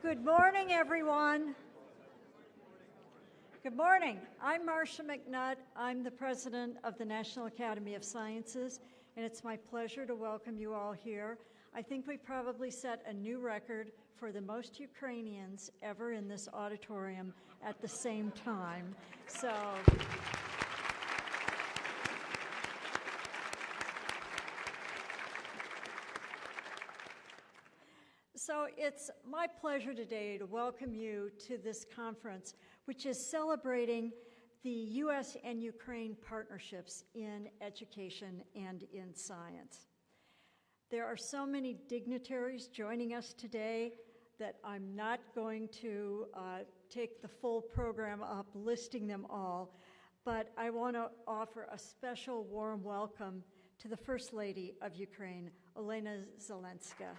Good morning, everyone. Good morning. I'm Marcia McNutt. I'm the president of the National Academy of Sciences, and it's my pleasure to welcome you all here. I think we probably set a new record for the most Ukrainians ever in this auditorium at the same time. So it's my pleasure today to welcome you to this conference, which is celebrating the U.S. and Ukraine partnerships in education and in science. There are so many dignitaries joining us today that I'm not going to take the full program up listing them all, but I want to offer a special warm welcome to the First Lady of Ukraine, Olena Zelenska.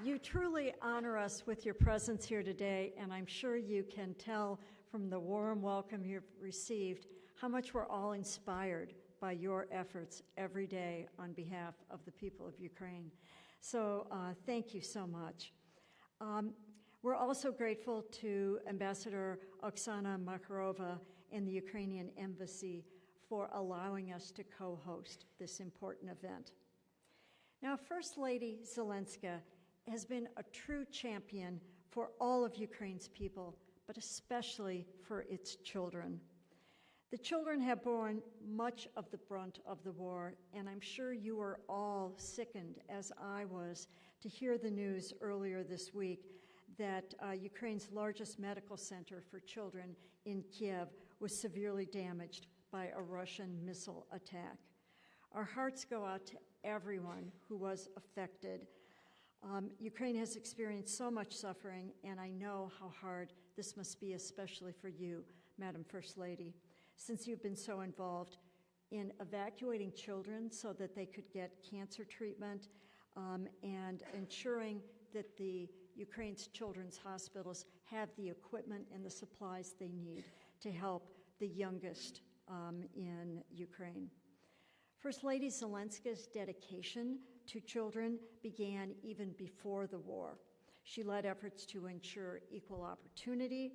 You truly honor us with your presence here today, and I'm sure you can tell from the warm welcome you've received how much we're all inspired by your efforts every day on behalf of the people of Ukraine. So thank you so much. We're also grateful to Ambassador Oksana Makharova and the Ukrainian Embassy for allowing us to co-host this important event. Now, First Lady Zelenska has been a true champion for all of Ukraine's people, but especially for its children. The children have borne much of the brunt of the war, and I'm sure you were all sickened, as I was, to hear the news earlier this week that Ukraine's largest medical center for children in Kiev was severely damaged by a Russian missile attack. Our hearts go out to everyone who was affected. Ukraine has experienced so much suffering, and I know how hard this must be, especially for you, Madam First Lady, since you've been so involved in evacuating children so that they could get cancer treatment and ensuring that the Ukraine's children's hospitals have the equipment and the supplies they need to help the youngest in Ukraine. First Lady Zelenska's dedication to children began even before the war. She led efforts to ensure equal opportunity,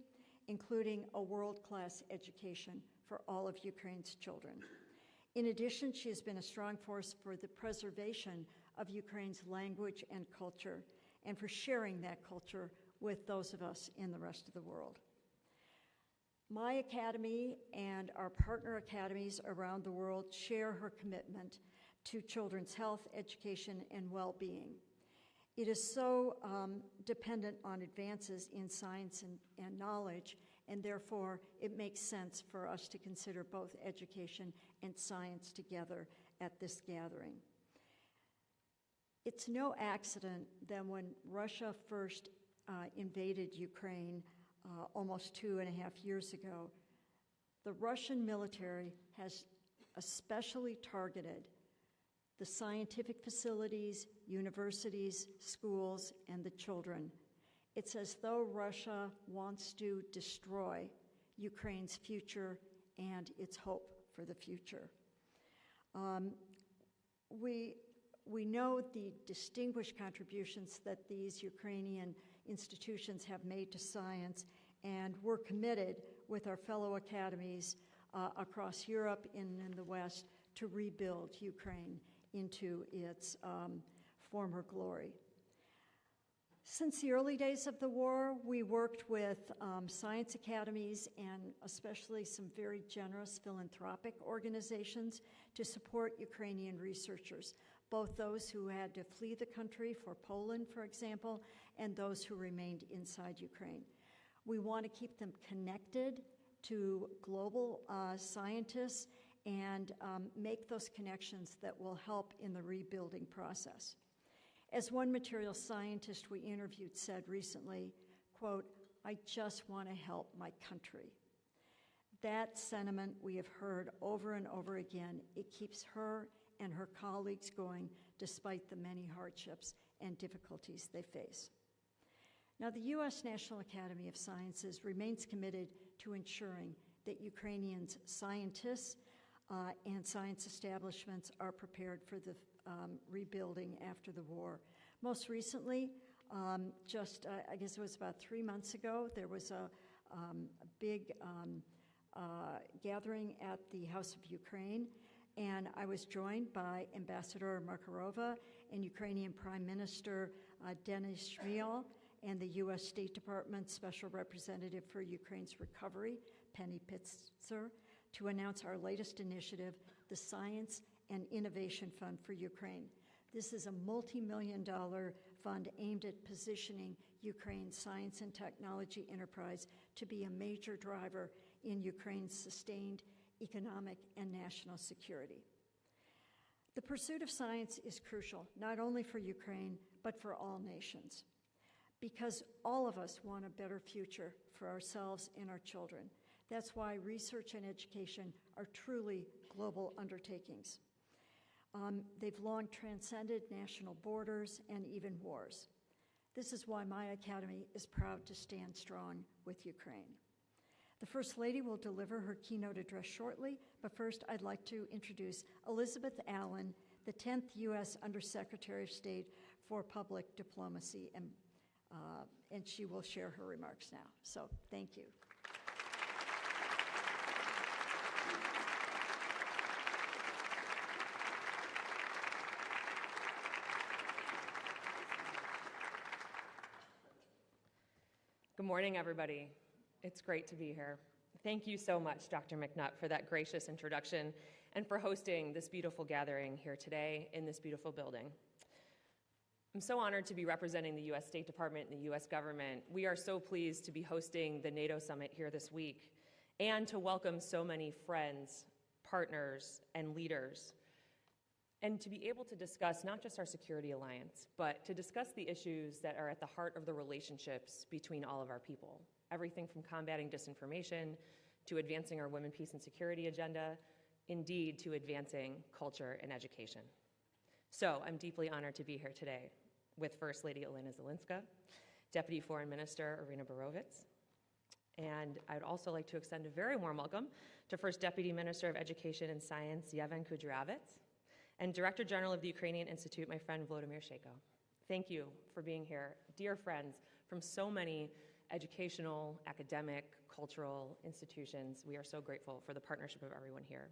including a world-class education for all of Ukraine's children. In addition, she has been a strong force for the preservation of Ukraine's language and culture, and for sharing that culture with those of us in the rest of the world. My academy and our partner academies around the world share her commitment to children's health, education, and well-being. It is so dependent on advances in science and knowledge, and therefore it makes sense for us to consider both education and science together at this gathering. It's no accident that when Russia first invaded Ukraine almost 2.5 years ago, the Russian military has especially targeted the scientific facilities, universities, schools, and the children. It's as though Russia wants to destroy Ukraine's future and its hope for the future. We know the distinguished contributions that these Ukrainian institutions have made to science, and we're committed with our fellow academies across Europe and in the West to rebuild Ukraine into its former glory. Since the early days of the war, we worked with science academies and especially some very generous philanthropic organizations to support Ukrainian researchers, both those who had to flee the country for Poland, for example, and those who remained inside Ukraine. We want to keep them connected to global scientists and make those connections that will help in the rebuilding process. As one material scientist we interviewed said recently, quote, "I just want to help my country." That sentiment we have heard over and over again. It keeps her and her colleagues going despite the many hardships and difficulties they face. Now, the U.S. National Academy of Sciences remains committed to ensuring that Ukrainians, scientists, and science establishments are prepared for the rebuilding after the war. Most recently, I guess it was about 3 months ago, there was a big gathering at the House of Ukraine, and I was joined by Ambassador Markarova and Ukrainian Prime Minister Denis Shmyhal and the U.S. State Department Special Representative for Ukraine's Recovery, Penny Pitzer, to announce our latest initiative, the Science and Innovation Fund for Ukraine. This is a multi-million-dollar fund aimed at positioning Ukraine's science and technology enterprise to be a major driver in Ukraine's sustained economic and national security. The pursuit of science is crucial, not only for Ukraine, but for all nations, because all of us want a better future for ourselves and our children. That's why research and education are truly global undertakings. They've long transcended national borders and even wars. This is why my academy is proud to stand strong with Ukraine. The First Lady will deliver her keynote address shortly, but first I'd like to introduce Elizabeth Allen, the 10th U.S. Undersecretary of State for Public Diplomacy, and she will share her remarks now. So thank you. Good morning, everybody. It's great to be here. Thank you so much, Dr. McNutt, for that gracious introduction and for hosting this beautiful gathering here today in this beautiful building. I'm so honored to be representing the U.S. State Department and the U.S. government. We are so pleased to be hosting the NATO summit here this week and to welcome so many friends, partners, and leaders, and to be able to discuss not just our security alliance, but to discuss the issues that are at the heart of the relationships between all of our people. Everything from combating disinformation to advancing our women, peace, and security agenda, indeed to advancing culture and education. So I'm deeply honored to be here today with First Lady Elena Zelenska, Deputy Foreign Minister Irina Borovets, and I'd also like to extend a very warm welcome to First Deputy Minister of Education and Science Yevhen Kudryavets, and Director General of the Ukrainian Institute, my friend Volodymyr Sheyko. Thank you for being here, dear friends from so many educational, academic, cultural institutions. We are so grateful for the partnership of everyone here.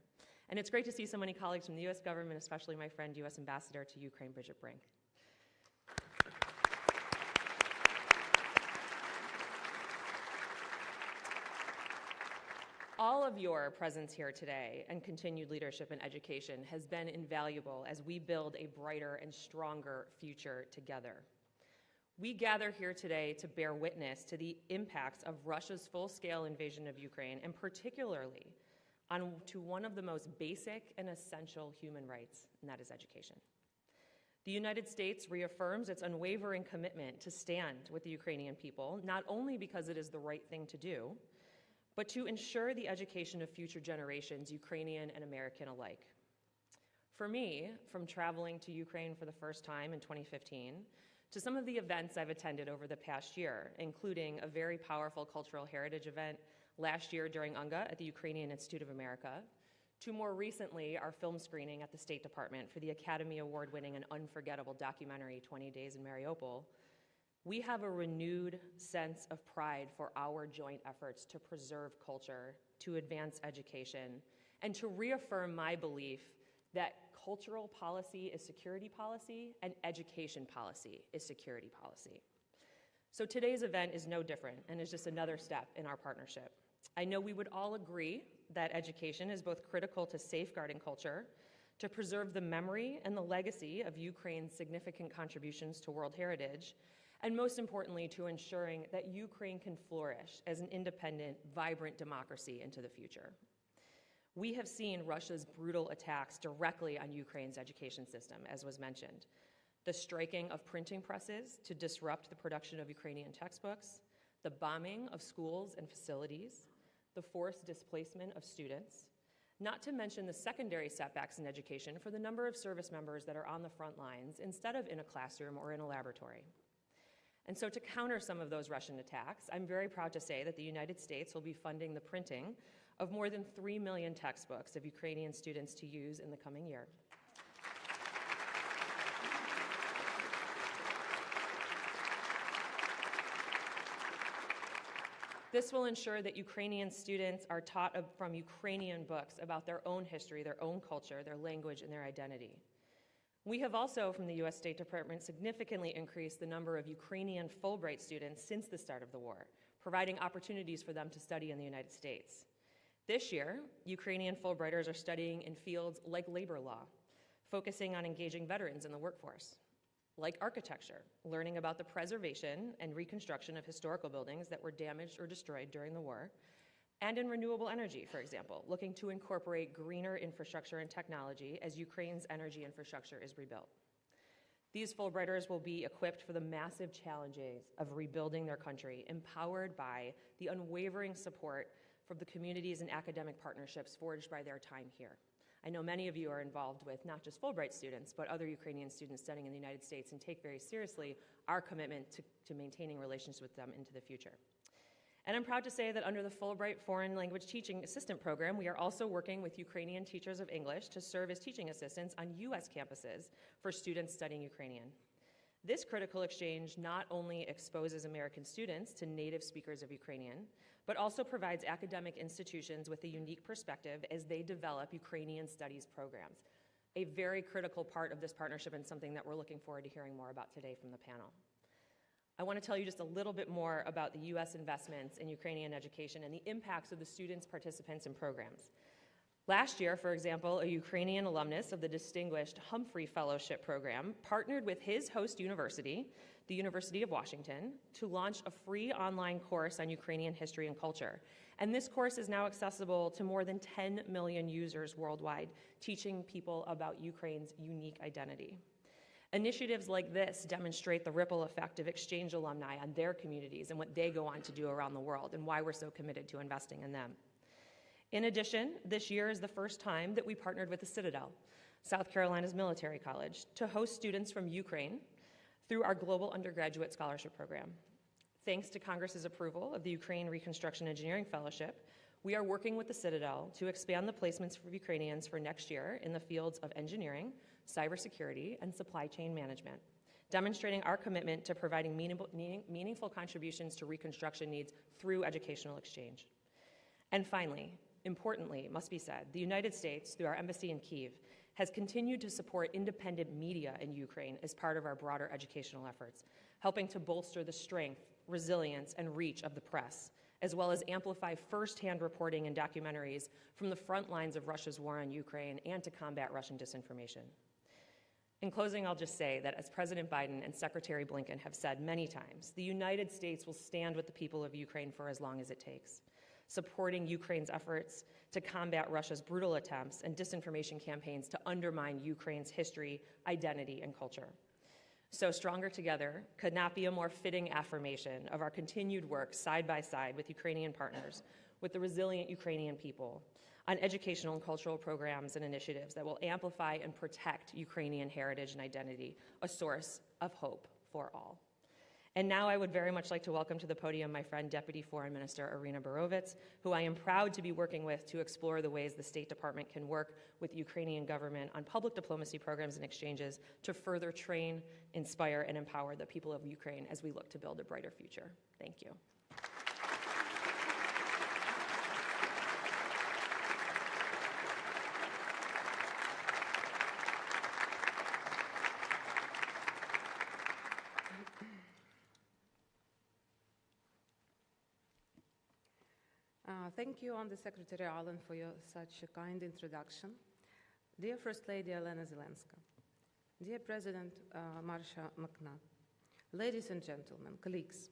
And it's great to see so many colleagues from the U.S. government, especially my friend, U.S. Ambassador to Ukraine, Bridget Brink. All of your presence here today and continued leadership in education has been invaluable as we build a brighter and stronger future together. We gather here today to bear witness to the impacts of Russia's full-scale invasion of Ukraine, and particularly to one of the most basic and essential human rights, and that is education. The United States reaffirms its unwavering commitment to stand with the Ukrainian people, not only because it is the right thing to do, but to ensure the education of future generations, Ukrainian and American alike. For me, from traveling to Ukraine for the first time in 2015, to some of the events I've attended over the past year, including a very powerful cultural heritage event last year during UNGA at the Ukrainian Institute of America, to more recently our film screening at the State Department for the Academy Award-winning and unforgettable documentary 20 Days in Mariupol, we have a renewed sense of pride for our joint efforts to preserve culture, to advance education, and to reaffirm my belief that cultural policy is security policy and education policy is security policy. So today's event is no different and is just another step in our partnership. I know we would all agree that education is both critical to safeguarding culture, to preserve the memory and the legacy of Ukraine's significant contributions to world heritage, and most importantly, to ensuring that Ukraine can flourish as an independent, vibrant democracy into the future. We have seen Russia's brutal attacks directly on Ukraine's education system, as was mentioned. The striking of printing presses to disrupt the production of Ukrainian textbooks, the bombing of schools and facilities, the forced displacement of students, not to mention the secondary setbacks in education for the number of service members that are on the front lines instead of in a classroom or in a laboratory. And so to counter some of those Russian attacks, I'm very proud to say that the United States will be funding the printing of more than 3 million textbooks of Ukrainian students to use in the coming year. This will ensure that Ukrainian students are taught from Ukrainian books about their own history, their own culture, their language, and their identity. We have also, from the U.S. State Department, significantly increased the number of Ukrainian Fulbright students since the start of the war, providing opportunities for them to study in the United States. This year, Ukrainian Fulbrighters are studying in fields like labor law, focusing on engaging veterans in the workforce, like architecture, learning about the preservation and reconstruction of historical buildings that were damaged or destroyed during the war, and in renewable energy, for example, looking to incorporate greener infrastructure and technology as Ukraine's energy infrastructure is rebuilt. These Fulbrighters will be equipped for the massive challenges of rebuilding their country, empowered by the unwavering support from the communities and academic partnerships forged by their time here. I know many of you are involved with not just Fulbright students, but other Ukrainian students studying in the United States and take very seriously our commitment to maintaining relations with them into the future. And I'm proud to say that under the Fulbright Foreign Language Teaching Assistant Program, we are also working with Ukrainian teachers of English to serve as teaching assistants on U.S. campuses for students studying Ukrainian. This critical exchange not only exposes American students to native speakers of Ukrainian, but also provides academic institutions with a unique perspective as they develop Ukrainian studies programs. A very critical part of this partnership and something that we're looking forward to hearing more about today from the panel. I want to tell you just a little bit more about the U.S. investments in Ukrainian education and the impacts of the students, participants, and programs. Last year, for example, a Ukrainian alumnus of the distinguished Humphrey Fellowship Program partnered with his host university, the University of Washington, to launch a free online course on Ukrainian history and culture. And this course is now accessible to more than 10 million users worldwide, teaching people about Ukraine's unique identity. Initiatives like this demonstrate the ripple effect of exchange alumni on their communities and what they go on to do around the world, and why we're so committed to investing in them. In addition, this year is the first time that we partnered with the Citadel, South Carolina's military college, to host students from Ukraine through our Global Undergraduate Scholarship Program. Thanks to Congress's approval of the Ukraine Reconstruction Engineering Fellowship, we are working with the Citadel to expand the placements for Ukrainians for next year in the fields of engineering, cybersecurity, and supply chain management, demonstrating our commitment to providing meaningful contributions to reconstruction needs through educational exchange. And finally, importantly, must be said, the United States, through our embassy in Kyiv, has continued to support independent media in Ukraine as part of our broader educational efforts, helping to bolster the strength, resilience, and reach of the press, as well as amplify firsthand reporting and documentaries from the front lines of Russia's war on Ukraine and to combat Russian disinformation. In closing, I'll just say that as President Biden and Secretary Blinken have said many times, the United States will stand with the people of Ukraine for as long as it takes, supporting Ukraine's efforts to combat Russia's brutal attempts and disinformation campaigns to undermine Ukraine's history, identity, and culture. So Stronger Together could not be a more fitting affirmation of our continued work side by side with Ukrainian partners, with the resilient Ukrainian people, on educational and cultural programs and initiatives that will amplify and protect Ukrainian heritage and identity, a source of hope for all. And now I would very much like to welcome to the podium my friend, Deputy Foreign Minister Irina Borovets, who I am proud to be working with to explore the ways the State Department can work with the Ukrainian government on public diplomacy programs and exchanges to further train, inspire, and empower the people of Ukraine as we look to build a brighter future. Thank you. Thank you, Under-Secretary Allen, for such a kind introduction. Dear First Lady Elena Zelenska, dear President Marsha McNutt, ladies and gentlemen, colleagues,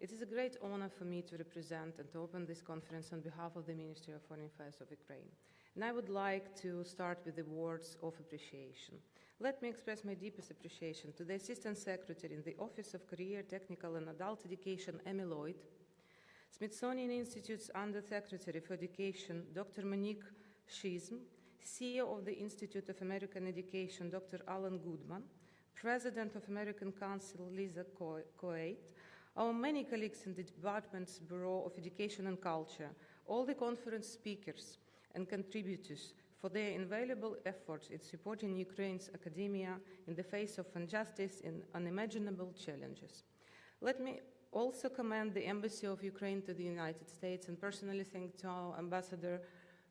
it is a great honor for me to represent and to open this conference on behalf of the Ministry of Foreign Affairs of Ukraine. And I would like to start with the words of appreciation. Let me express my deepest appreciation to the Assistant Secretary in the Office of Career, Technical and Adult Education, Emmy Lloyd, Smithsonian Institute's Undersecretary for Education, Dr. Monique Schism, CEO of the Institute of American Education, Dr. Alan Goodman, President of American Council, Lisa Coate, our many colleagues in the Department's Bureau of Education and Culture, all the conference speakers and contributors for their invaluable efforts in supporting Ukraine's academia in the face of injustice and unimaginable challenges. Let me also commend the Embassy of Ukraine to the United States and personally thank to our Ambassador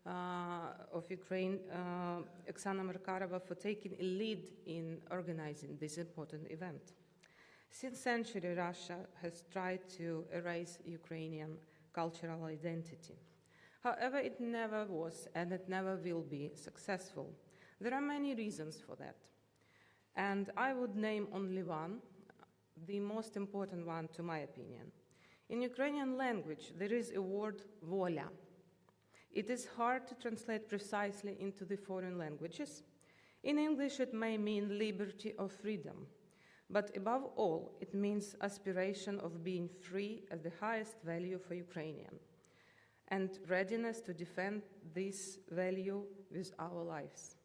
of Ukraine, Oksana Markarova, for taking a lead in organizing this important event. Since centuries, Russia has tried to erase Ukrainian cultural identity. However, it never was and it never will be successful. There are many reasons for that. And I would name only one, the most important one to my opinion. In Ukrainian language, there is a word voля. It is hard to translate precisely into the foreign languages. In English, it may mean liberty or freedom. But above all, it means aspiration of being free as the highest value for Ukrainian, and readiness to defend this value with our lives.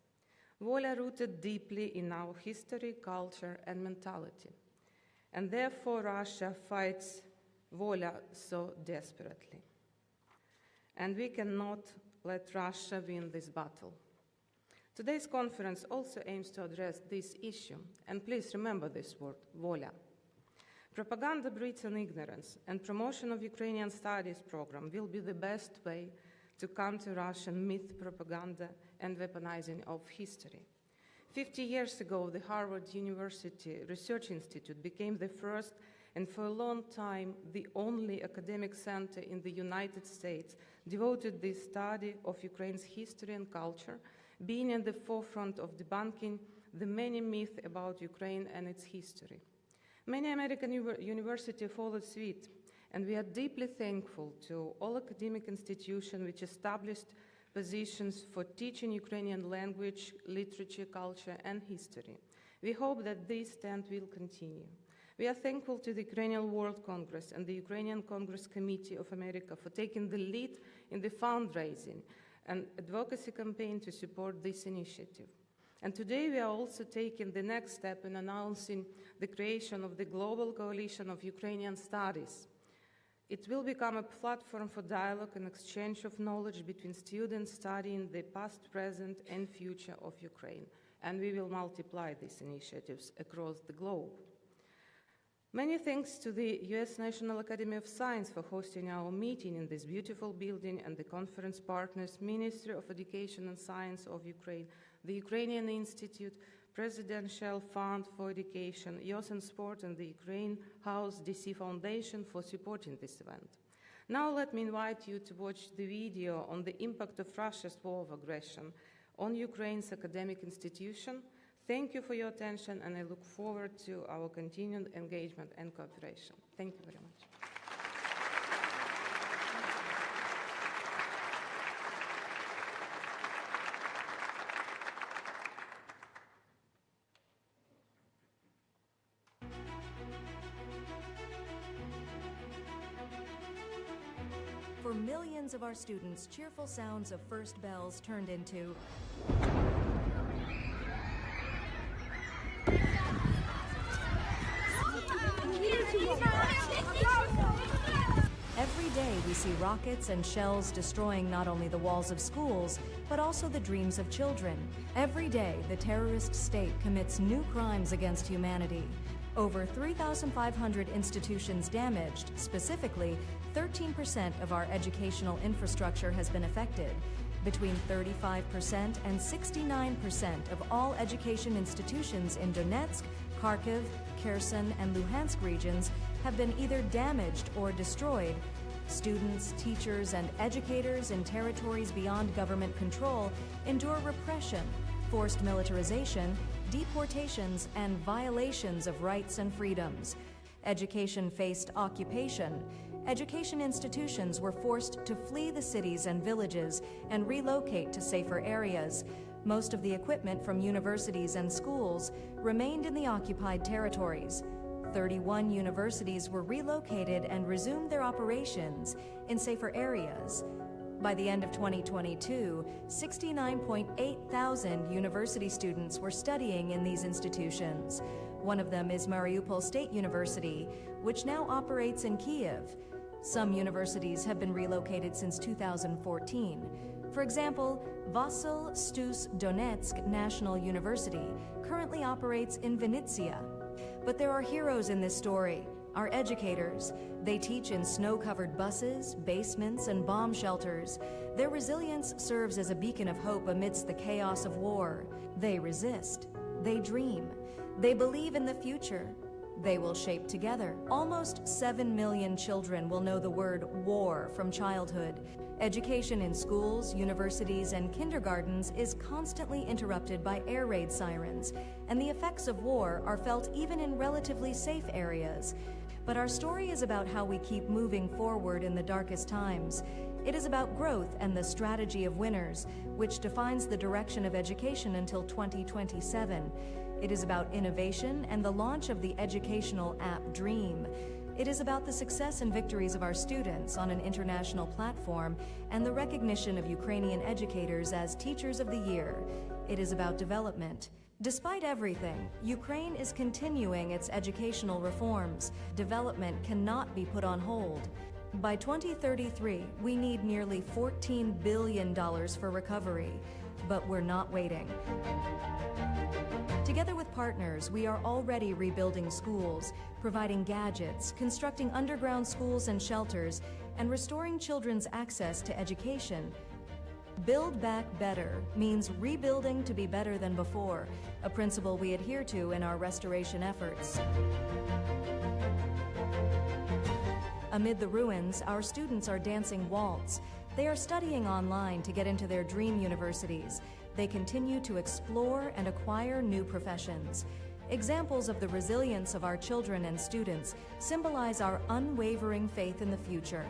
Voля rooted deeply in our history, culture, and mentality. And therefore, Russia fights voля so desperately. And we cannot let Russia win this battle. Today's conference also aims to address this issue, and please remember this word, voля. Propaganda breeds on ignorance, and promotion of Ukrainian studies program will be the best way to counter Russian myth propaganda and weaponizing of history. 50 years ago, the Harvard University Research Institute became the first and for a long time the only academic center in the United States devoted to the study of Ukraine's history and culture, being at the forefront of debunking the many myths about Ukraine and its history. Many American universities followed suit, and we are deeply thankful to all academic institutions which established positions for teaching Ukrainian language, literature, culture, and history. We hope that this trend will continue. We are thankful to the Ukrainian World Congress and the Ukrainian Congress Committee of America for taking the lead in the fundraising and advocacy campaign to support this initiative. And today we are also taking the next step in announcing the creation of the Global Coalition of Ukrainian Studies. It will become a platform for dialogue and exchange of knowledge between students studying the past, present, and future of Ukraine. And we will multiply these initiatives across the globe. Many thanks to the US National Academy of Science for hosting our meeting in this beautiful building, and the conference partners, Ministry of Education and Science of Ukraine, the Ukrainian Institute, Presidential Fund for Education, Youth and Sport, and the Ukraine House DC Foundation for supporting this event. Now let me invite you to watch the video on the impact of Russia's war of aggression on Ukraine's academic institution. Thank you for your attention, and I look forward to our continued engagement and cooperation. Thank you very much. For millions of our students, cheerful sounds of first bells turned into every day we see rockets and shells destroying not only the walls of schools, but also the dreams of children. Every day, the terrorist state commits new crimes against humanity. Over 3,500 institutions damaged. Specifically, 13% of our educational infrastructure has been affected. Between 35% and 69% of all education institutions in Donetsk, Kharkiv, Kherson, and Luhansk regions have been either damaged or destroyed. Students, teachers, and educators in territories beyond government control endure repression, forced militarization, deportations, and violations of rights and freedoms. Education faced occupation. Education institutions were forced to flee the cities and villages and relocate to safer areas. Most of the equipment from universities and schools remained in the occupied territories. 31 universities were relocated and resumed their operations in safer areas. By the end of 2022, 69.8 thousand university students were studying in these institutions. One of them is Mariupol State University, which now operates in Kyiv. Some universities have been relocated since 2014. For example, Vasyl Stus Donetsk National University currently operates in Vinnytsia. But there are heroes in this story, our educators. They teach in snow-covered buses, basements, and bomb shelters. Their resilience serves as a beacon of hope amidst the chaos of war. They resist. They dream. They believe in the future. They will shape together. Almost 7 million children will know the word war from childhood. Education in schools, universities, and kindergartens is constantly interrupted by air raid sirens, and the effects of war are felt even in relatively safe areas. But our story is about how we keep moving forward in the darkest times. It is about growth and the strategy of winners, which defines the direction of education until 2027. It is about innovation and the launch of the educational app Dream. It is about the success and victories of our students on an international platform and the recognition of Ukrainian educators as Teachers of the Year. It is about development. Despite everything, Ukraine is continuing its educational reforms. Development cannot be put on hold. By 2033, we need nearly $14 billion for recovery, but we're not waiting. Together with partners, we are already rebuilding schools, providing gadgets, constructing underground schools and shelters, and restoring children's access to education. Build back better means rebuilding to be better than before, a principle we adhere to in our restoration efforts. Amid the ruins, our students are dancing waltz. They are studying online to get into their dream universities. They continue to explore and acquire new professions. Examples of the resilience of our children and students symbolize our unwavering faith in the future.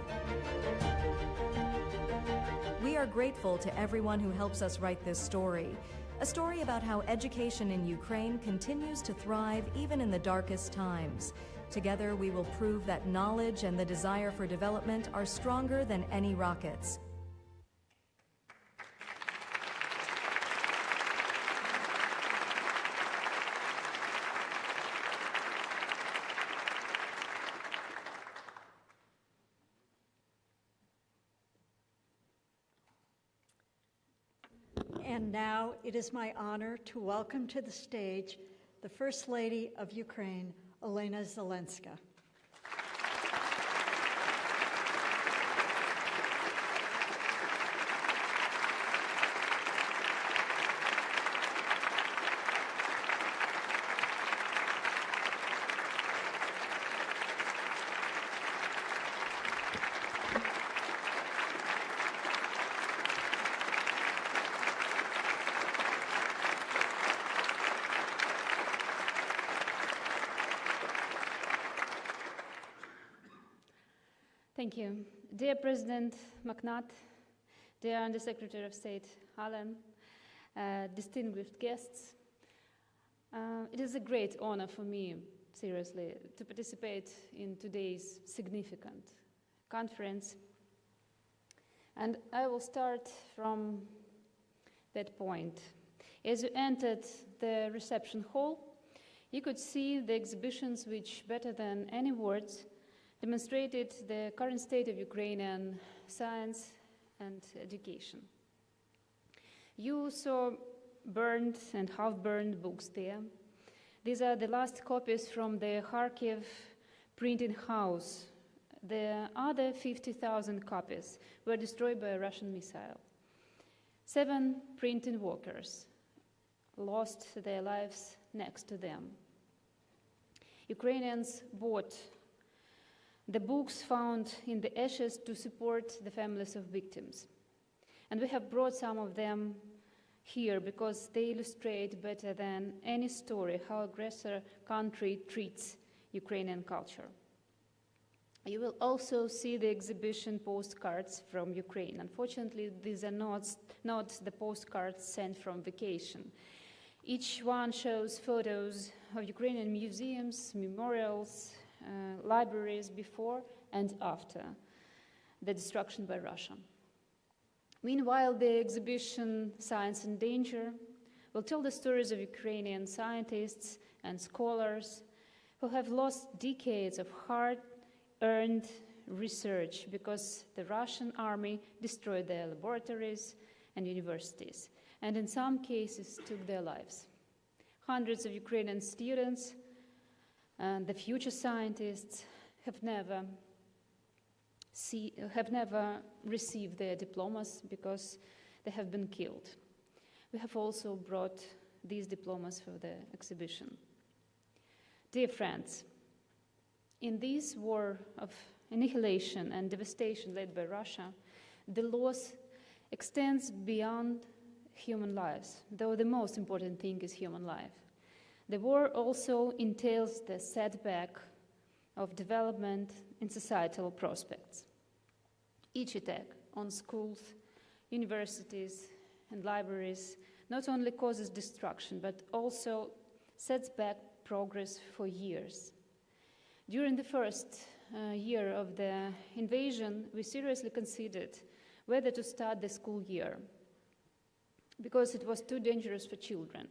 We are grateful to everyone who helps us write this story, a story about how education in Ukraine continues to thrive even in the darkest times. Together, we will prove that knowledge and the desire for development are stronger than any rockets. And now it is my honor to welcome to the stage the First Lady of Ukraine, Olena Zelenska. Thank you. Dear President McNutt, dear Undersecretary of State Allen, distinguished guests, it is a great honor for me, seriously, to participate in today's significant conference. And I will start from that point. As you entered the reception hall, you could see the exhibitions which, better than any words, demonstrated the current state of Ukrainian science and education. You saw burned and half-burned books there. These are the last copies from the Kharkiv printing house. The other 50,000 copies were destroyed by a Russian missile. 7 printing workers lost their lives next to them. Ukrainians bought the books found in the ashes to support the families of victims. And we have brought some of them here because they illustrate better than any story how aggressor country treats Ukrainian culture. You will also see the exhibition postcards from Ukraine. Unfortunately, these are not the postcards sent from vacation. Each one shows photos of Ukrainian museums, memorials, libraries before and after the destruction by Russia. Meanwhile, the exhibition Science in Danger will tell the stories of Ukrainian scientists and scholars who have lost decades of hard-earned research because the Russian army destroyed their laboratories and universities, and in some cases took their lives. Hundreds of Ukrainian students and the future scientists have never received their diplomas because they have been killed. We have also brought these diplomas for the exhibition. Dear friends, in this war of annihilation and devastation led by Russia, the loss extends beyond human lives, though the most important thing is human life. The war also entails the setback of development in societal prospects. Each attack on schools, universities, and libraries not only causes destruction, but also sets back progress for years. During the first year of the invasion, we seriously considered whether to start the school year, because it was too dangerous for children.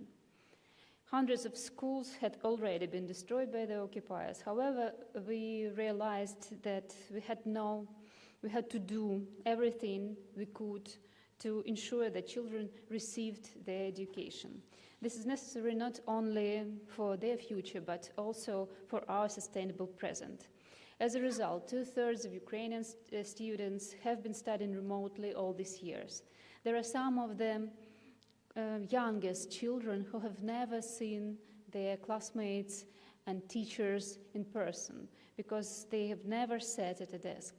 Hundreds of schools had already been destroyed by the occupiers. However, we realized that we had to do everything we could to ensure that children received their education. This is necessary not only for their future, but also for our sustainable present. As a result, 2/3 of Ukrainian students have been studying remotely all these years. There are some of the youngest children who have never seen their classmates and teachers in person because they have never sat at a desk.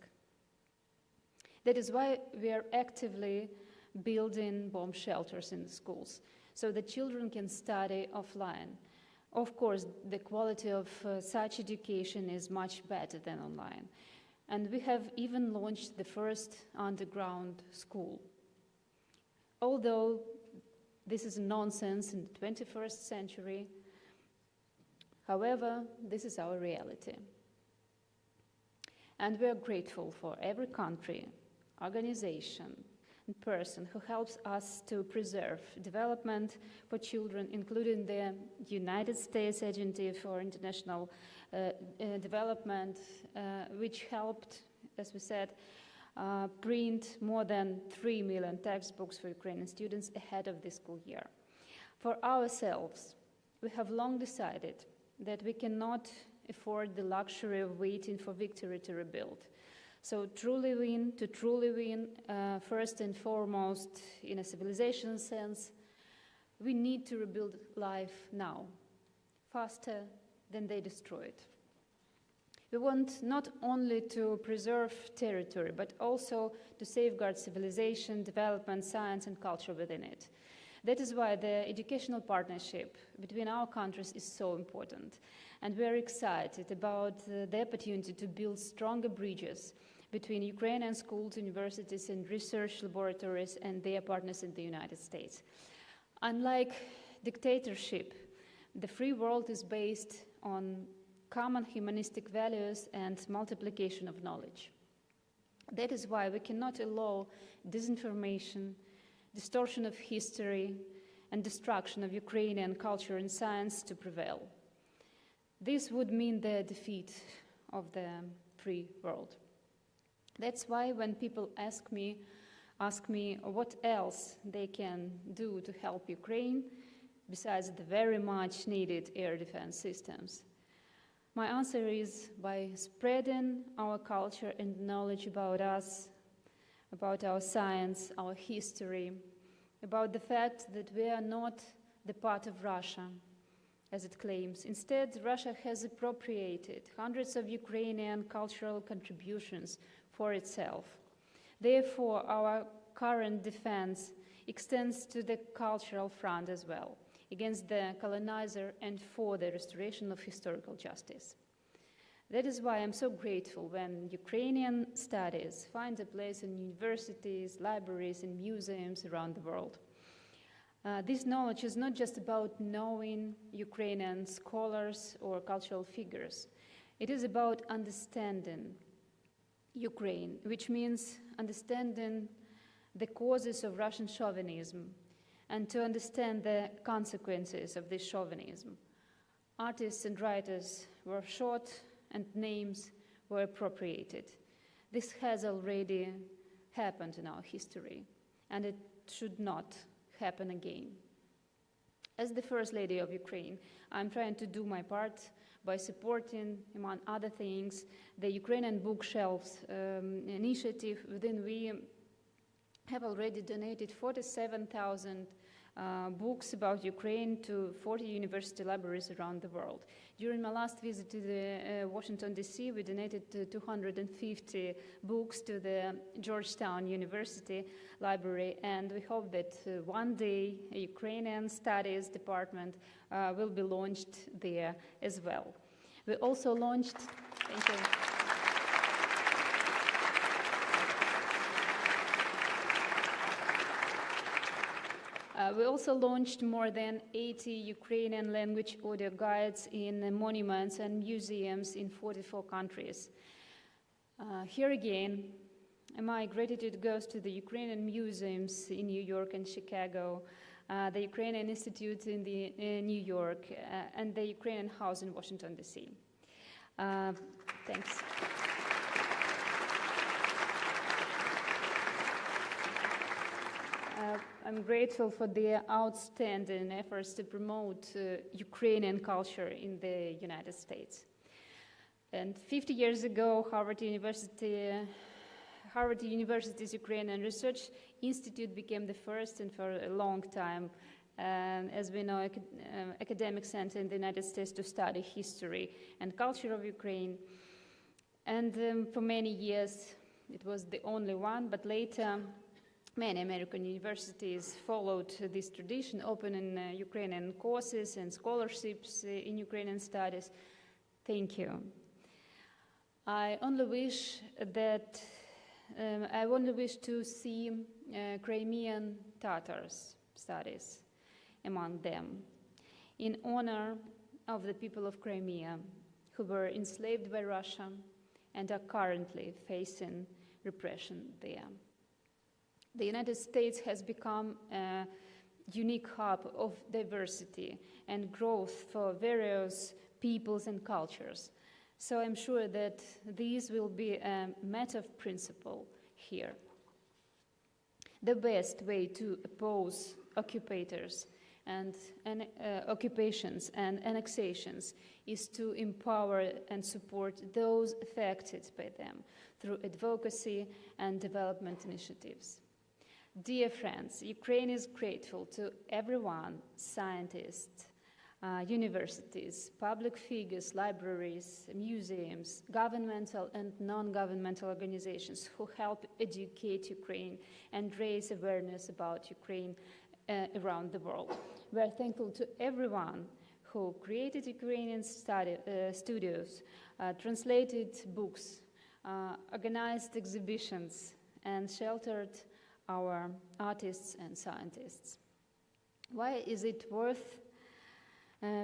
That is why we are actively building bomb shelters in the schools so that children can study offline. Of course, the quality of such education is much better than online. And we have even launched the first underground school. Although this is nonsense in the 21st century, however, this is our reality. And we are grateful for every country, organization, and person who helps us to preserve development for children, including the United States Agency for International Development, which helped, as we said, print more than 3 million textbooks for Ukrainian students ahead of the school year. For ourselves, we have long decided that we cannot afford the luxury of waiting for victory to rebuild. So to truly win, first and foremost, in a civilization sense, we need to rebuild life now, faster than they destroyed. We want not only to preserve territory, but also to safeguard civilization, development, science, and culture within it. That is why the educational partnership between our countries is so important. And we are excited about the opportunity to build stronger bridges between Ukrainian schools, universities, and research laboratories and their partners in the United States. Unlike dictatorship, the free world is based on common humanistic values and multiplication of knowledge. That is why we cannot allow disinformation, distortion of history, and destruction of Ukrainian culture and science to prevail. This would mean the defeat of the free world. That's why when people ask me what else they can do to help Ukraine, besides the very much needed air defense systems, my answer is by spreading our culture and knowledge about us, about our science, our history, about the fact that we are not the part of Russia, as it claims. Instead, Russia has appropriated hundreds of Ukrainian cultural contributions for itself. Therefore, our current defense extends to the cultural front as well, against the colonizer and for the restoration of historical justice. That is why I'm so grateful when Ukrainian studies find a place in universities, libraries, and museums around the world. This knowledge is not just about knowing Ukrainian scholars or cultural figures. It is about understanding Ukraine, which means understanding the causes of Russian chauvinism and to understand the consequences of this chauvinism. Artists and writers were shot and names were appropriated. This has already happened in our history, and it should not happen again. As the First Lady of Ukraine, I'm trying to do my part by supporting, among other things, the Ukrainian bookshelves initiative, within we have already donated 47,000 books about Ukraine to 40 university libraries around the world. During my last visit to the Washington, D.C., we donated 250 books to the Georgetown University Library, and we hope that one day a Ukrainian Studies department will be launched there as well. We also launched, thank you. We also launched more than 80 Ukrainian language audio guides in monuments and museums in 44 countries. Here again, my gratitude goes to the Ukrainian museums in New York and Chicago, the Ukrainian Institute in New York, and the Ukrainian House in Washington, D.C. Thanks. I'm grateful for the outstanding efforts to promote Ukrainian culture in the United States. And 50 years ago, Harvard University's Ukrainian Research Institute became the first and for a long time, as we know, academic center in the United States to study history and culture of Ukraine. And for many years, it was the only one, but later, many American universities followed this tradition, opening Ukrainian courses and scholarships in Ukrainian studies. Thank you. I only wish to see Crimean Tatars studies among them, in honor of the people of Crimea who were enslaved by Russia and are currently facing repression there. The United States has become a unique hub of diversity and growth for various peoples and cultures. So I'm sure that these will be a matter of principle here. The best way to oppose occupations and occupations and annexations is to empower and support those affected by them through advocacy and development initiatives. Dear friends, Ukraine is grateful to everyone, scientists, universities, public figures, libraries, museums, governmental and non-governmental organizations who help educate Ukraine and raise awareness about Ukraine around the world. We are thankful to everyone who created Ukrainian studios, translated books, organized exhibitions, and sheltered our artists and scientists. Why is it worth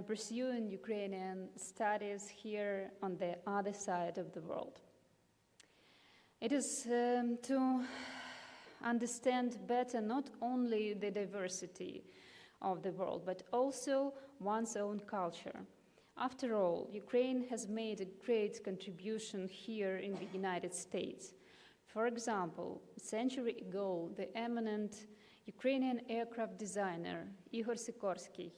pursuing Ukrainian studies here on the other side of the world? It is to understand better not only the diversity of the world, but also one's own culture. After all, Ukraine has made a great contribution here in the United States. For example, a century ago, the eminent Ukrainian aircraft designer Igor Sikorsky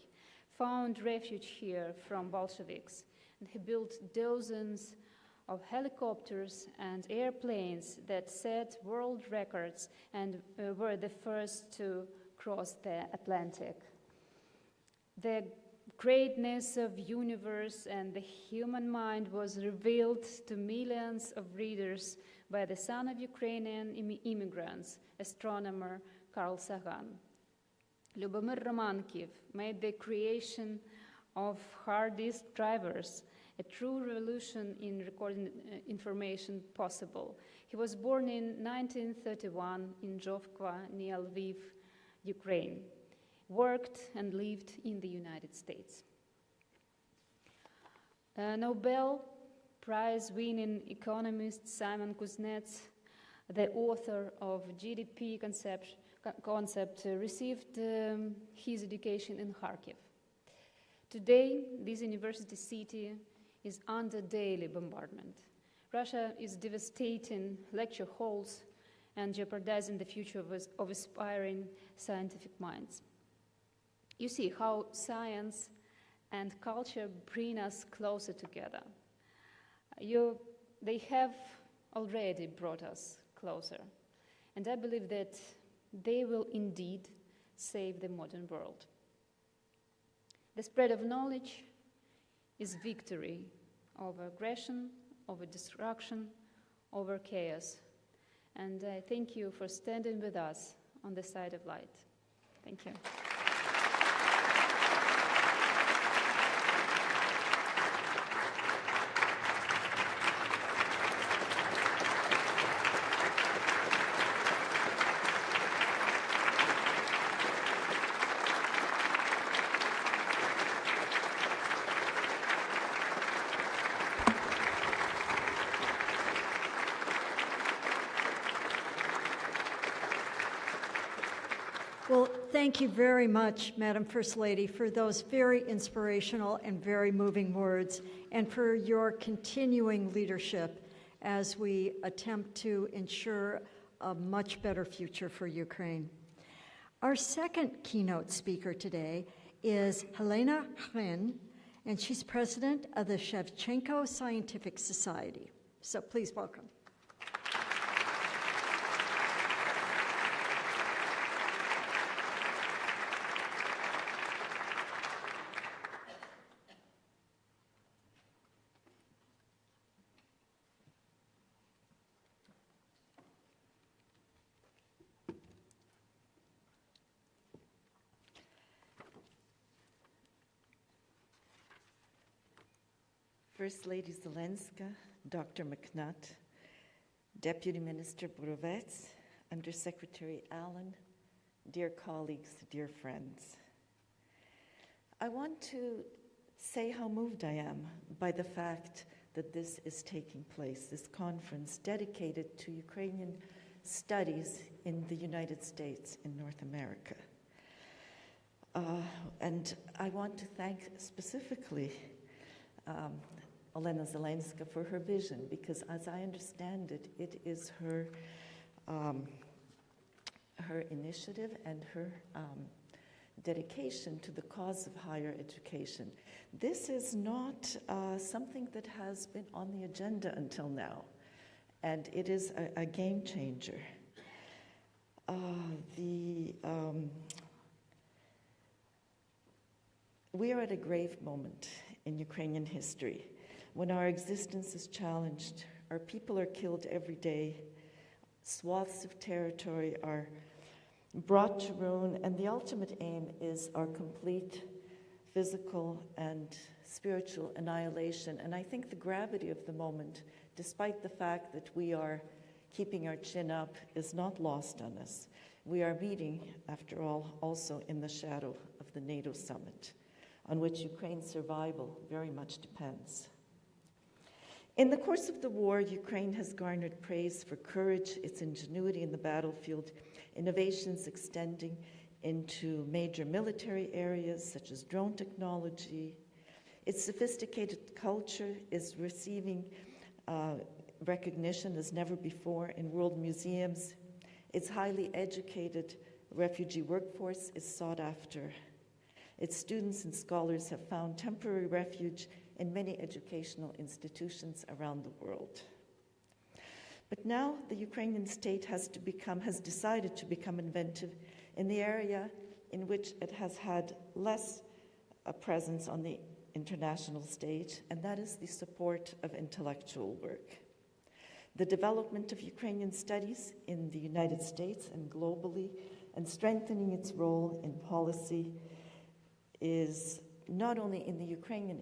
found refuge here from Bolsheviks, and he built dozens of helicopters and airplanes that set world records and were the first to cross the Atlantic. The greatness of the universe and the human mind was revealed to millions of readers by the son of Ukrainian immigrants, astronomer Carl Sagan. Lyubomir Romankiv made the creation of hard disk drivers a true revolution in recording information possible. He was born in 1931 in Zhovkva, near Lviv, Ukraine. worked and lived in the United States. Nobel Prize-winning economist Simon Kuznets, the author of GDP concept, received his education in Kharkiv. Today, this university city is under daily bombardment. Russia is devastating lecture halls and jeopardizing the future of aspiring scientific minds. You see how science and culture bring us closer together. They have already brought us closer, and I believe that they will indeed save the modern world. The spread of knowledge is victory over aggression, over destruction, over chaos. And I thank you for standing with us on the side of light. Thank you. Well, thank you very much, Madam First Lady, for those very inspirational and very moving words, and for your continuing leadership as we attempt to ensure a much better future for Ukraine. Our second keynote speaker today is Helena Hren, and she's president of the Shevchenko Scientific Society. So please welcome. First Lady Zelenska, Dr. McNutt, Deputy Minister Borovets, Undersecretary Allen, dear colleagues, dear friends. I want to say how moved I am by the fact that this is taking place, this conference dedicated to Ukrainian studies in the United States, in North America. And I want to thank specifically Olena Zelenska for her vision, because as I understand it, it is her initiative and her dedication to the cause of higher education. This is not something that has been on the agenda until now, and it is a game changer. We are at a grave moment in Ukrainian history when our existence is challenged, our people are killed every day, swaths of territory are brought to ruin, and the ultimate aim is our complete physical and spiritual annihilation. And I think the gravity of the moment, despite the fact that we are keeping our chin up, is not lost on us. We are meeting, after all, also in the shadow of the NATO summit, on which Ukraine's survival very much depends. In the course of the war, Ukraine has garnered praise for courage, its ingenuity in the battlefield, innovations extending into major military areas such as drone technology. Its sophisticated culture is receiving recognition as never before in world museums. Its highly educated refugee workforce is sought after. Its students and scholars have found temporary refuge in many educational institutions around the world. But now the Ukrainian state has decided to become inventive in the area in which it has had less a presence on the international stage, and that is the support of intellectual work. The development of Ukrainian studies in the United States and globally, and strengthening its role in policy, is not only in the Ukrainian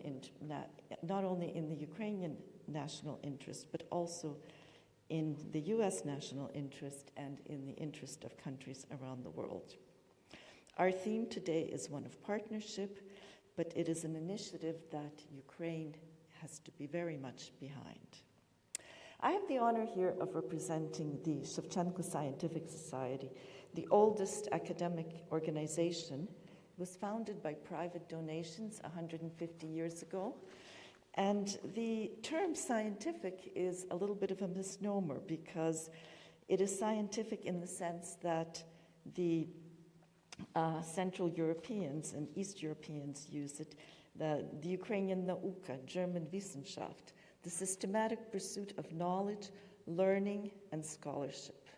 national interest, but also in the U.S. national interest and in the interest of countries around the world. Our theme today is one of partnership, but it is an initiative that Ukraine has to be very much behind. I have the honor here of representing the Shevchenko Scientific Society, the oldest academic organization. It was founded by private donations 150 years ago. And the term scientific is a little bit of a misnomer because it is scientific in the sense that the Central Europeans and East Europeans use it, the Ukrainian nauka, German Wissenschaft, the systematic pursuit of knowledge, learning, and scholarship.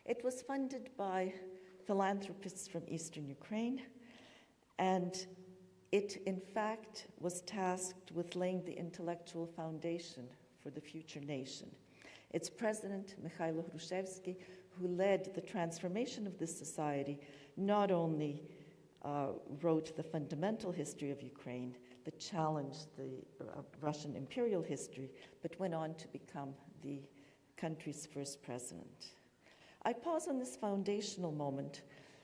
It was funded by philanthropists from Eastern Ukraine, and it, in fact, was tasked with laying the intellectual foundation for the future nation. Its president, Mikhailo Hrushevsky, who led the transformation of this society, not only wrote the fundamental history of Ukraine that challenged the Russian imperial history, but went on to become the country's first president. I pause on this foundational moment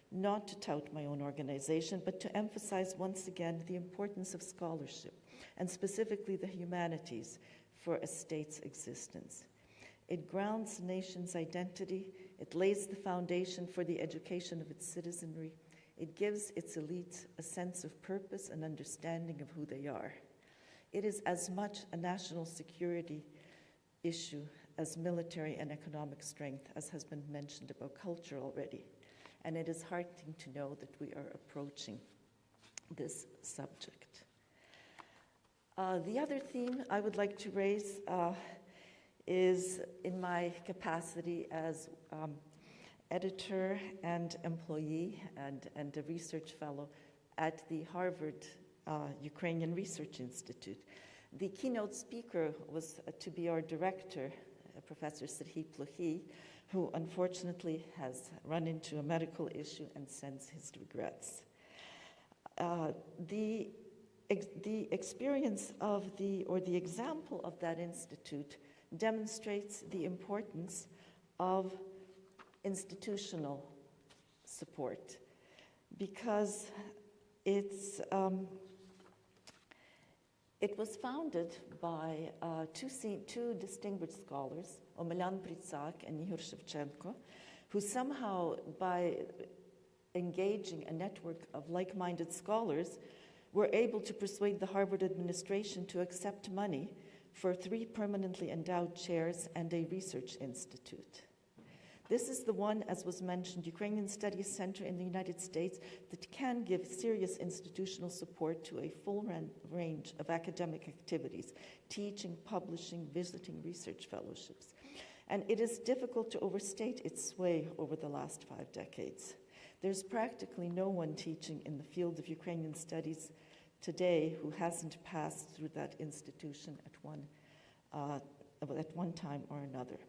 not to tout my own organization, but to emphasize once again the importance of scholarship, and specifically the humanities, for a state's existence. It grounds the nation's identity, it lays the foundation for the education of its citizenry, it gives its elites a sense of purpose and understanding of who they are. It is as much a national security issue as military and economic strength, as has been mentioned about culture already. And it is heartening to know that we are approaching this subject. The other theme I would like to raise is in my capacity as editor and employee and a research fellow at the Harvard Ukrainian Research Institute. The keynote speaker was to be our director, Professor Serhiy Plokhy, who unfortunately has run into a medical issue and sends his regrets. The experience of the example of that institute demonstrates the importance of institutional support, because it was founded by two distinguished scholars, Omelian Pritsak and Ihor Shevchenko, who somehow, by engaging a network of like-minded scholars, were able to persuade the Harvard administration to accept money for 3 permanently endowed chairs and a research institute. This is the one, as was mentioned, Ukrainian Studies Center in the United States that can give serious institutional support to a full range of academic activities, teaching, publishing, visiting, research fellowships. And it is difficult to overstate its sway over the last 5 decades. There's practically no one teaching in the field of Ukrainian studies today who hasn't passed through that institution at one time or another.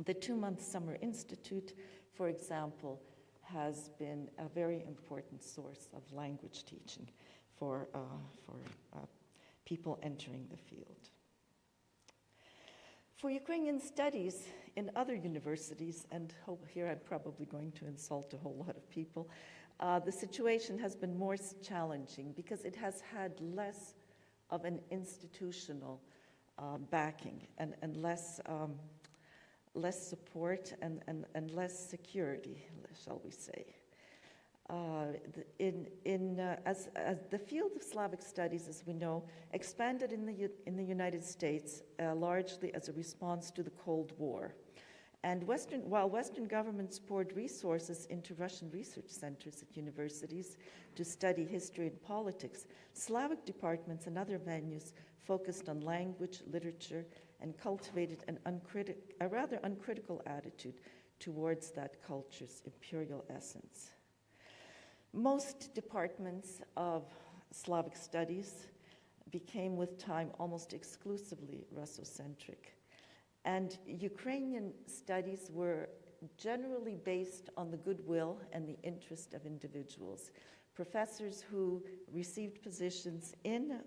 The 2-month Summer Institute, for example, has been a very important source of language teaching for people entering the field. For Ukrainian studies in other universities, and here I'm probably going to insult a whole lot of people, the situation has been more challenging because it has had less of an institutional backing and less support and less security, shall we say. As the field of Slavic studies, as we know, expanded in the United States largely as a response to the Cold War. And while Western governments poured resources into Russian research centers at universities to study history and politics, Slavic departments and other venues focused on language, literature, and cultivated a rather uncritical attitude towards that culture's imperial essence. Most departments of Slavic studies became with time almost exclusively Russocentric. And Ukrainian studies were generally based on the goodwill and the interest of individuals. Professors who received positions in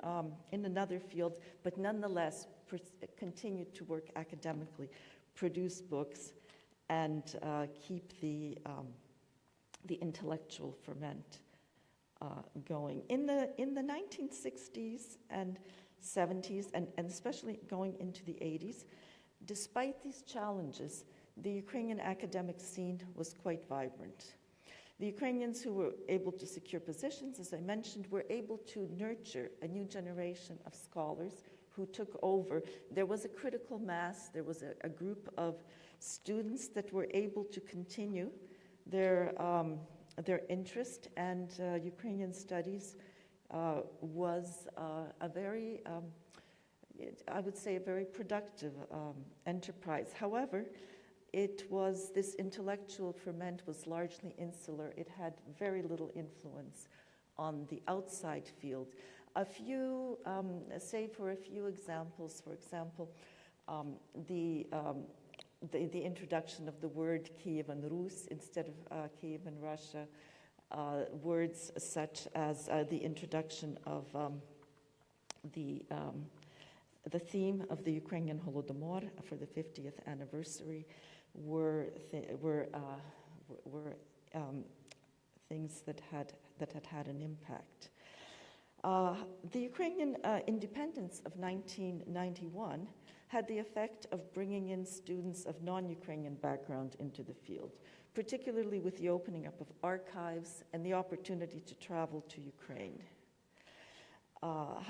another field, but nonetheless continued to work academically, produce books, and keep the the intellectual ferment going. In the 1960s and 70s, and especially going into the 80s, despite these challenges, the Ukrainian academic scene was quite vibrant. The Ukrainians who were able to secure positions, as I mentioned, were able to nurture a new generation of scholars who took over. There was a critical mass, there was a group of students that were able to continue their interest, and Ukrainian studies was a very, I would say, a very productive enterprise. However, this intellectual ferment was largely insular. It had very little influence on the outside field. A few, say for a few examples, for example, the introduction of the word Kiev and Rus instead of Kiev and Russia, words such as the introduction of the theme of the Ukrainian Holodomor for the 50th anniversary were things that had an impact. The Ukrainian independence of 1991 had the effect of bringing in students of non-Ukrainian background into the field, particularly with the opening up of archives and the opportunity to travel to Ukraine.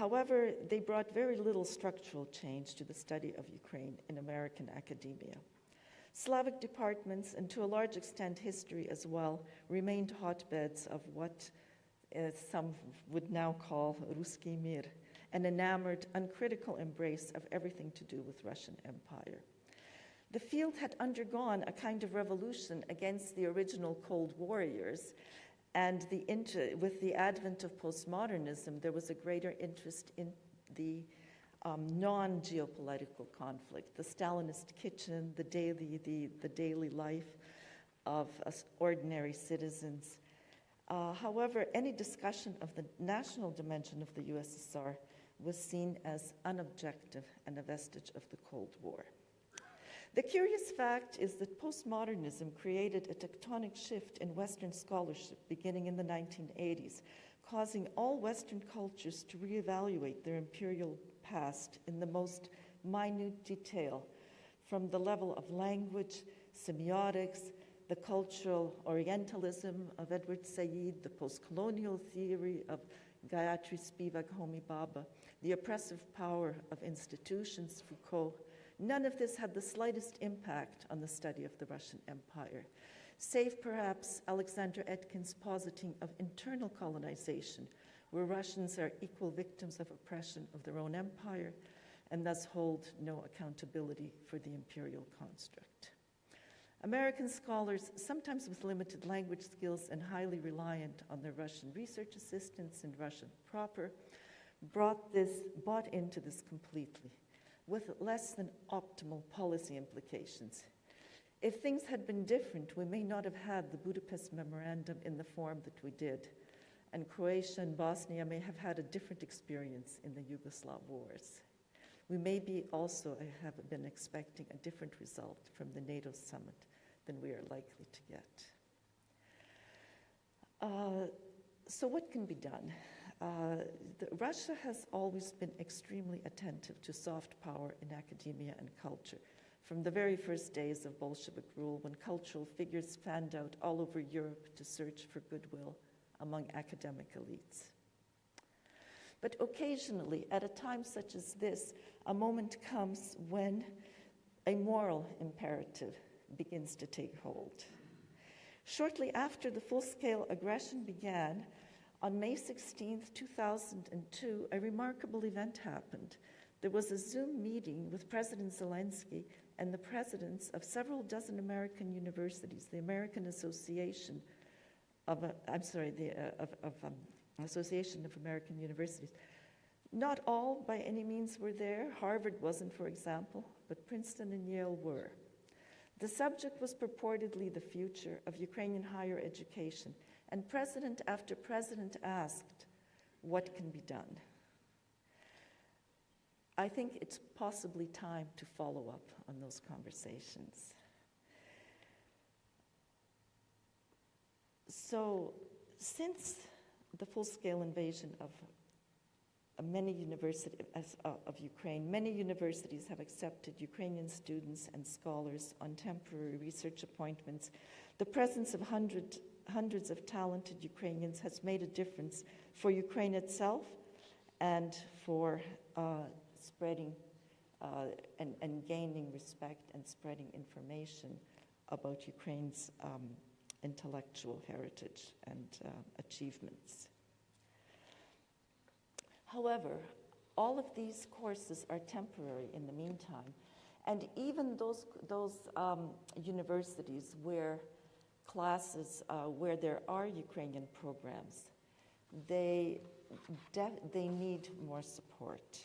However, they brought very little structural change to the study of Ukraine in American academia. Slavic departments, and to a large extent history as well, remained hotbeds of what some would now call Ruski Mir, an enamored, uncritical embrace of everything to do with Russian Empire. The field had undergone a kind of revolution against the original Cold Warriors, and with the advent of postmodernism, there was a greater interest in the non-geopolitical conflict, the Stalinist kitchen, the daily life of ordinary citizens. However, any discussion of the national dimension of the USSR was seen as unobjective and a vestige of the Cold War. The curious fact is that postmodernism created a tectonic shift in Western scholarship beginning in the 1980s, causing all Western cultures to reevaluate their imperial past in the most minute detail, from the level of language, semiotics, the cultural Orientalism of Edward Said, the post-colonial theory of Gayatri Spivak Homi Bhabha, the oppressive power of institutions, Foucault. None of this had the slightest impact on the study of the Russian Empire, save perhaps Alexander Etkin's positing of internal colonization, where Russians are equal victims of oppression of their own empire and thus hold no accountability for the imperial construct. American scholars, sometimes with limited language skills and highly reliant on their Russian research assistants and Russian proper, bought into this completely, with less than optimal policy implications. If things had been different, we may not have had the Budapest Memorandum in the form that we did, and Croatia and Bosnia may have had a different experience in the Yugoslav wars. We may be also have been expecting a different result from the NATO summit than we are likely to get. So what can be done? Russia has always been extremely attentive to soft power in academia and culture, from the very first days of Bolshevik rule, when cultural figures fanned out all over Europe to search for goodwill among academic elites. But occasionally, at a time such as this, a moment comes when a moral imperative begins to take hold. Shortly after the full-scale aggression began, on May 16, 2002, a remarkable event happened. There was a Zoom meeting with President Zelensky and the presidents of several dozen American universities, the American Association of Association of American Universities. Not all, by any means, were there. Harvard wasn't, for example, but Princeton and Yale were. The subject was purportedly the future of Ukrainian higher education, and president after president asked, what can be done? I think it's possibly time to follow up on those conversations. So since the full-scale invasion of many universities of Ukraine, many universities have accepted Ukrainian students and scholars on temporary research appointments. The presence of hundreds of talented Ukrainians has made a difference for Ukraine itself and for spreading and gaining respect and spreading information about Ukraine's intellectual heritage and achievements. However, all of these courses are temporary in the meantime, and even those universities where classes where there are Ukrainian programs, they need more support.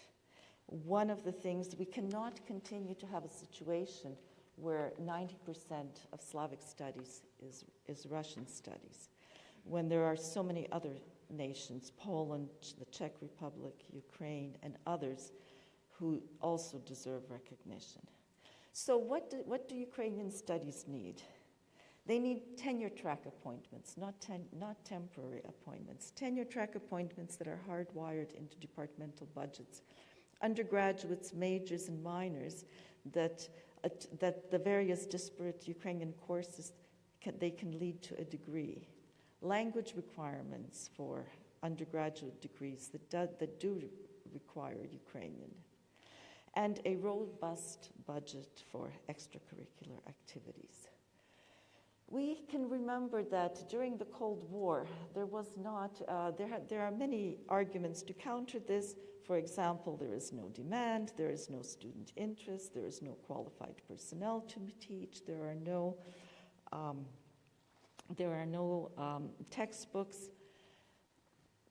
One of the things, we cannot continue to have a situation where 90% of Slavic studies is Russian studies, when there are so many other nations, Poland, the Czech Republic, Ukraine, and others who also deserve recognition. So what do Ukrainian studies need? They need tenure-track appointments, not temporary appointments. Tenure-track appointments that are hardwired into departmental budgets. Undergraduates, majors, and minors that the various disparate Ukrainian courses they can lead to a degree. Language requirements for undergraduate degrees that do require Ukrainian. And a robust budget for extracurricular activities. We can remember that during the Cold War, there was not, there are many arguments to counter this. For example, there is no demand, there is no student interest, there is no qualified personnel to teach, there are no textbooks.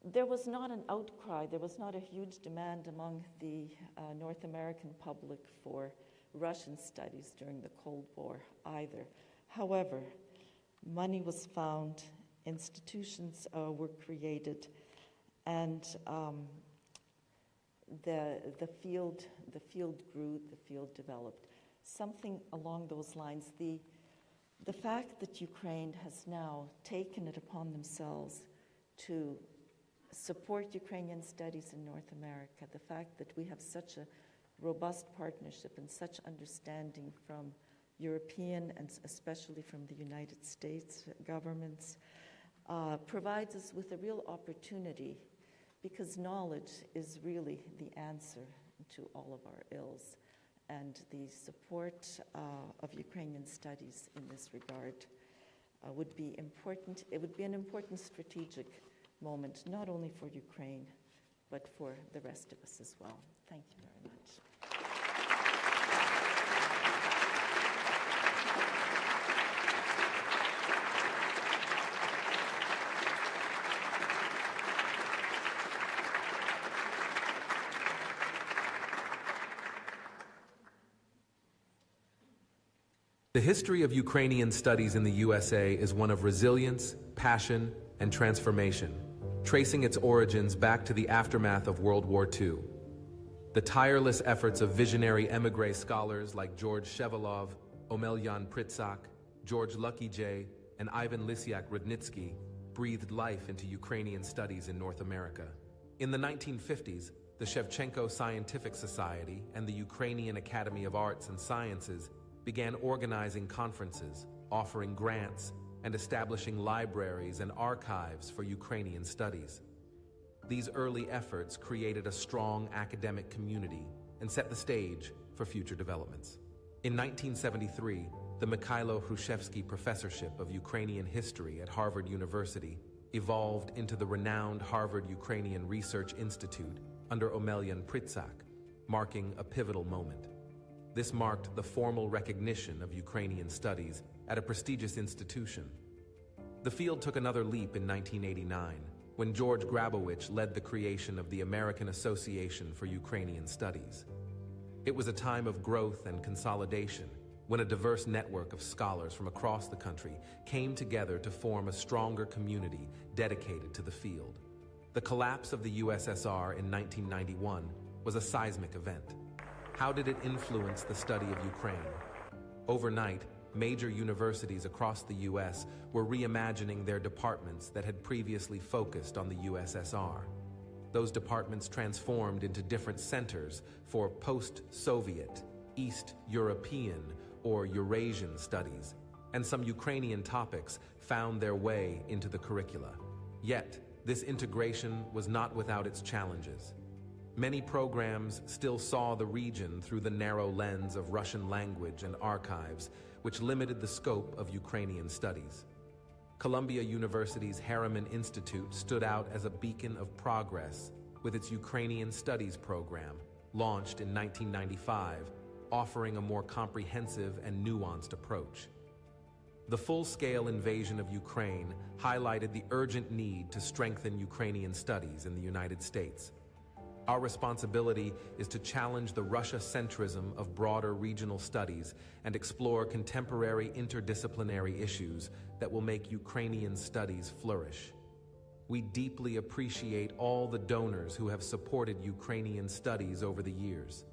There was not an outcry, there was not a huge demand among the North American public for Russian studies during the Cold War either. However, money was found, institutions were created, and the field grew, the field developed. Something along those lines, the fact that Ukraine has now taken it upon themselves to support Ukrainian studies in North America, the fact that we have such a robust partnership and such understanding from European and especially from the United States governments, provides us with a real opportunity, because knowledge is really the answer to all of our ills. And the support of Ukrainian studies in this regard would be important. It would be an important strategic moment, not only for Ukraine, but for the rest of us as well. Thank you very much. The history of Ukrainian studies in the USA is one of resilience, passion, and transformation, tracing its origins back to the aftermath of World War II. The tireless efforts of visionary émigré scholars like George Shevelov, Omelyan Pritsak, George Lucky J., and Ivan Lisiak-Rudnitsky breathed life into Ukrainian studies in North America. In the 1950s, the Shevchenko Scientific Society and the Ukrainian Academy of Arts and Sciences began organizing conferences, offering grants, and establishing libraries and archives for Ukrainian studies. These early efforts created a strong academic community and set the stage for future developments. In 1973, the Mikhailo Hrushevsky Professorship of Ukrainian History at Harvard University evolved into the renowned Harvard Ukrainian Research Institute under Omelyan Pritsak, marking a pivotal moment. This marked the formal recognition of Ukrainian studies at a prestigious institution. The field took another leap in 1989, when George Grabowich led the creation of the American Association for Ukrainian Studies. It was a time of growth and consolidation, when a diverse network of scholars from across the country came together to form a stronger community dedicated to the field. The collapse of the USSR in 1991 was a seismic event. How did it influence the study of Ukraine? Overnight, major universities across the U.S. were reimagining their departments that had previously focused on the USSR. Those departments transformed into different centers for post-Soviet, East European, or Eurasian studies, and some Ukrainian topics found their way into the curricula. Yet, this integration was not without its challenges. Many programs still saw the region through the narrow lens of Russian language and archives, which limited the scope of Ukrainian studies. Columbia University's Harriman Institute stood out as a beacon of progress with its Ukrainian Studies program, launched in 1995, offering a more comprehensive and nuanced approach. The full-scale invasion of Ukraine highlighted the urgent need to strengthen Ukrainian studies in the United States. Our responsibility is to challenge the Russia-centrism of broader regional studies and explore contemporary interdisciplinary issues that will make Ukrainian studies flourish. We deeply appreciate all the donors who have supported Ukrainian studies over the years.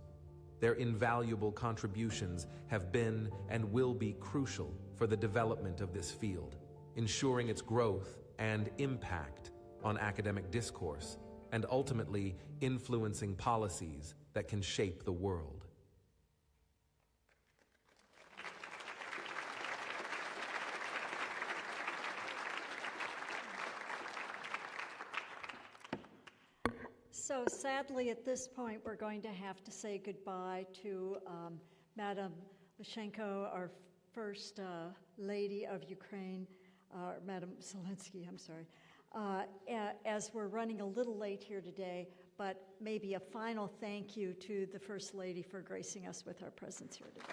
Their invaluable contributions have been and will be crucial for the development of this field, ensuring its growth and impact on academic discourse, and ultimately influencing policies that can shape the world. So sadly, at this point, we're going to have to say goodbye to Madam Lyshenko, our First Lady of Ukraine, Madam Zelensky, I'm sorry, as we're running a little late here today, but maybe a final thank you to the First Lady for gracing us with our presence here today.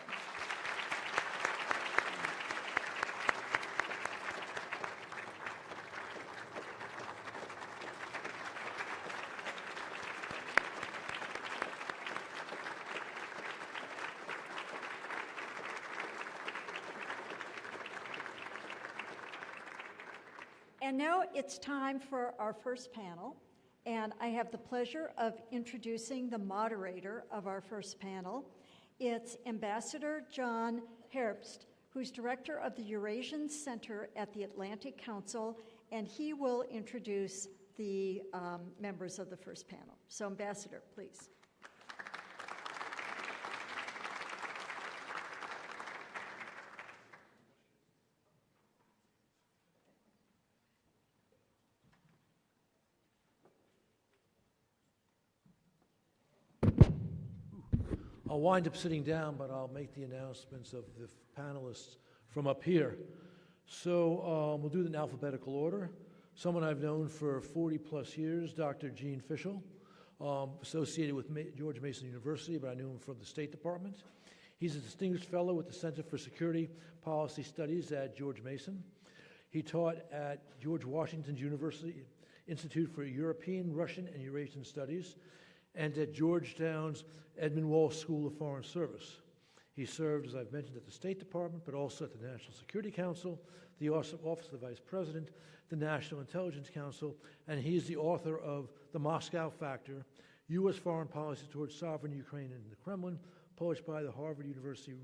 And now it's time for our first panel, and I have the pleasure of introducing the moderator of our first panel. It's Ambassador John Herbst, who's director of the Eurasian Center at the Atlantic Council, and he will introduce the members of the first panel. So, Ambassador, please. I'll wind up sitting down, but I'll make the announcements of the panelists from up here. So we'll do it in alphabetical order. Someone I've known for 40 plus years, Dr. Gene Fischel, associated with George Mason University, but I knew him from the State Department. He's a distinguished fellow with the Center for Security Policy Studies at George Mason. He taught at George Washington's University Institute for European, Russian, and Eurasian Studies, and at Georgetown's Edmund Walsh School of Foreign Service. He served, as I've mentioned, at the State Department, but also at the National Security Council, the Office of the Vice President, the National Intelligence Council, and he's the author of The Moscow Factor, U.S. Foreign Policy Towards Sovereign Ukraine and the Kremlin, published by the Harvard University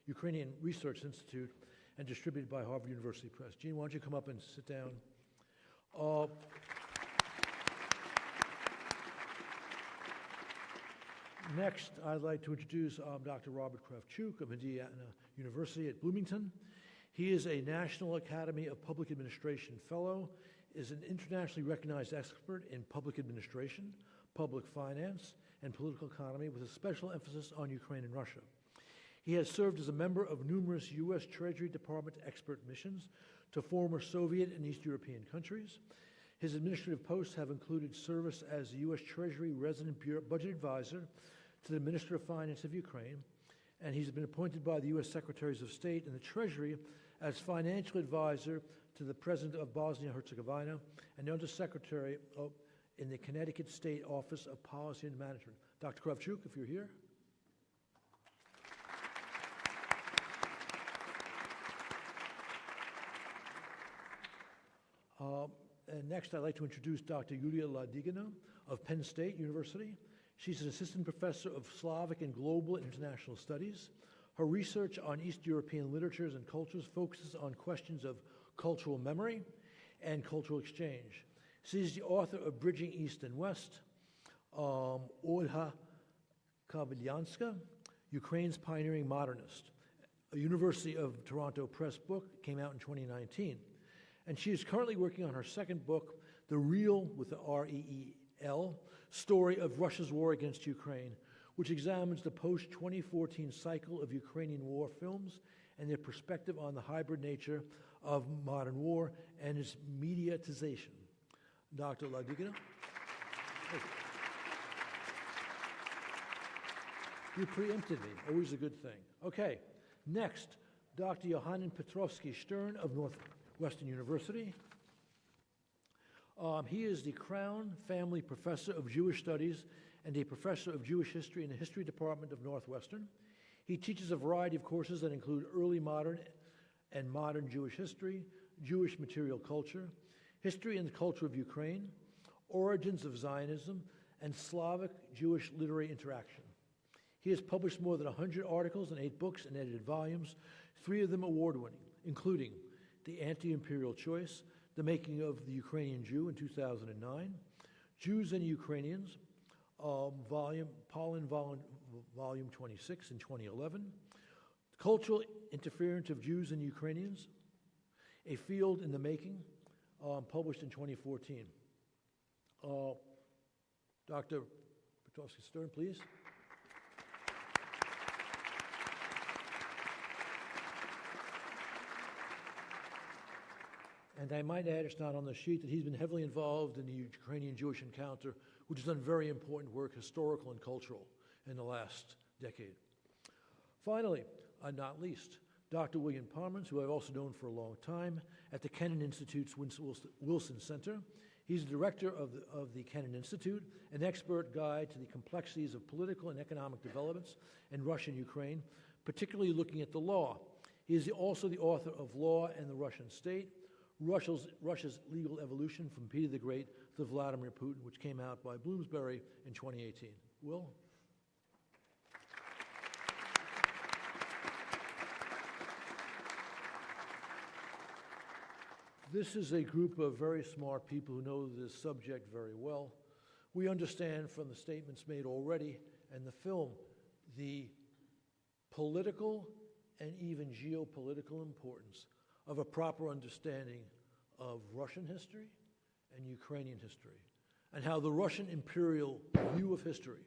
Ukrainian Research Institute, and distributed by Harvard University Press. Gene, why don't you come up and sit down? Next, I'd like to introduce Dr. Robert Kravchuk of Indiana University at Bloomington. He is a National Academy of Public Administration Fellow, is an internationally recognized expert in public administration, public finance, and political economy with a special emphasis on Ukraine and Russia. He has served as a member of numerous U.S. Treasury Department expert missions to former Soviet and East European countries. His administrative posts have included service as the U.S. Treasury Resident Budget Advisor to the Minister of Finance of Ukraine, and he's been appointed by the U.S. Secretaries of State and the Treasury as financial advisor to the President of Bosnia-Herzegovina and Under Secretary in the Connecticut State Office of Policy and Management. Dr. Kravchuk, if you're here. And next, I'd like to introduce Dr. Yulia Ladigina of Penn State University. She's an assistant professor of Slavic and Global and International Studies. Her research on East European literatures and cultures focuses on questions of cultural memory and cultural exchange. She is the author of Bridging East and West, Olha Kabelyanska, Ukraine's Pioneering Modernist, a University of Toronto Press book, came out in 2019. And she is currently working on her second book, The Real, with the R-E-E-L, Story of Russia's War Against Ukraine, which examines the post-2014 cycle of Ukrainian war films and their perspective on the hybrid nature of modern war and its mediatization. Dr. Ladigina. You preempted me, always a good thing. Okay, next, Dr. Johannes Petrovsky-Stern of Northwestern University. He is the Crown Family Professor of Jewish Studies and a Professor of Jewish History in the History Department of Northwestern. He teaches a variety of courses that include early modern and modern Jewish history, Jewish material culture, history and the culture of Ukraine, origins of Zionism, and Slavic Jewish literary interaction. He has published more than 100 articles and 8 books in edited volumes, 3 of them award-winning, including The Anti-Imperial Choice, The Making of the Ukrainian Jew in 2009, Jews and Ukrainians, Volume 26 in 2011, Cultural Interference of Jews and Ukrainians, A Field in the Making, published in 2014. Dr. Petrovsky-Stern, please. And I might add, it's not on the sheet, that he's been heavily involved in the Ukrainian-Jewish encounter, which has done very important work, historical and cultural, in the last decade. Finally, not least, Dr. William Parmans, who I've also known for a long time, at the Kennan Institute's Wilson Center. He's the director of the Kennan Institute, an expert guide to the complexities of political and economic developments in Russia and Ukraine, particularly looking at the law. He is also the author of Law and the Russian State, Russia's Legal Evolution from Peter the Great to Vladimir Putin, which came out by Bloomsbury in 2018. Will? This is a group of very smart people who know this subject very well. We understand from the statements made already and the film the political and even geopolitical importance of a proper understanding of Russian history and Ukrainian history, and how the Russian imperial view of history,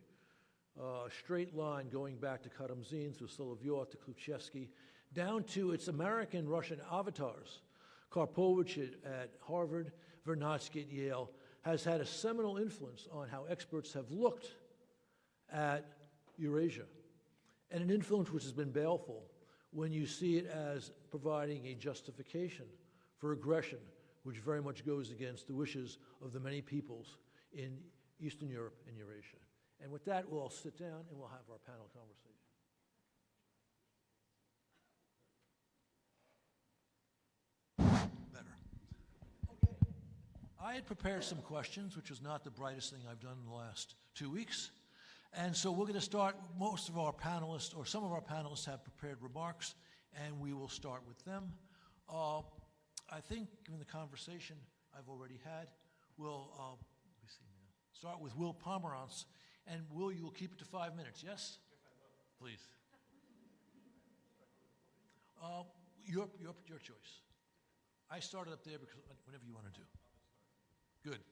a straight line going back to Karamzin, through Solovyov to Kluchevsky, down to its American-Russian avatars, Karpovich at Harvard, Vernadsky at Yale, has had a seminal influence on how experts have looked at Eurasia, and an influence which has been baleful when you see it as providing a justification for aggression, which very much goes against the wishes of the many peoples in Eastern Europe and Eurasia. And with that, we'll all sit down and we'll have our panel conversation. Better. Okay. I had prepared some questions, which was not the brightest thing I've done in the last 2 weeks. And so we're going to start, most of our panelists, or some of our panelists have prepared remarks, and we will start with them. I think, given the conversation I've already had, we'll start with Will Pomerantz. And Will, you will keep it to 5 minutes, yes? Yes, I will. Please. Your choice. I started up there because whatever you want to do. Good.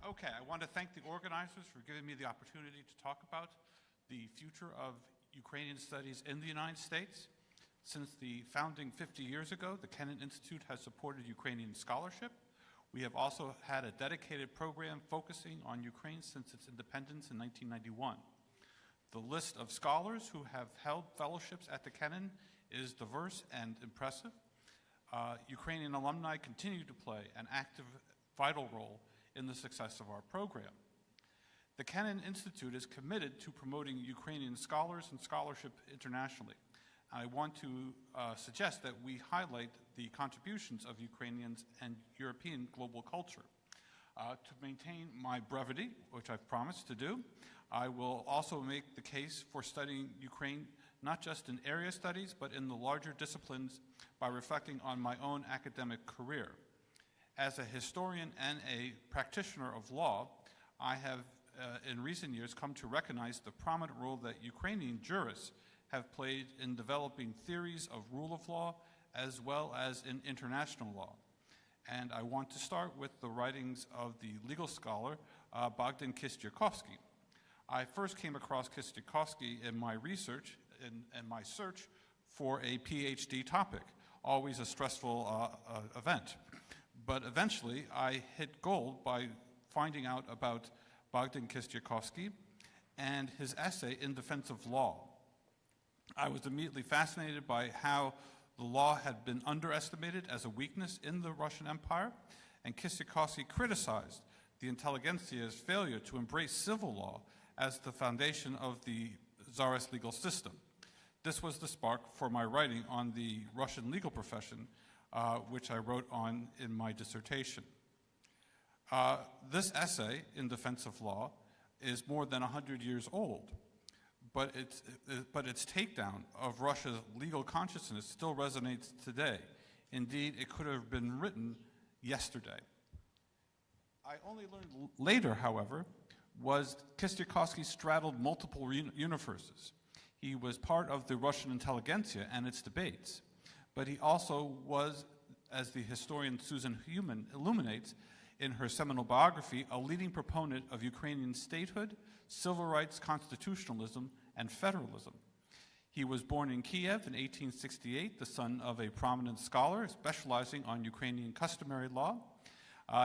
Okay, I want to thank the organizers for giving me the opportunity to talk about the future of Ukrainian studies in the United States. Since the founding 50 years ago, the Kennan Institute has supported Ukrainian scholarship. We have also had a dedicated program focusing on Ukraine since its independence in 1991. The list of scholars who have held fellowships at the Kennan is diverse and impressive. Ukrainian alumni continue to play an active, vital role in the success of our program. The Kennan Institute is committed to promoting Ukrainian scholars and scholarship internationally. I want to suggest that we highlight the contributions of Ukrainians and European global culture. To maintain my brevity, which I've promised to do, I will also make the case for studying Ukraine not just in area studies, but in the larger disciplines by reflecting on my own academic career. As a historian and a practitioner of law, I have in recent years come to recognize the prominent role that Ukrainian jurists have played in developing theories of rule of law as well as in international law. And I want to start with the writings of the legal scholar Bogdan Kistiakowski. I first came across Kistiakowski in my research and my search for a PhD topic, always a stressful event. But eventually I hit gold by finding out about Bogdan Kistiakowski and his essay in defense of law. I was immediately fascinated by how the law had been underestimated as a weakness in the Russian Empire, and Kistiakowski criticized the intelligentsia's failure to embrace civil law as the foundation of the Tsarist legal system. This was the spark for my writing on the Russian legal profession, which I wrote on in my dissertation. This essay in defense of law is more than 100 years old, but its takedown of Russia's legal consciousness still resonates today. Indeed, it could have been written yesterday. I only learned later, however, was Kistiakowski straddled multiple universes. He was part of the Russian intelligentsia and its debates, but he also was, as the historian Susan Heumann illuminates in her seminal biography, a leading proponent of Ukrainian statehood, civil rights, constitutionalism, and federalism. He was born in Kiev in 1868, the son of a prominent scholar specializing on Ukrainian customary law.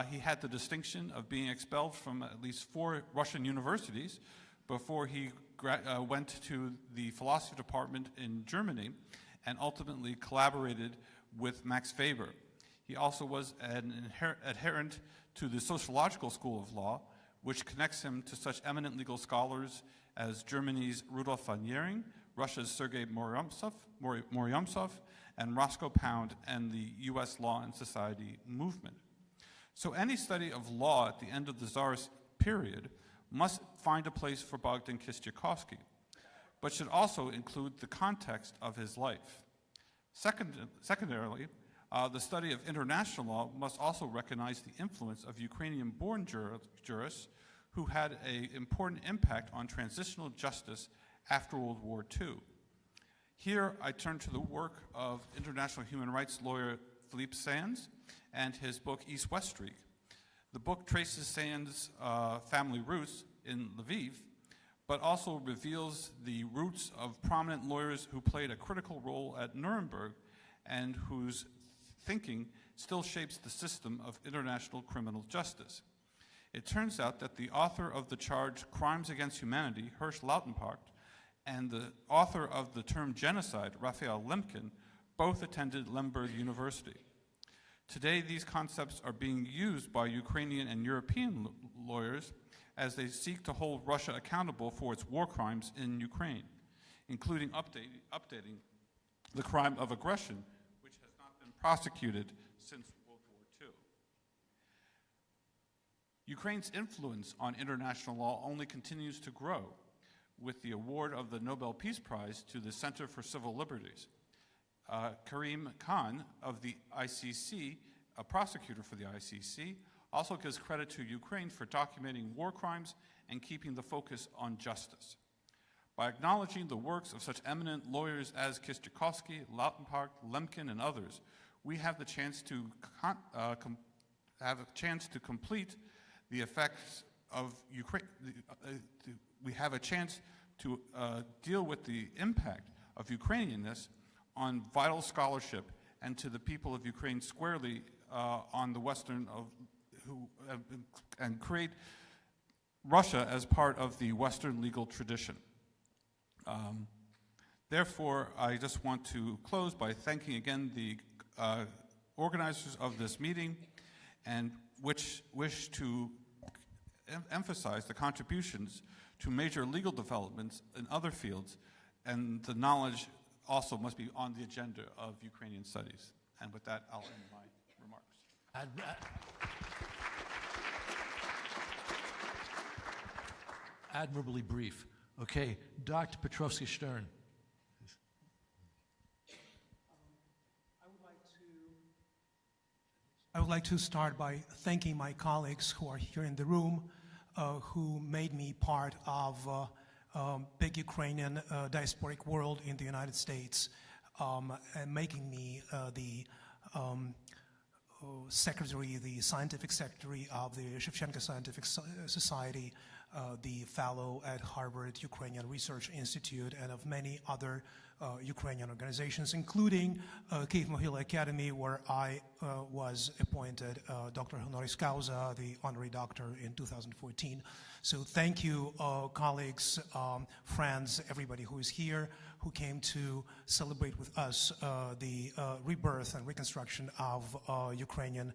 He had the distinction of being expelled from at least 4 Russian universities before he went to the philosophy department in Germany and ultimately collaborated with Max Weber. He also was an adherent to the sociological school of law, which connects him to such eminent legal scholars as Germany's Rudolf von Jhering, Russia's Sergei Moryomtsov, and Roscoe Pound and the U.S. Law and Society movement. So any study of law at the end of the Tsarist period must find a place for Bogdan Kistiakowski, but should also include the context of his life. Secondarily, the study of international law must also recognize the influence of Ukrainian-born jurists who had an important impact on transitional justice after World War II. Here, I turn to the work of international human rights lawyer Philippe Sands and his book East-West Streak. The book traces Sands' family roots in Lviv, but also reveals the roots of prominent lawyers who played a critical role at Nuremberg and whose thinking still shapes the system of international criminal justice. It turns out that the author of the charge Crimes Against Humanity, Hirsch Lautenbach, and the author of the term genocide, Raphael Lemkin, both attended Lemberg University. Today, these concepts are being used by Ukrainian and European lawyers as they seek to hold Russia accountable for its war crimes in Ukraine, including updating the crime of aggression, which has not been prosecuted since World War II. Ukraine's influence on international law only continues to grow with the award of the Nobel Peace Prize to the Center for Civil Liberties. Karim Khan of the ICC, a prosecutor for the ICC, also gives credit to Ukraine for documenting war crimes and keeping the focus on justice. By acknowledging the works of such eminent lawyers as Kistiakowski, Lautenbach, Lemkin, and others, we have the chance to complete the effects of Ukraine. We have a chance to deal with the impact of Ukrainianness on vital scholarship and to the people of Ukraine squarely on the Western and create Russia as part of the Western legal tradition. Therefore, I just want to close by thanking again the organizers of this meeting and which wish to emphasize the contributions to major legal developments in other fields and the knowledge also must be on the agenda of Ukrainian studies. And with that, I'll end my remarks. Admirably brief. Okay, Dr. Petrovsky-Stern. I would like to start by thanking my colleagues who are here in the room, who made me part of big Ukrainian diasporic world in the United States, and making me the secretary, the scientific secretary of the Shevchenko Scientific Society, the fellow at Harvard Ukrainian Research Institute, and of many other Ukrainian organizations, including Kyiv-Mohyla Academy, where I was appointed Dr. Honoris Causa, the honorary doctor, in 2014. So thank you, colleagues, friends, everybody who is here, who came to celebrate with us the rebirth and reconstruction of Ukrainian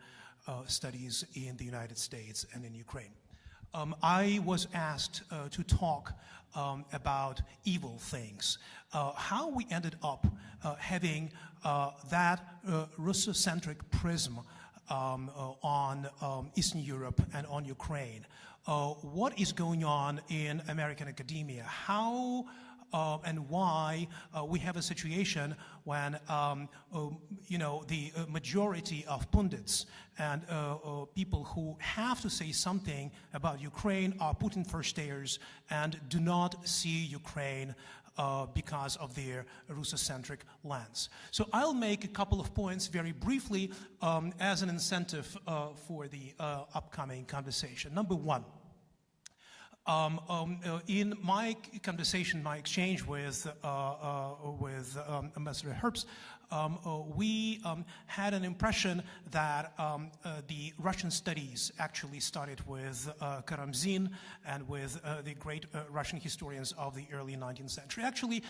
studies in the United States and in Ukraine. I was asked to talk about evil things. How we ended up having that Russocentric prism on Eastern Europe and on Ukraine. What is going on in American academia? How and why we have a situation when the majority of pundits and people who have to say something about Ukraine are Putin first-stayers and do not see Ukraine because of their Russocentric lens. So I'll make a couple of points very briefly as an incentive for the upcoming conversation. Number one, in my conversation, my exchange with Ambassador Herbst, we had an impression that the Russian studies actually started with Karamzin and with the great Russian historians of the early 19th century. Actually,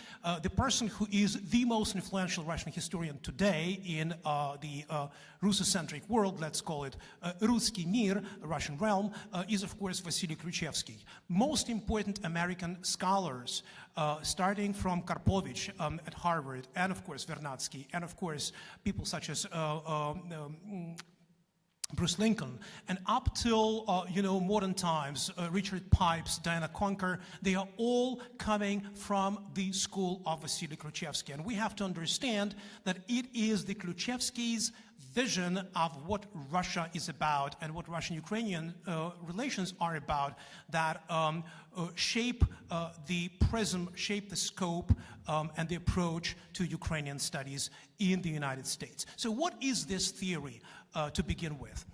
the person who is the most influential Russian historian today in the Russocentric world, let's call it Ruski Mir, Russian realm, is of course Vasily Khrushchevsky. Most important American scholars, starting from Karpovich at Harvard, and of course Vernadsky, and of course people such as Bruce Lincoln, and up till modern times, Richard Pipes, Diana Conker, they are all coming from the school of Vasily Khrushchevsky. And we have to understand that it is the Khrushchevsky's vision of what Russia is about and what Russian-Ukrainian relations are about that shape the prism, shape the scope, and the approach to Ukrainian studies in the United States. So what is this theory to begin with?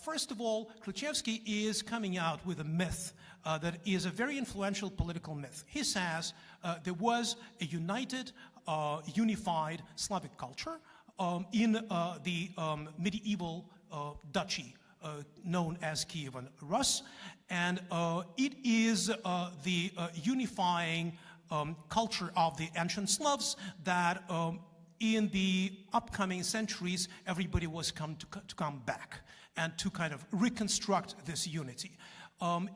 First of all, Khrushchevsky is coming out with a myth that is a very influential political myth. He says there was a united, unified Slavic culture in the medieval duchy known as Kievan Rus, and it is the unifying culture of the ancient Slavs that in the upcoming centuries everybody was to come back and to kind of reconstruct this unity.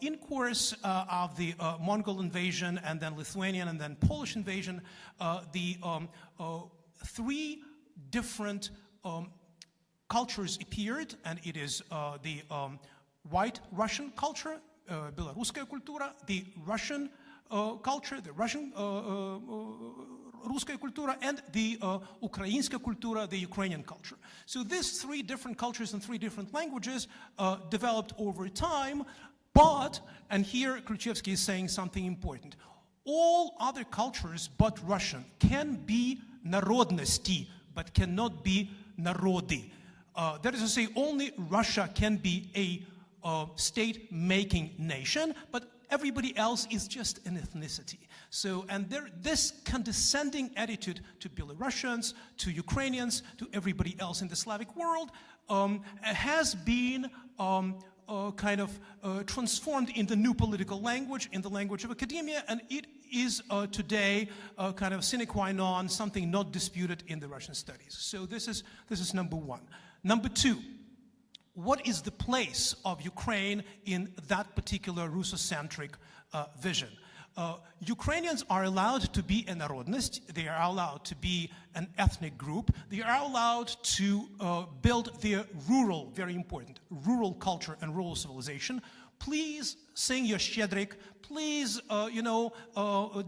In course of the Mongol invasion and then Lithuanian and then Polish invasion, the three different cultures appeared, and it is the white Russian culture, Belaruskaya kultura, the Russian culture, the Russian Ruskaya kultura, and the Ukrainska kultura, the Ukrainian culture. So these three different cultures and three different languages developed over time, but, and here Khrushchevsky is saying something important, all other cultures but Russian can be narodnosti, but cannot be narodi. That is to say, only Russia can be a state-making nation, but everybody else is just an ethnicity. So, and this condescending attitude to Belarusians, to Ukrainians, to everybody else in the Slavic world has been kind of transformed in the new political language, in the language of academia, and it is today kind of sine qua non, something not disputed in the Russian studies. So this is number one. Number two, what is the place of Ukraine in that particular Russocentric vision? Ukrainians are allowed to be a narodnost, they are allowed to be an ethnic group, they are allowed to build their rural, very important, rural culture and rural civilization. Please sing your щедрик, please,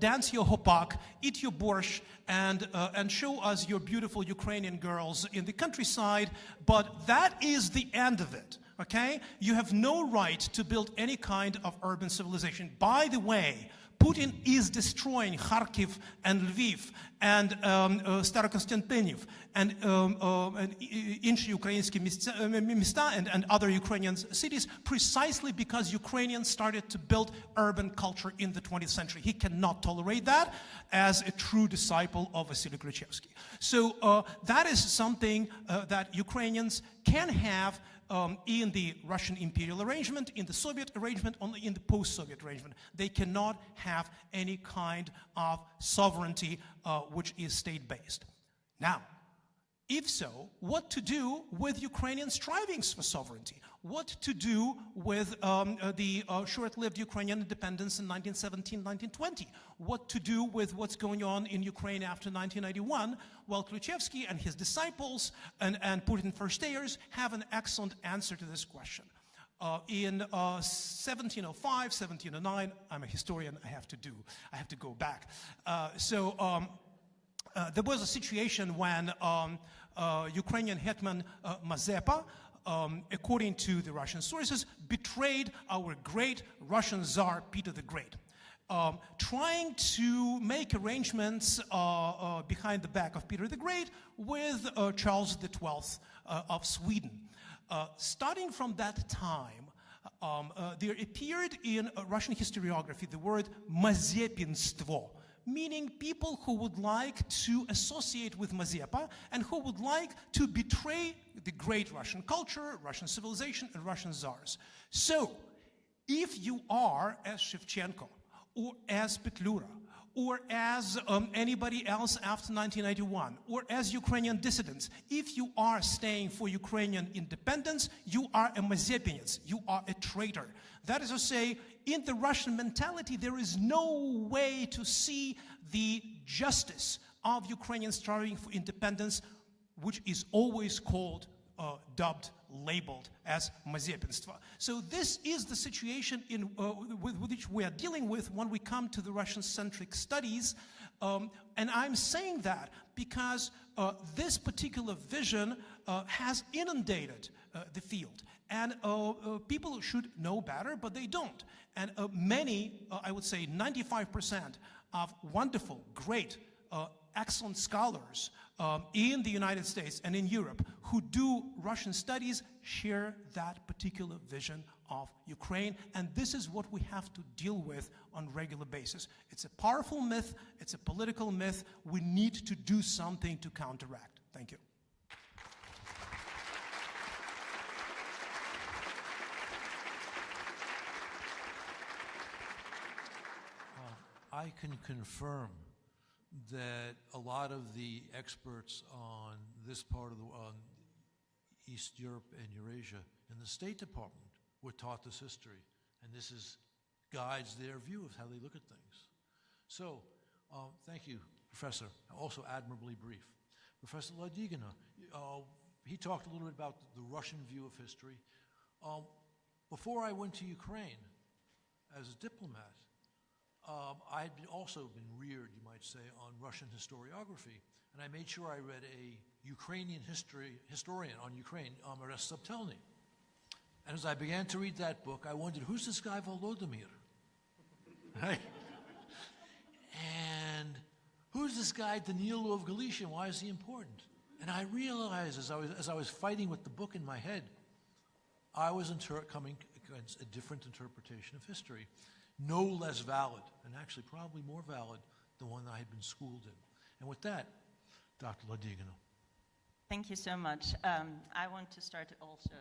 dance your hopak, eat your borscht, and show us your beautiful Ukrainian girls in the countryside, but that is the end of it. Okay? You have no right to build any kind of urban civilization. By the way, Putin is destroying Kharkiv and Lviv and Starokonstantinov and інші українські міста and other Ukrainian cities precisely because Ukrainians started to build urban culture in the 20th century. He cannot tolerate that as a true disciple of Vasily Khrushchevsky. So that is something that Ukrainians can have in the Russian imperial arrangement, in the Soviet arrangement, only in the post-Soviet arrangement. They cannot have any kind of sovereignty which is state-based. Now, if so, what to do with Ukrainian strivings for sovereignty? What to do with the short-lived Ukrainian independence in 1917-1920? What to do with what's going on in Ukraine after 1991? Well, Khrushchevsky and his disciples and Putin first-stayers have an excellent answer to this question. In 1705, 1709, I'm a historian, I have to go back. There was a situation when Ukrainian hetman Mazepa, according to the Russian sources, betrayed our great Russian Tsar Peter the Great, trying to make arrangements behind the back of Peter the Great with Charles XII of Sweden. Starting from that time, there appeared in Russian historiography the word «mazepinstvo», meaning people who would like to associate with Mazepa and who would like to betray the great Russian culture, Russian civilization, and Russian czars. So, if you are, as Shevchenko, or as Petlura, or as anybody else after 1991, or as Ukrainian dissidents, if you are staying for Ukrainian independence, you are a Mazepinets, you are a traitor. That is to say, in the Russian mentality, there is no way to see the justice of Ukrainians striving for independence, which is always called, dubbed, labeled as Mazepinstvo. So this is the situation with which we are dealing with when we come to the Russian-centric studies. And I'm saying that because this particular vision has inundated the field. And people should know better, but they don't. And many, I would say 95% of wonderful, great, excellent scholars in the United States and in Europe who do Russian studies share that particular vision of Ukraine. And this is what we have to deal with on a regular basis. It's a powerful myth. It's a political myth. We need to do something to counteract. Thank you. I can confirm that a lot of the experts on this part of East Europe and Eurasia in the State Department were taught this history, and this guides their view of how they look at things. So, thank you, Professor. Also admirably brief. Professor Ladigina, he talked a little bit about the Russian view of history. Before I went to Ukraine as a diplomat, I had also been reared, you might say, on Russian historiography, and I made sure I read a Ukrainian historian on Ukraine, Orestes Subtelny. And as I began to read that book, I wondered, who's this guy Volodymyr? Right? And who's this guy Danilo of Galicia? Why is he important? And I realized as I was fighting with the book in my head, I was coming against a different interpretation of history. No less valid, and actually probably more valid than one I had been schooled in. And with that, Dr. Ladigina. Thank you so much. I want to start also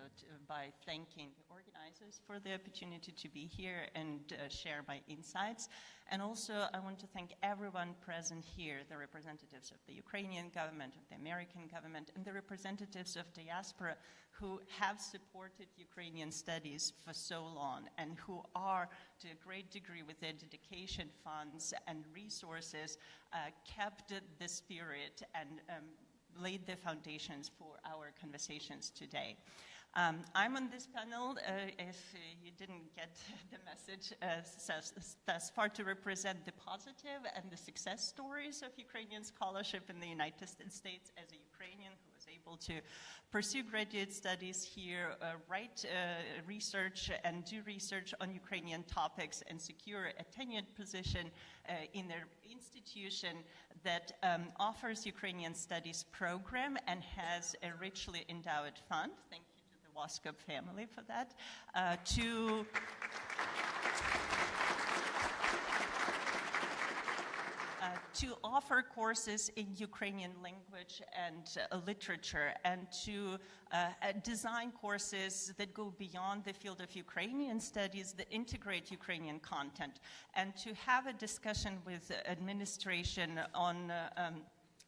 by thanking the organizers for the opportunity to be here and share my insights. And also I want to thank everyone present here, the representatives of the Ukrainian government, of the American government, and the representatives of diaspora who have supported Ukrainian studies for so long and who are, to a great degree, with their dedication, funds, and resources, kept the spirit and laid the foundations for our conversations today. I'm on this panel, if you didn't get the message, thus far to represent the positive and the success stories of Ukrainian scholarship in the United States as a Ukrainian who was able to pursue graduate studies here, write research and do research on Ukrainian topics and secure a tenured position in their institution that offers Ukrainian studies program and has a richly endowed fund. Thank you to the Waskop family for that. To offer courses in Ukrainian language and literature, and to design courses that go beyond the field of Ukrainian studies, that integrate Ukrainian content, and to have a discussion with administration on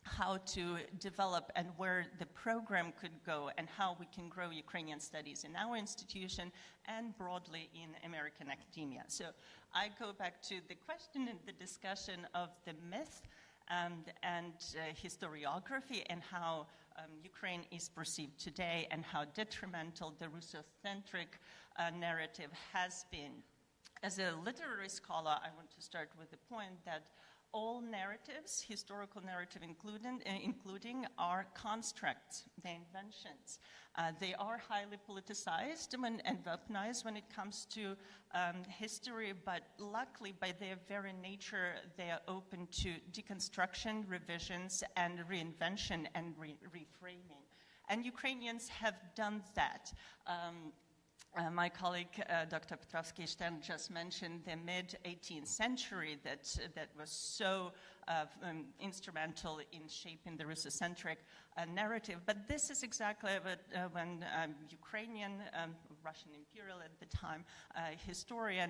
how to develop and where the program could go and how we can grow Ukrainian studies in our institution and broadly in American academia. So I go back to the question and the discussion of the myth and historiography and how Ukraine is perceived today and how detrimental the Russocentric narrative has been. As a literary scholar, I want to start with the point that all narratives, historical narrative including, are constructs, they're inventions. They are highly politicized and weaponized when it comes to history, but luckily by their very nature, they are open to deconstruction, revisions, and reinvention and reframing. And Ukrainians have done that. My colleague, Dr. Petrovsky-Stern, just mentioned the mid-18th century that was so instrumental in shaping the Russocentric narrative. But this is exactly when Ukrainian, Russian imperial at the time, historian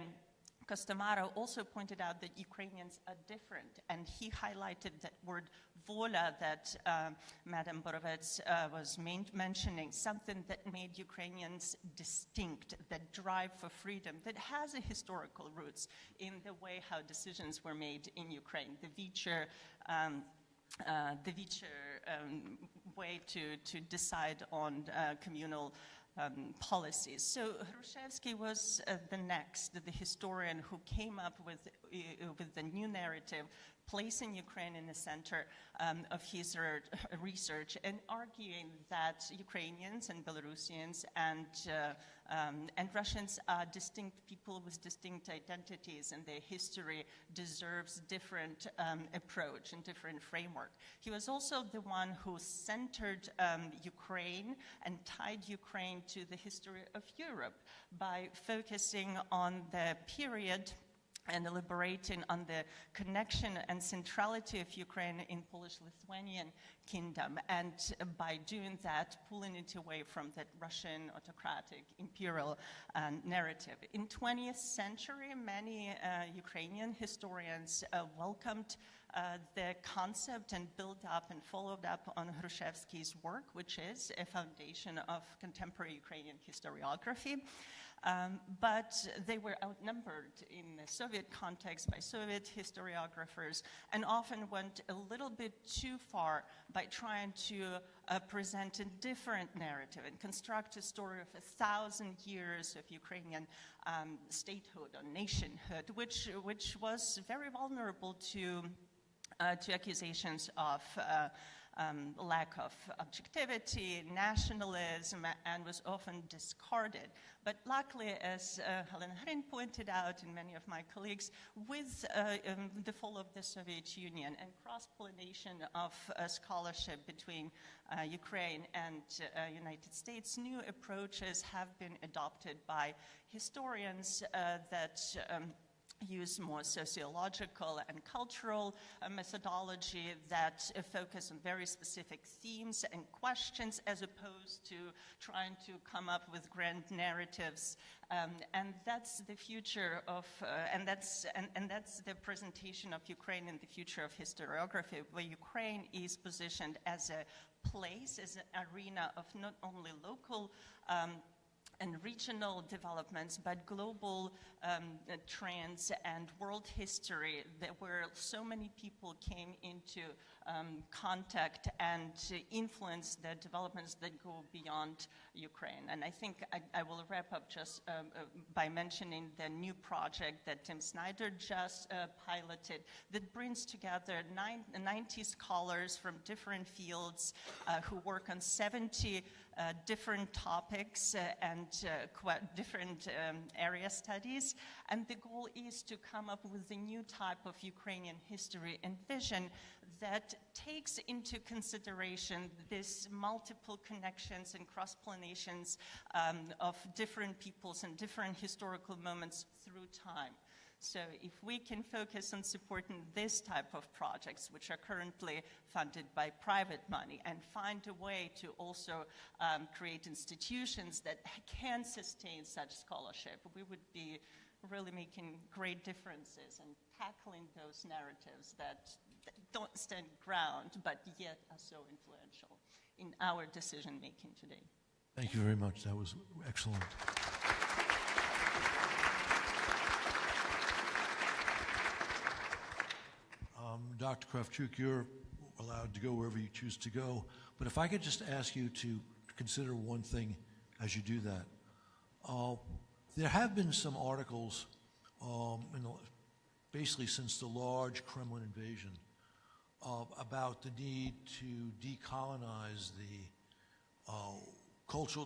Kostomaro also pointed out that Ukrainians are different, and he highlighted that word vola that Madam Borovets was mentioning, something that made Ukrainians distinct, that drive for freedom, that has a historical roots in the way how decisions were made in Ukraine, the Vichur way to decide on communal policies. So Hrushevsky was the historian who came up with the new narrative, placing Ukraine in the center of his research and arguing that Ukrainians and Belarusians and Russians are distinct people with distinct identities, and their history deserves different approach and different framework. He was also the one who centered Ukraine and tied Ukraine to the history of Europe by focusing on the period and elaborating on the connection and centrality of Ukraine in Polish-Lithuanian kingdom, and by doing that, pulling it away from that Russian autocratic imperial narrative. In 20th century, many Ukrainian historians welcomed the concept and built up and followed up on Hrushevsky's work, which is a foundation of contemporary Ukrainian historiography. But they were outnumbered in the Soviet context by Soviet historiographers and often went a little bit too far by trying to present a different narrative and construct a story of 1,000 years of Ukrainian statehood or nationhood, which was very vulnerable to accusations of lack of objectivity, nationalism, and was often discarded. But luckily, as Helena Hrin pointed out, and many of my colleagues, with the fall of the Soviet Union and cross-pollination of scholarship between Ukraine and United States, new approaches have been adopted by historians that use more sociological and cultural methodology that focus on very specific themes and questions, as opposed to trying to come up with grand narratives. And that's the future of, and that's the presentation of Ukraine in the future of historiography, where Ukraine is positioned as a place, as an arena of not only local and regional developments, but global trends and world history, where so many people came into contact and influence the developments that go beyond Ukraine. And I think I will wrap up just by mentioning the new project that Tim Snyder just piloted that brings together 90 scholars from different fields who work on 70 different topics and different area studies. And the goal is to come up with a new type of Ukrainian history and vision that takes into consideration this multiple connections and cross-pollinations of different peoples and different historical moments through time. So if we can focus on supporting this type of projects, which are currently funded by private money, and find a way to also create institutions that can sustain such scholarship, we would be really making great differences and tackling those narratives that don't stand ground, but yet are so influential in our decision-making today. Thank you very much. That was excellent. Dr. Kravchuk, you're allowed to go wherever you choose to go, but if I could just ask you to consider one thing as you do that. There have been some articles basically since the large Kremlin invasion about the need to decolonize the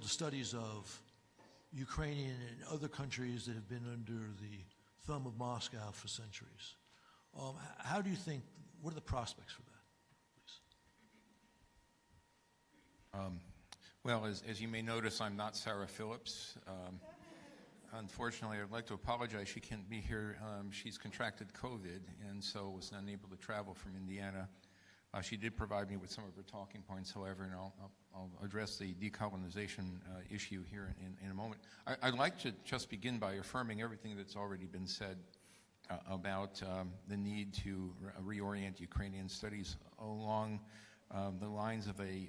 studies of Ukrainian and other countries that have been under the thumb of Moscow for centuries. How do you think, what are the prospects for that, please? Well, as you may notice, I'm not Sarah Phillips. Unfortunately, I'd like to apologize. She can't be here. She's contracted COVID and so was unable to travel from Indiana. She did provide me with some of her talking points, however, and I'll address the decolonization issue here in a moment. I'd like to just begin by affirming everything that's already been said about the need to reorient Ukrainian studies along the lines of a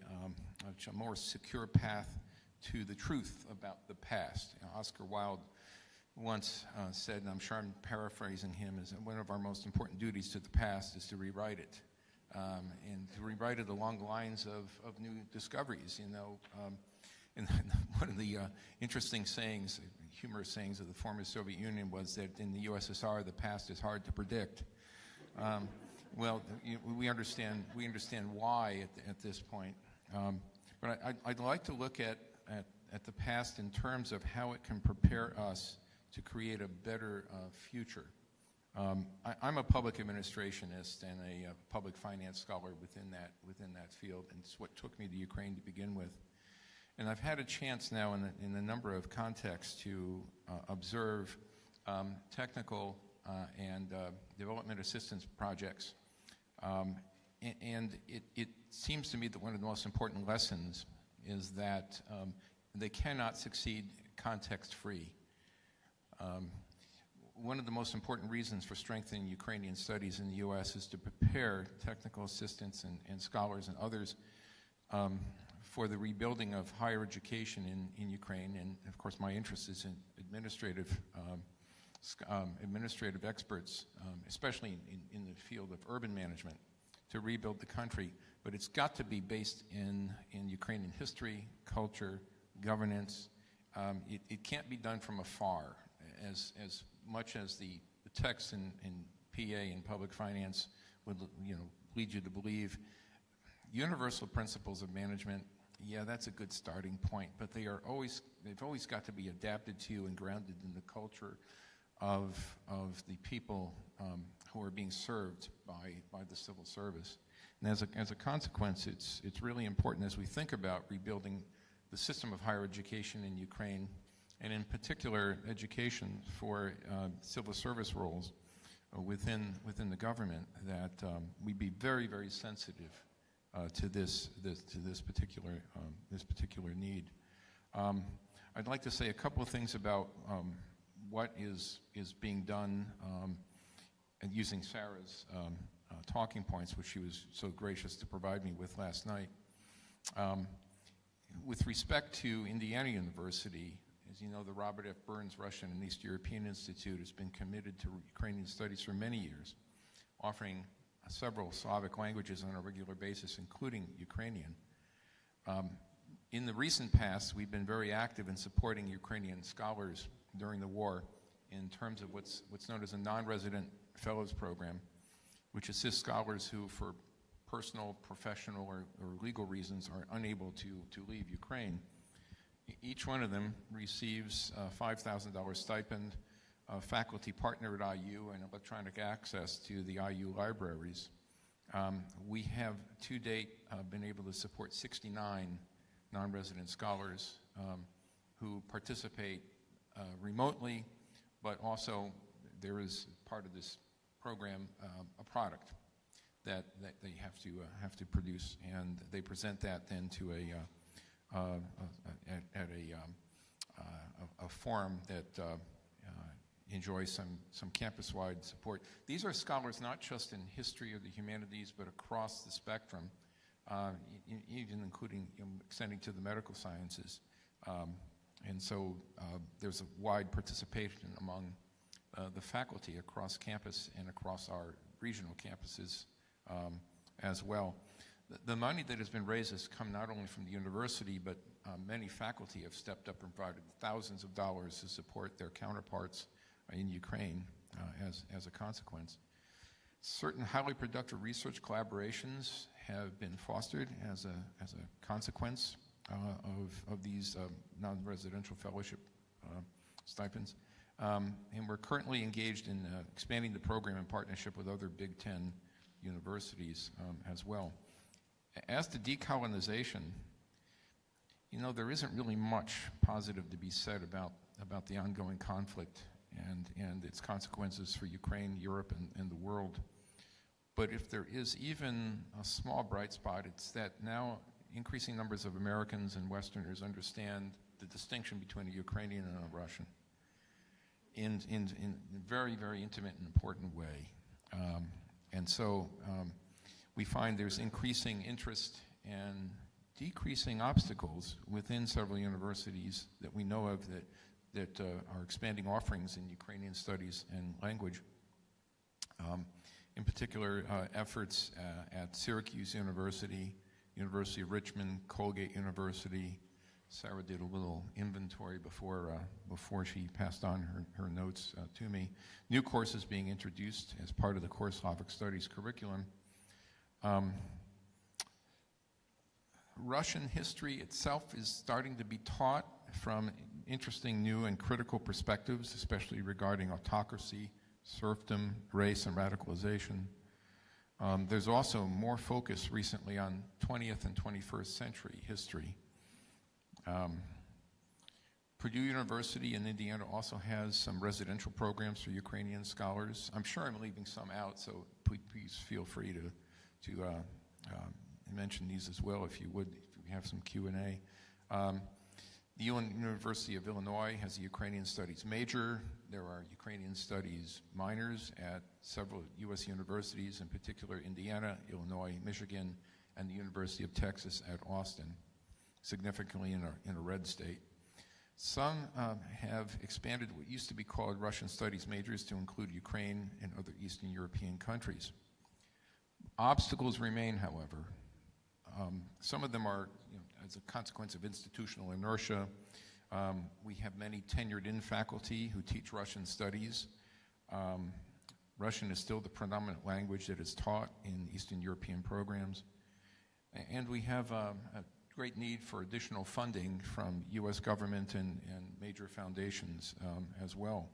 more secure path to the truth about the past. Oscar Wilde once said, and I'm sure I'm paraphrasing him, is that one of our most important duties to the past is to rewrite it, and to rewrite it along the lines of new discoveries. You know, and one of the interesting sayings, humorous sayings of the former Soviet Union was that in the USSR the past is hard to predict. Well, we understand why at this point. But I'd like to look at the past in terms of how it can prepare us to create a better future. I'm a public administrationist and a public finance scholar within that field, and it's what took me to Ukraine to begin with. And I've had a chance now in a number of contexts to observe technical and development assistance projects. And it seems to me that one of the most important lessons is that they cannot succeed context-free. One of the most important reasons for strengthening Ukrainian studies in the U.S. is to prepare technical assistants and scholars and others for the rebuilding of higher education in Ukraine. And of course, my interest is in administrative experts, especially in the field of urban management, to rebuild the country. But it's got to be based in Ukrainian history, culture, governance. It can't be done from afar, as much as the text in PA and public finance would lead you to believe. Universal principles of management, yeah, that's a good starting point, but they've always got to be adapted to and grounded in the culture of the people who are being served by the civil service. And as a consequence, it's really important as we think about rebuilding the system of higher education in Ukraine and in particular education for civil service roles within the government, that we be very, very sensitive to this particular need. I'd like to say a couple of things about what is being done, and using Sarah's talking points, which she was so gracious to provide me with last night. With respect to Indiana University, as you know, the Robert F. Burns Russian and East European Institute has been committed to Ukrainian studies for many years, offering several Slavic languages on a regular basis, including Ukrainian. In the recent past, we've been very active in supporting Ukrainian scholars during the war in terms of what's known as a non-resident fellows program, which assists scholars who, for personal, professional, or legal reasons, are unable to leave Ukraine. Each one of them receives a $5,000 stipend, a faculty partner at IU, and electronic access to the IU libraries. We have, to date, been able to support 69 non-resident scholars who participate remotely, but also there is part of this program a product that they have to produce, and they present that then to a forum that enjoys some campus-wide support. These are scholars not just in history or the humanities, but across the spectrum, even including extending to the medical sciences. And so there's a wide participation among the faculty across campus and across our regional campuses as well. The money that has been raised has come not only from the university, but many faculty have stepped up and provided thousands of dollars to support their counterparts in Ukraine as a consequence. Certain highly productive research collaborations have been fostered as a consequence of these non-residential fellowship stipends. And we're currently engaged in expanding the program in partnership with other Big Ten universities as well. As to decolonization, you know, there isn't really much positive to be said about the ongoing conflict and its consequences for Ukraine, Europe, and the world. But if there is even a small bright spot, it's that now increasing numbers of Americans and Westerners understand the distinction between a Ukrainian and a Russian in a very, very intimate and important way. And so we find there's increasing interest and decreasing obstacles within several universities that we know of that are expanding offerings in Ukrainian studies and language. In particular, efforts at Syracuse University, University of Richmond, Colgate University. Sarah did a little inventory before she passed on her notes to me. New courses being introduced as part of the core Slavic Studies curriculum. Russian history itself is starting to be taught from interesting new and critical perspectives, especially regarding autocracy, serfdom, race, and radicalization. There's also more focus recently on 20th and 21st century history. Purdue University in Indiana also has some residential programs for Ukrainian scholars. I'm sure I'm leaving some out, so please feel free to mention these as well if you would, if we have some Q&A. The University of Illinois has a Ukrainian Studies major. There are Ukrainian Studies minors at several U.S. universities, in particular Indiana, Illinois, Michigan, and the University of Texas at Austin, significantly in a red state. Some have expanded what used to be called Russian Studies majors to include Ukraine and other Eastern European countries. Obstacles remain, however. Some of them are, as a consequence of institutional inertia. We have many tenured-in faculty who teach Russian studies. Russian is still the predominant language that is taught in Eastern European programs. And we have a great need for additional funding from U.S. government and major foundations as well.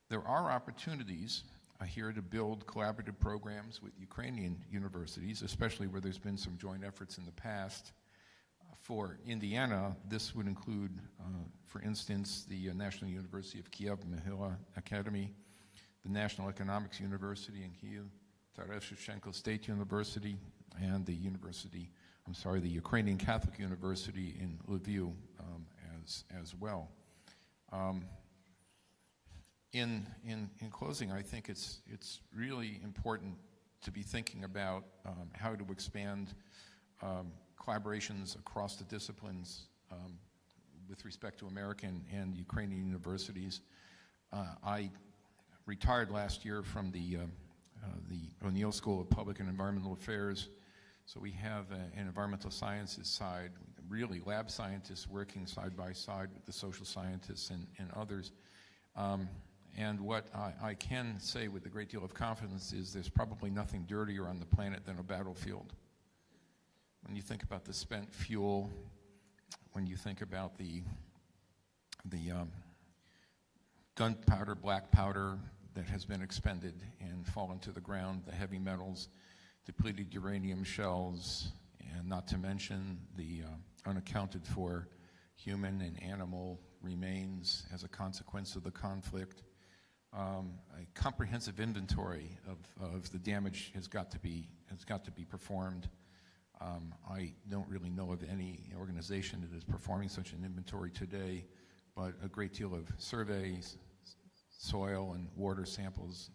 There are opportunities here to build collaborative programs with Ukrainian universities, especially where there's been some joint efforts in the past. For Indiana, this would include, for instance, the National University of Kiev-Mohyla Academy, the National Economics University in Kyiv, Taras Shevchenko State University, and the Ukrainian Catholic University in Lviv as well. In closing, I think it's really important to be thinking about how to expand collaborations across the disciplines with respect to American and Ukrainian universities. I retired last year from the O'Neill School of Public and Environmental Affairs, so we have an environmental sciences side, really lab scientists working side by side with the social scientists and others. And what I can say with a great deal of confidence is there's probably nothing dirtier on the planet than a battlefield. When you think about the spent fuel, when you think about the gunpowder, black powder that has been expended and fallen to the ground, the heavy metals, depleted uranium shells, and not to mention the unaccounted for human and animal remains as a consequence of the conflict, a comprehensive inventory of the damage has got to be performed. I don't really know of any organization that is performing such an inventory today, but a great deal of surveys, soil and water samples,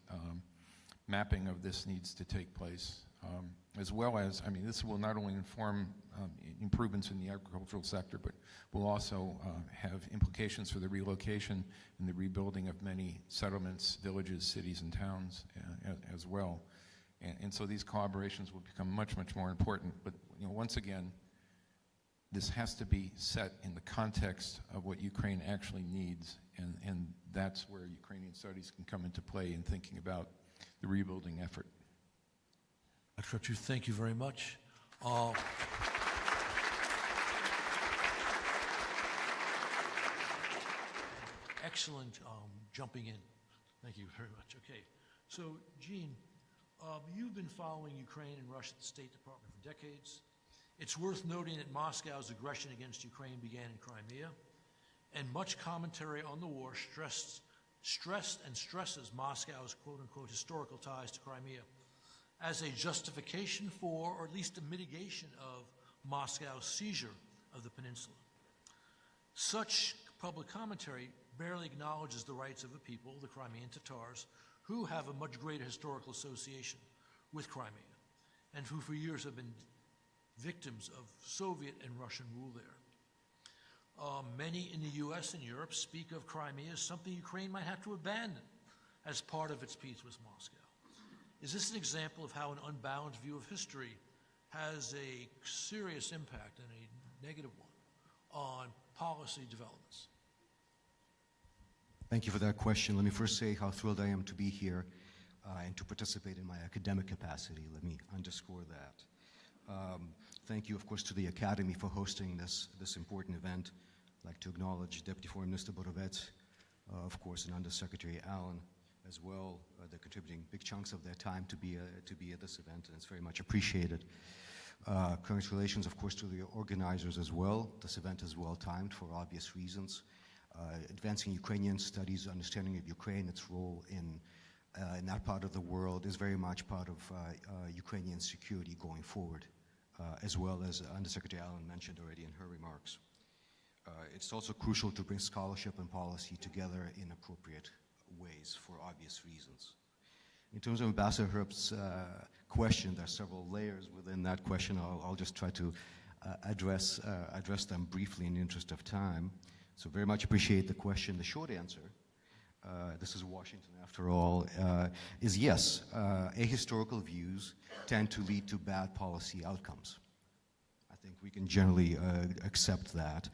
mapping of this needs to take place, as well as, this will not only inform improvements in the agricultural sector, but will also have implications for the relocation and the rebuilding of many settlements, villages, cities, and towns as well. And so these collaborations will become much, much more important. But once again, this has to be set in the context of what Ukraine actually needs, and that's where Ukrainian studies can come into play in thinking about the rebuilding effort. Dr. Raptu, thank you very much. Excellent jumping in. Thank you very much. Okay, so Jean, you've been following Ukraine and Russia at the State Department for decades. It's worth noting that Moscow's aggression against Ukraine began in Crimea, and much commentary on the war stressed and stresses Moscow's quote-unquote historical ties to Crimea as a justification for, or at least a mitigation of, Moscow's seizure of the peninsula. Such public commentary barely acknowledges the rights of a people, the Crimean Tatars, who have a much greater historical association with Crimea, and who for years have been victims of Soviet and Russian rule there. Many in the US and Europe speak of Crimea as something Ukraine might have to abandon as part of its peace with Moscow. Is this an example of how an unbalanced view of history has a serious impact, and a negative one, on policy developments? Thank you for that question. Let me first say how thrilled I am to be here and to participate in my academic capacity. Let me underscore that. Thank you, of course, to the Academy for hosting this important event. I'd like to acknowledge Deputy Foreign Minister Borovets, of course, and Undersecretary Allen as well. They're contributing big chunks of their time to be at this event, and it's very much appreciated. Congratulations, of course, to the organizers as well. This event is well-timed for obvious reasons. Advancing Ukrainian studies, understanding of Ukraine, its role in that part of the world is very much part of Ukrainian security going forward, as well as Undersecretary Allen mentioned already in her remarks. It's also crucial to bring scholarship and policy together in appropriate ways for obvious reasons. In terms of Ambassador Herbst's question, there are several layers within that question. I'll just try to address them briefly in the interest of time. So very much appreciate the question. The short answer, this is Washington after all, is yes. Ahistorical views tend to lead to bad policy outcomes. I think we can generally accept that.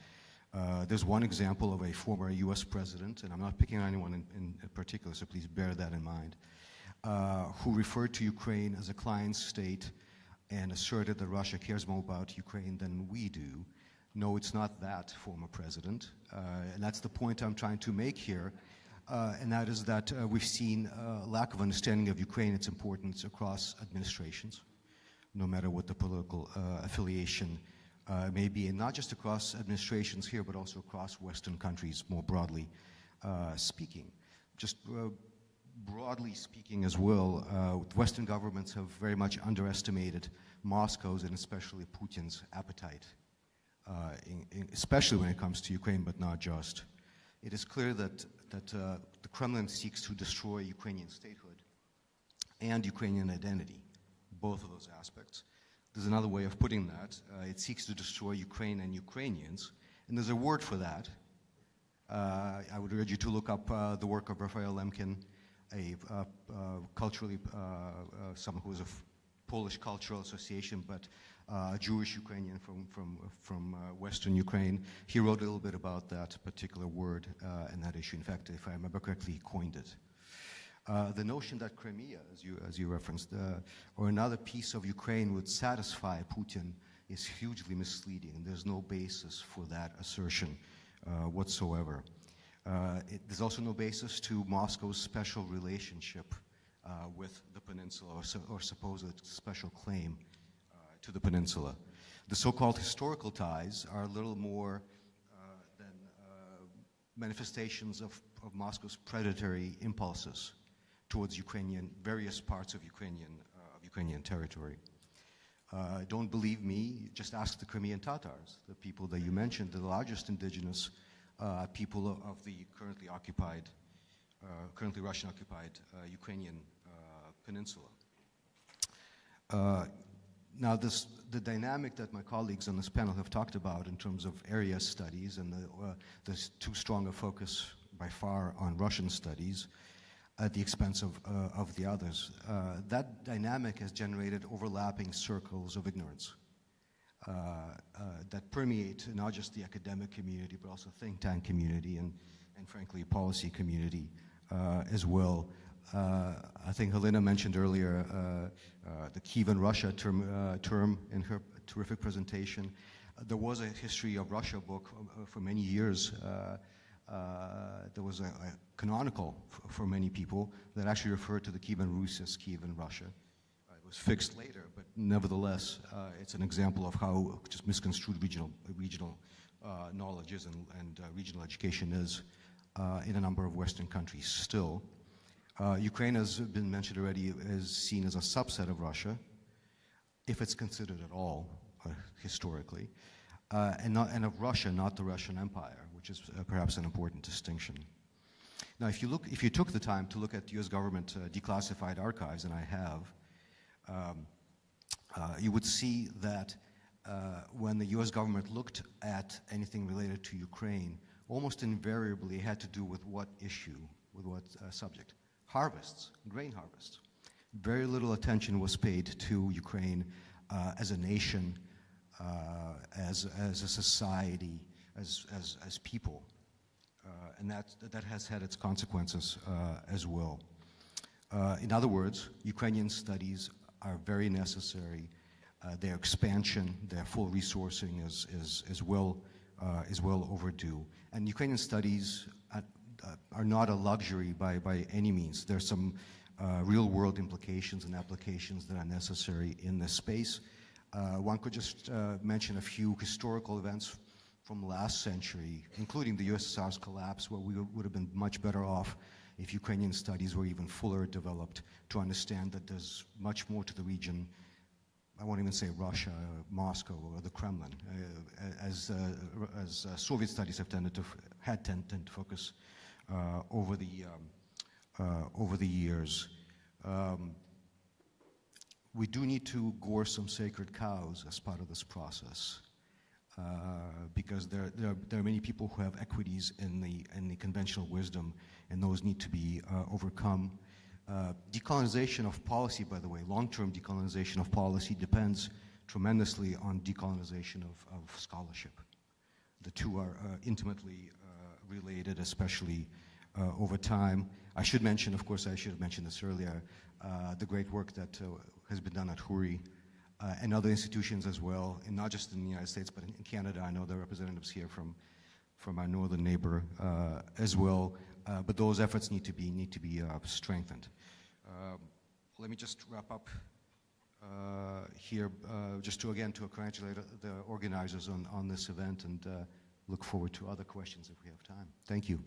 There's one example of a former US president, and I'm not picking on anyone in particular, so please bear that in mind, who referred to Ukraine as a client state and asserted that Russia cares more about Ukraine than we do. No, it's not that former president, and that's the point I'm trying to make here, and that is that we've seen a lack of understanding of Ukraine, its importance across administrations, no matter what the political affiliation maybe not just across administrations here, but also across Western countries more broadly speaking. Just broadly speaking as well, Western governments have very much underestimated Moscow's and especially Putin's appetite, especially when it comes to Ukraine, but not just. It is clear that the Kremlin seeks to destroy Ukrainian statehood and Ukrainian identity, both of those aspects. There's another way of putting that. It seeks to destroy Ukraine and Ukrainians, and there's a word for that. I would urge you to look up the work of Raphael Lemkin, a culturally, someone who is a Polish Cultural Association, but a Jewish Ukrainian from Western Ukraine. He wrote a little bit about that particular word and that issue. In fact, if I remember correctly, he coined it. The notion that Crimea, as you referenced, or another piece of Ukraine would satisfy Putin is hugely misleading. There's no basis for that assertion whatsoever. There's also no basis to Moscow's special relationship with the peninsula or supposed special claim to the peninsula. The so-called historical ties are a little more than manifestations of Moscow's predatory impulses towards various parts of Ukrainian territory. Don't believe me, just ask the Crimean Tatars, the people that you mentioned, the largest indigenous people of the currently Russian-occupied Ukrainian peninsula. Now, the dynamic that my colleagues on this panel have talked about in terms of area studies and there's too strong a focus by far on Russian studies at the expense of the others, that dynamic has generated overlapping circles of ignorance that permeate not just the academic community, but also think tank community and frankly, policy community as well. I think Helena mentioned earlier the Kiev and Russia term in her terrific presentation. There was a history of Russia book for many years. There was a canonical for many people that actually referred to the Kievan Rus as Kiev and Russia. It was fixed later, but nevertheless, it's an example of how just misconstrued regional knowledge is and regional education is in a number of Western countries still. Ukraine, has been mentioned already, is seen as a subset of Russia, if it's considered at all historically, and of Russia, not the Russian Empire, which is perhaps an important distinction. Now, if you took the time to look at U.S. government declassified archives, and I have, you would see that when the U.S. government looked at anything related to Ukraine, almost invariably it had to do with what issue, with what subject? Harvests, grain harvests. Very little attention was paid to Ukraine as a nation, as a society, as people, and that has had its consequences as well. In other words, Ukrainian studies are very necessary. Their expansion, their full resourcing is well overdue. And Ukrainian studies are not a luxury by any means. There's some real-world implications and applications that are necessary in this space. One could just mention a few historical events from last century, including the USSR's collapse, where we would have been much better off if Ukrainian studies were even fuller developed to understand that there's much more to the region. I won't even say Russia, Moscow, or the Kremlin, as Soviet studies have tended to focus over the years. We do need to gore some sacred cows as part of this process, because there are many people who have equities in the conventional wisdom, and those need to be overcome. Decolonization of policy, by the way, long-term decolonization of policy depends tremendously on decolonization of scholarship. The two are intimately related, especially over time. I should mention, of course, I should have mentioned this earlier, the great work that has been done at Huri and other institutions as well, and not just in the United States, but in Canada. I know there are representatives here from our northern neighbor as well, but those efforts need to be strengthened. Let me just wrap up here just to congratulate the organizers on this event and look forward to other questions if we have time. Thank you.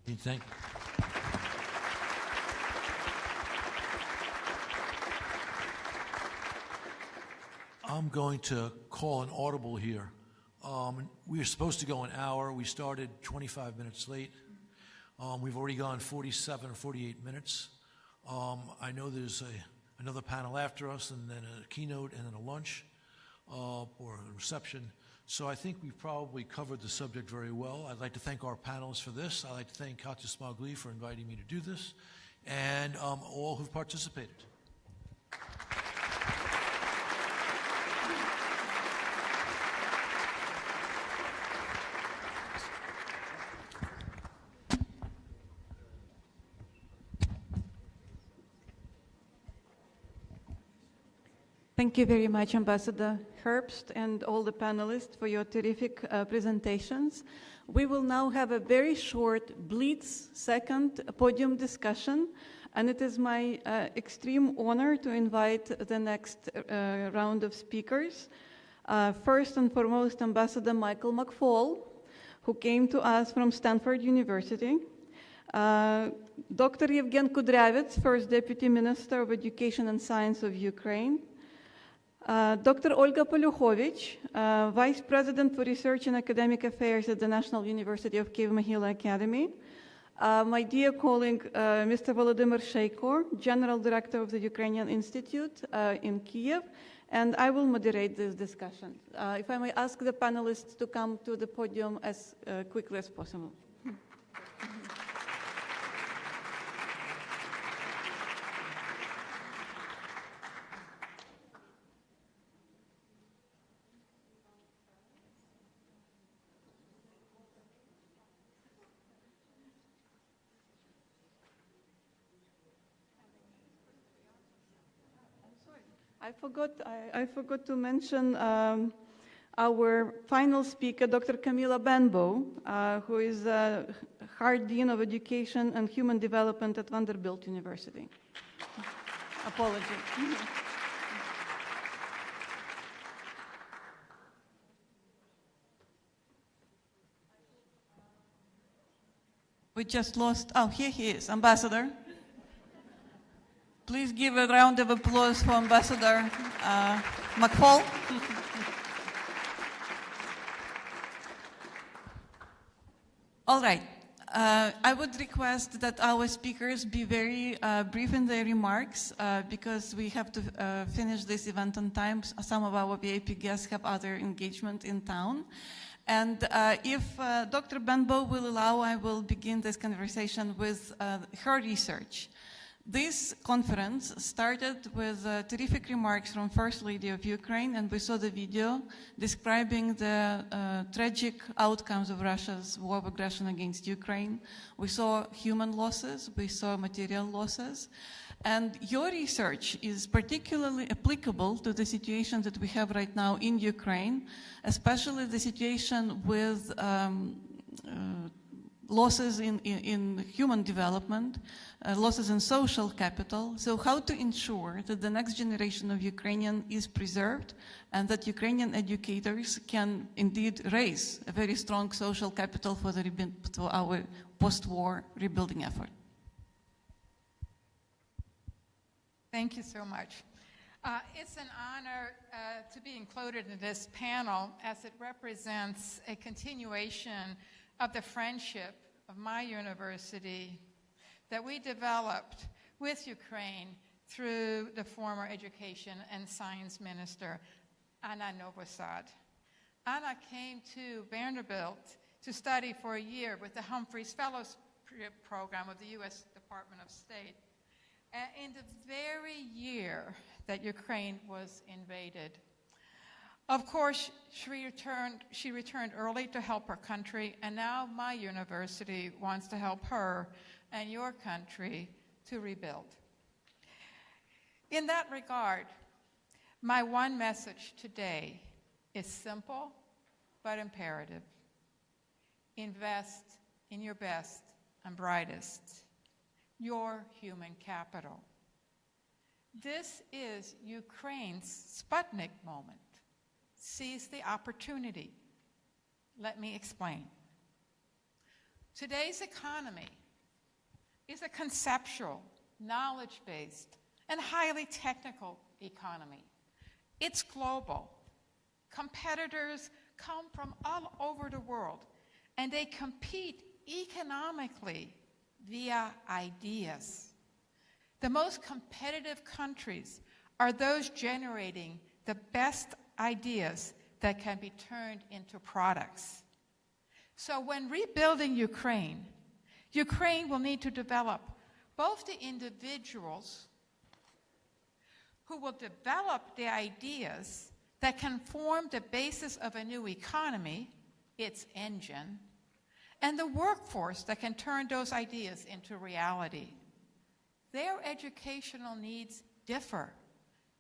Thank you. I'm going to call an audible here. We were supposed to go an hour. We started 25 minutes late. We've already gone 47 or 48 minutes. I know there's another panel after us, and then a keynote, and then a lunch or a reception. So I think we've probably covered the subject very well. I'd like to thank our panelists for this. I'd like to thank Katya Smogli for inviting me to do this, and all who've participated. Thank you very much, Ambassador Herbst, and all the panelists for your terrific presentations. We will now have a very short blitz second podium discussion, and it is my extreme honor to invite the next round of speakers. First and foremost, Ambassador Michael McFaul, who came to us from Stanford University. Dr. Yevgen Kudryavets, First Deputy Minister of Education and Science of Ukraine. Dr. Olga Polyukhovich, Vice President for Research and Academic Affairs at the National University of Kyiv-Mohyla Academy. My dear colleague, Mr. Volodymyr Sheiko, General Director of the Ukrainian Institute in Kyiv, and I will moderate this discussion. If I may ask the panelists to come to the podium as quickly as possible. I forgot to mention our final speaker, Dr. Camila Benbow, who is Hart Dean of Education and Human Development at Vanderbilt University. Apology. We just lost, oh, here he is, Ambassador. Please give a round of applause for Ambassador McFaul. All right. I would request that our speakers be very brief in their remarks because we have to finish this event on time. Some of our VIP guests have other engagement in town. And if Dr. Benbow will allow, I will begin this conversation with her research. This conference started with terrific remarks from First Lady of Ukraine, and we saw the video describing the tragic outcomes of Russia's war of aggression against Ukraine. We saw human losses, we saw material losses, and your research is particularly applicable to the situation that we have right now in Ukraine, especially the situation with losses in human development, losses in social capital. So how to ensure that the next generation of Ukrainian is preserved and that Ukrainian educators can indeed raise a very strong social capital for our post-war rebuilding effort. Thank you so much. It's an honor to be included in this panel as it represents a continuation of the friendship of my university that we developed with Ukraine through the former Education and Science Minister, Anna Novosad. Anna came to Vanderbilt to study for a year with the Humphreys Fellows Program of the U.S. Department of State. In the very year that Ukraine was invaded. Of course, she returned early to help her country, and now my university wants to help her and your country to rebuild. In that regard, my one message today is simple but imperative. Invest in your best and brightest, your human capital. This is Ukraine's Sputnik moment. Seize the opportunity. Let me explain. Today's economy is a conceptual, knowledge-based, and highly technical economy. It's global. Competitors come from all over the world, and they compete economically via ideas. The most competitive countries are those generating the best ideas that can be turned into products. So when rebuilding Ukraine, Ukraine will need to develop both the individuals who will develop the ideas that can form the basis of a new economy, its engine, and the workforce that can turn those ideas into reality. Their educational needs differ,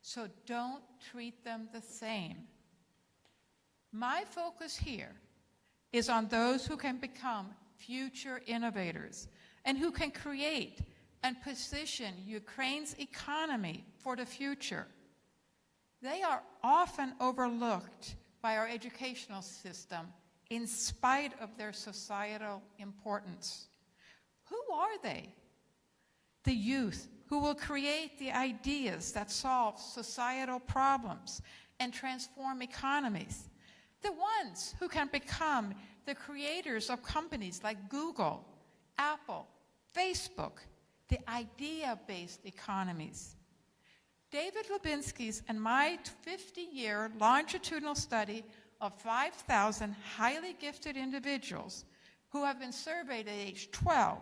so don't treat them the same. My focus here is on those who can become future innovators and who can create and position Ukraine's economy for the future. They are often overlooked by our educational system in spite of their societal importance. Who are they? The youth who will create the ideas that solve societal problems and transform economies. The ones who can become the creators of companies like Google, Apple, Facebook, the idea-based economies. David Lubinsky's and my 50-year longitudinal study of 5,000 highly gifted individuals who have been surveyed at age 12,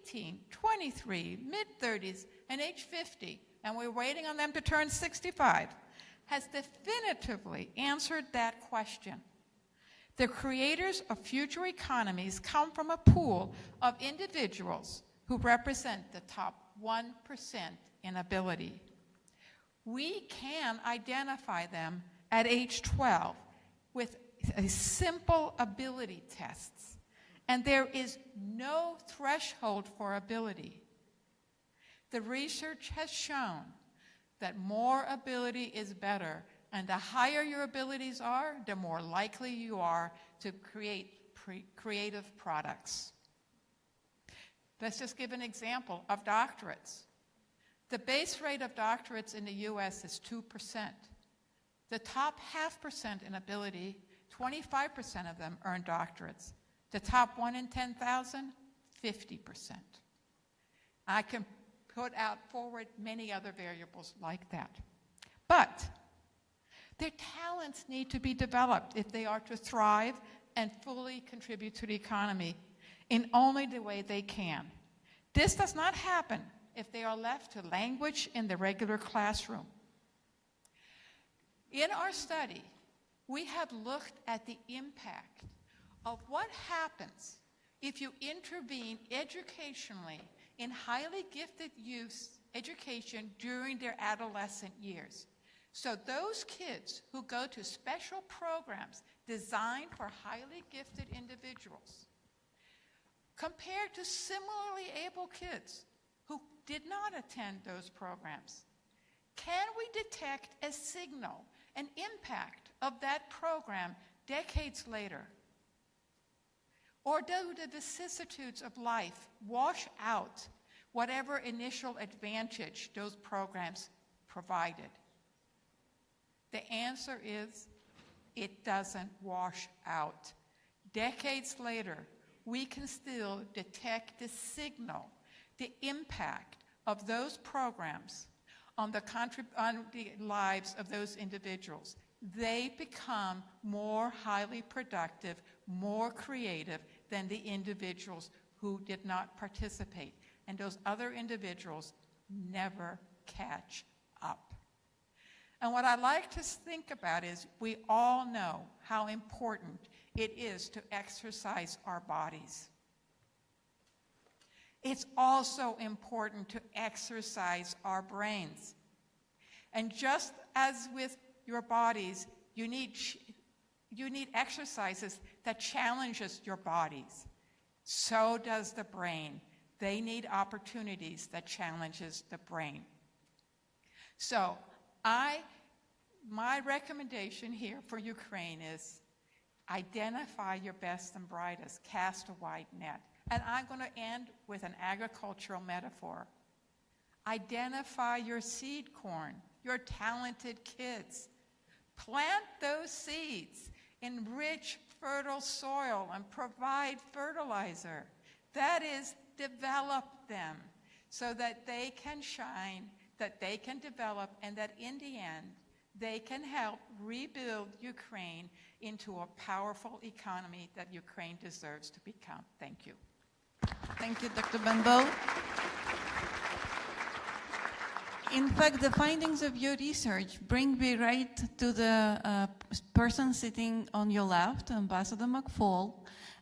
18, 23, mid-30s, and age 50, and we're waiting on them to turn 65, has definitively answered that question. The creators of future economies come from a pool of individuals who represent the top 1% in ability. We can identify them at age 12 with a simple ability tests, and there is no threshold for ability. The research has shown that more ability is better, and the higher your abilities are, the more likely you are to create creative products. Let's just give an example of doctorates. The base rate of doctorates in the US is 2%. The top 0.5% in ability, 25% of them earn doctorates. The top 1 in 10,000, 50%. I can put out forward many other variables like that. But their talents need to be developed if they are to thrive and fully contribute to the economy in only the way they can. This does not happen if they are left to languish in the regular classroom. In our study, we have looked at the impact of what happens if you intervene educationally in highly gifted youth's education during their adolescent years. So those kids who go to special programs designed for highly gifted individuals, compared to similarly able kids who did not attend those programs, can we detect a signal, an impact of that program decades later? Or do the vicissitudes of life wash out whatever initial advantage those programs provided? The answer is, it doesn't wash out. Decades later, we can still detect the signal, the impact of those programs on the lives of those individuals. They become more highly productive, more creative than the individuals who did not participate. And those other individuals never catch up. And what I like to think about is we all know how important it is to exercise our bodies. It's also important to exercise our brains. And just as with your bodies, you need exercises that challenges your bodies. So does the brain. They need opportunities that challenges the brain. So my recommendation here for Ukraine is identify your best and brightest, cast a wide net. And I'm going to end with an agricultural metaphor. Identify your seed corn, your talented kids. Plant those seeds in rich, fertile soil and provide fertilizer. That is, develop them so that they can shine, that they can develop, and that in the end, they can help rebuild Ukraine into a powerful economy that Ukraine deserves to become. Thank you. Thank you, Dr. Benbow. In fact, the findings of your research bring me right to the person sitting on your left, Ambassador McFall,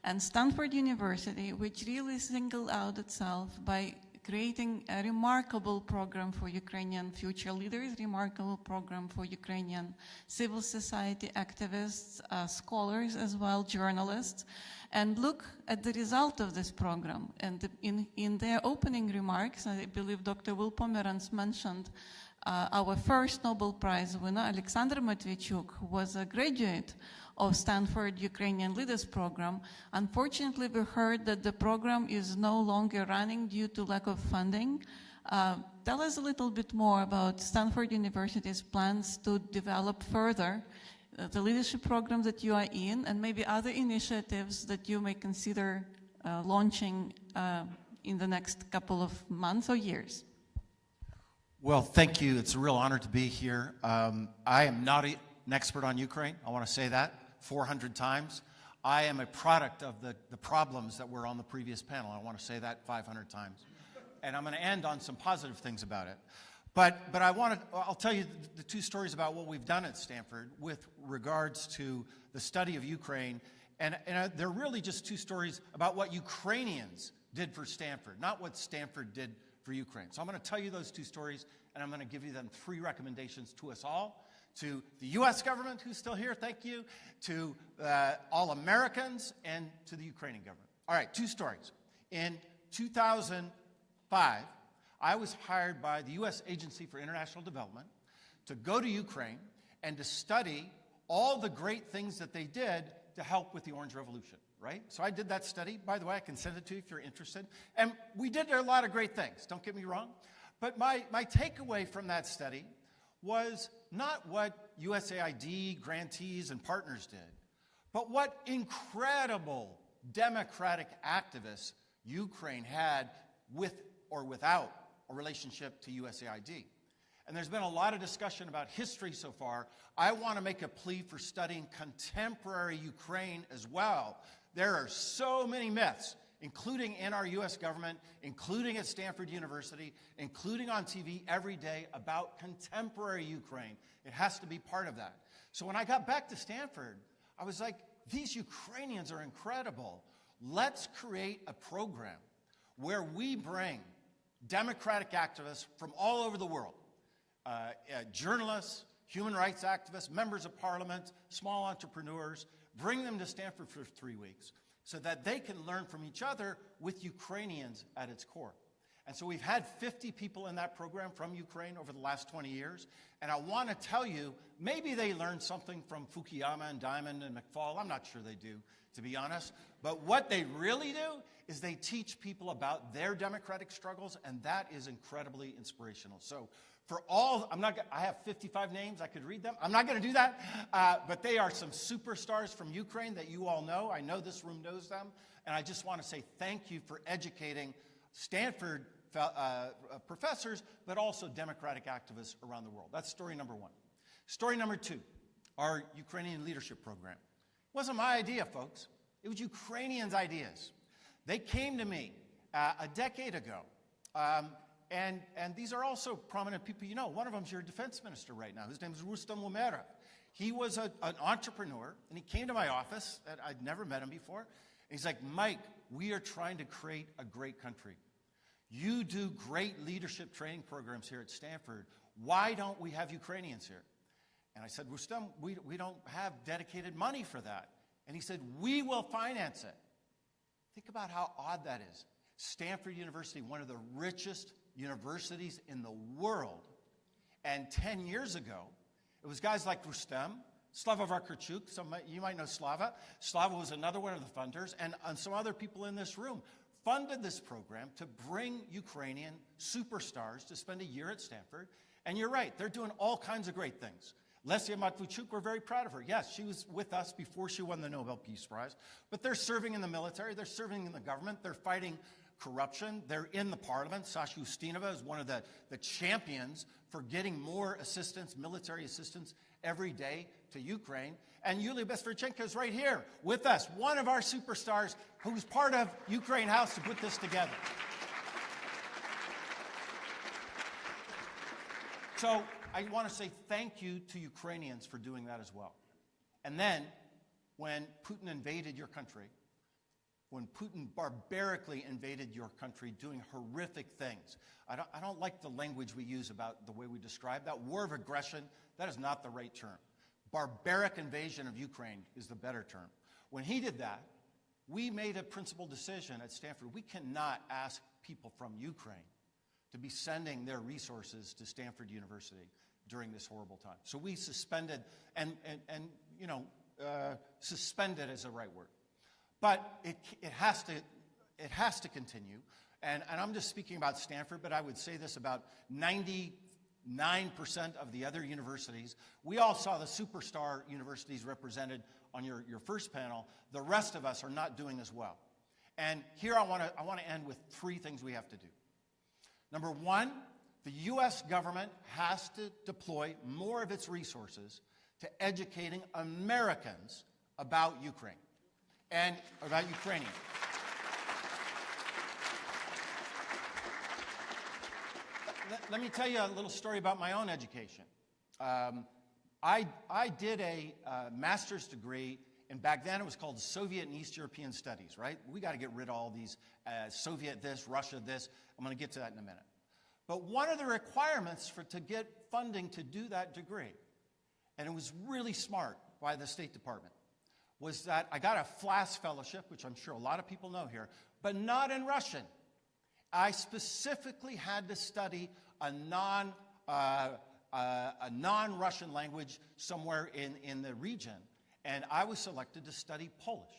and Stanford University, which really singled out itself by creating a remarkable program for Ukrainian future leaders, remarkable program for Ukrainian civil society activists, scholars as well, journalists. And look at the result of this program. And in their opening remarks, I believe Dr. Will Pomerantz mentioned our first Nobel Prize winner, Alexander Matvichuk, who was a graduate of Stanford Ukrainian Leaders Program. Unfortunately, we heard that the program is no longer running due to lack of funding. Tell us a little bit more about Stanford University's plans to develop further the leadership program that you are in, and maybe other initiatives that you may consider launching in the next couple of months or years. Well, thank you. It's a real honor to be here. I am not an expert on Ukraine. I want to say that 400 times. I am a product of the problems that were on the previous panel. I want to say that 500 times. And I'm going to end on some positive things about it. But I'll tell you the two stories about what we've done at Stanford with regards to the study of Ukraine. And they're really just two stories about what Ukrainians did for Stanford, not what Stanford did for Ukraine. So I'm going to tell you those two stories, and I'm going to give you them 3 recommendations to us all, to the U.S. government, who's still here, thank you, to all Americans, and to the Ukrainian government. All right, 2 stories. In 2005, I was hired by the U.S. Agency for International Development to go to Ukraine and to study all the great things that they did to help with the Orange Revolution, right? So I did that study. By the way, I can send it to you if you're interested. And we did a lot of great things, don't get me wrong. But my takeaway from that study was not what USAID grantees and partners did, but what incredible democratic activists Ukraine had with or without a relationship to USAID. And there's been a lot of discussion about history so far. I want to make a plea for studying contemporary Ukraine as well. There are so many myths, including in our U.S. government, including at Stanford University, including on TV every day about contemporary Ukraine. It has to be part of that. So when I got back to Stanford, I was like, these Ukrainians are incredible. Let's create a program where we bring democratic activists from all over the world, journalists, human rights activists, members of parliament, small entrepreneurs, bring them to Stanford for 3 weeks so that they can learn from each other with Ukrainians at its core. And so we've had 50 people in that program from Ukraine over the last 20 years. And I want to tell you, maybe they learned something from Fukuyama and Diamond and McFall. I'm not sure they do, to be honest. But what they really do is they teach people about their democratic struggles, and that is incredibly inspirational. So for all, I have 55 names, I could read them. I'm not going to do that, but they are some superstars from Ukraine that you all know. I know this room knows them, and I just want to say thank you for educating Stanford professors, but also democratic activists around the world. That's story number 1. Story number 2, our Ukrainian leadership program. It wasn't my idea, folks. It was Ukrainians' ideas. They came to me a decade ago, and these are also prominent people you know. One of them is your defense minister right now. His name is Rustam Umerov. He was an entrepreneur, and he came to my office. And I'd never met him before. And he's like, Mike, we are trying to create a great country. You do great leadership training programs here at Stanford. Why don't we have Ukrainians here? And I said, Rustam, we don't have dedicated money for that. And he said, we will finance it. Think about how odd that is. Stanford University, one of the richest universities in the world, And 10 years ago, it was guys like Rustem, Slava Vakarchuk, you might know Slava. Slava was another one of the funders, and some other people in this room funded this program to bring Ukrainian superstars to spend a year at Stanford. And you're right, they're doing all kinds of great things. Lesia Matvichuk, we're very proud of her. Yes, she was with us before she won the Nobel Peace Prize, but they're serving in the military, they're serving in the government, they're fighting corruption, they're in the parliament. Sasha Ustinova is one of the champions for getting more assistance, military assistance, every day to Ukraine. And Yulia Besverchenko is right here with us, one of our superstars who's part of Ukraine House to put this together. So I want to say thank you to Ukrainians for doing that as well. And then, when Putin invaded your country, when Putin barbarically invaded your country, doing horrific things, I don't like the language we use about the way we describe that. War of aggression, that is not the right term. Barbaric invasion of Ukraine is the better term. When he did that, we made a principled decision at Stanford. We cannot ask people from Ukraine to be sending their resources to Stanford University during this horrible time. So we suspended, suspended is the right word. But it has to continue. And I'm just speaking about Stanford, but I would say this about 99% of the other universities. We all saw the superstar universities represented on your first panel. The rest of us are not doing as well. And here I want to end with three things we have to do. Number one, the U.S. government has to deploy more of its resources to educating Americans about Ukraine and about Ukrainians. Let me tell you a little story about my own education. I did a master's degree, and back then it was called Soviet and East European Studies, right? We got to get rid of all these Soviet this, Russia this. I'm going to get to that in a minute. But one of the requirements to get funding to do that degree, and it was really smart by the State Department, was that I got a FLAS fellowship, which I'm sure a lot of people know here, but not in Russian. I specifically had to study a non-Russian language somewhere in the region, and I was selected to study Polish.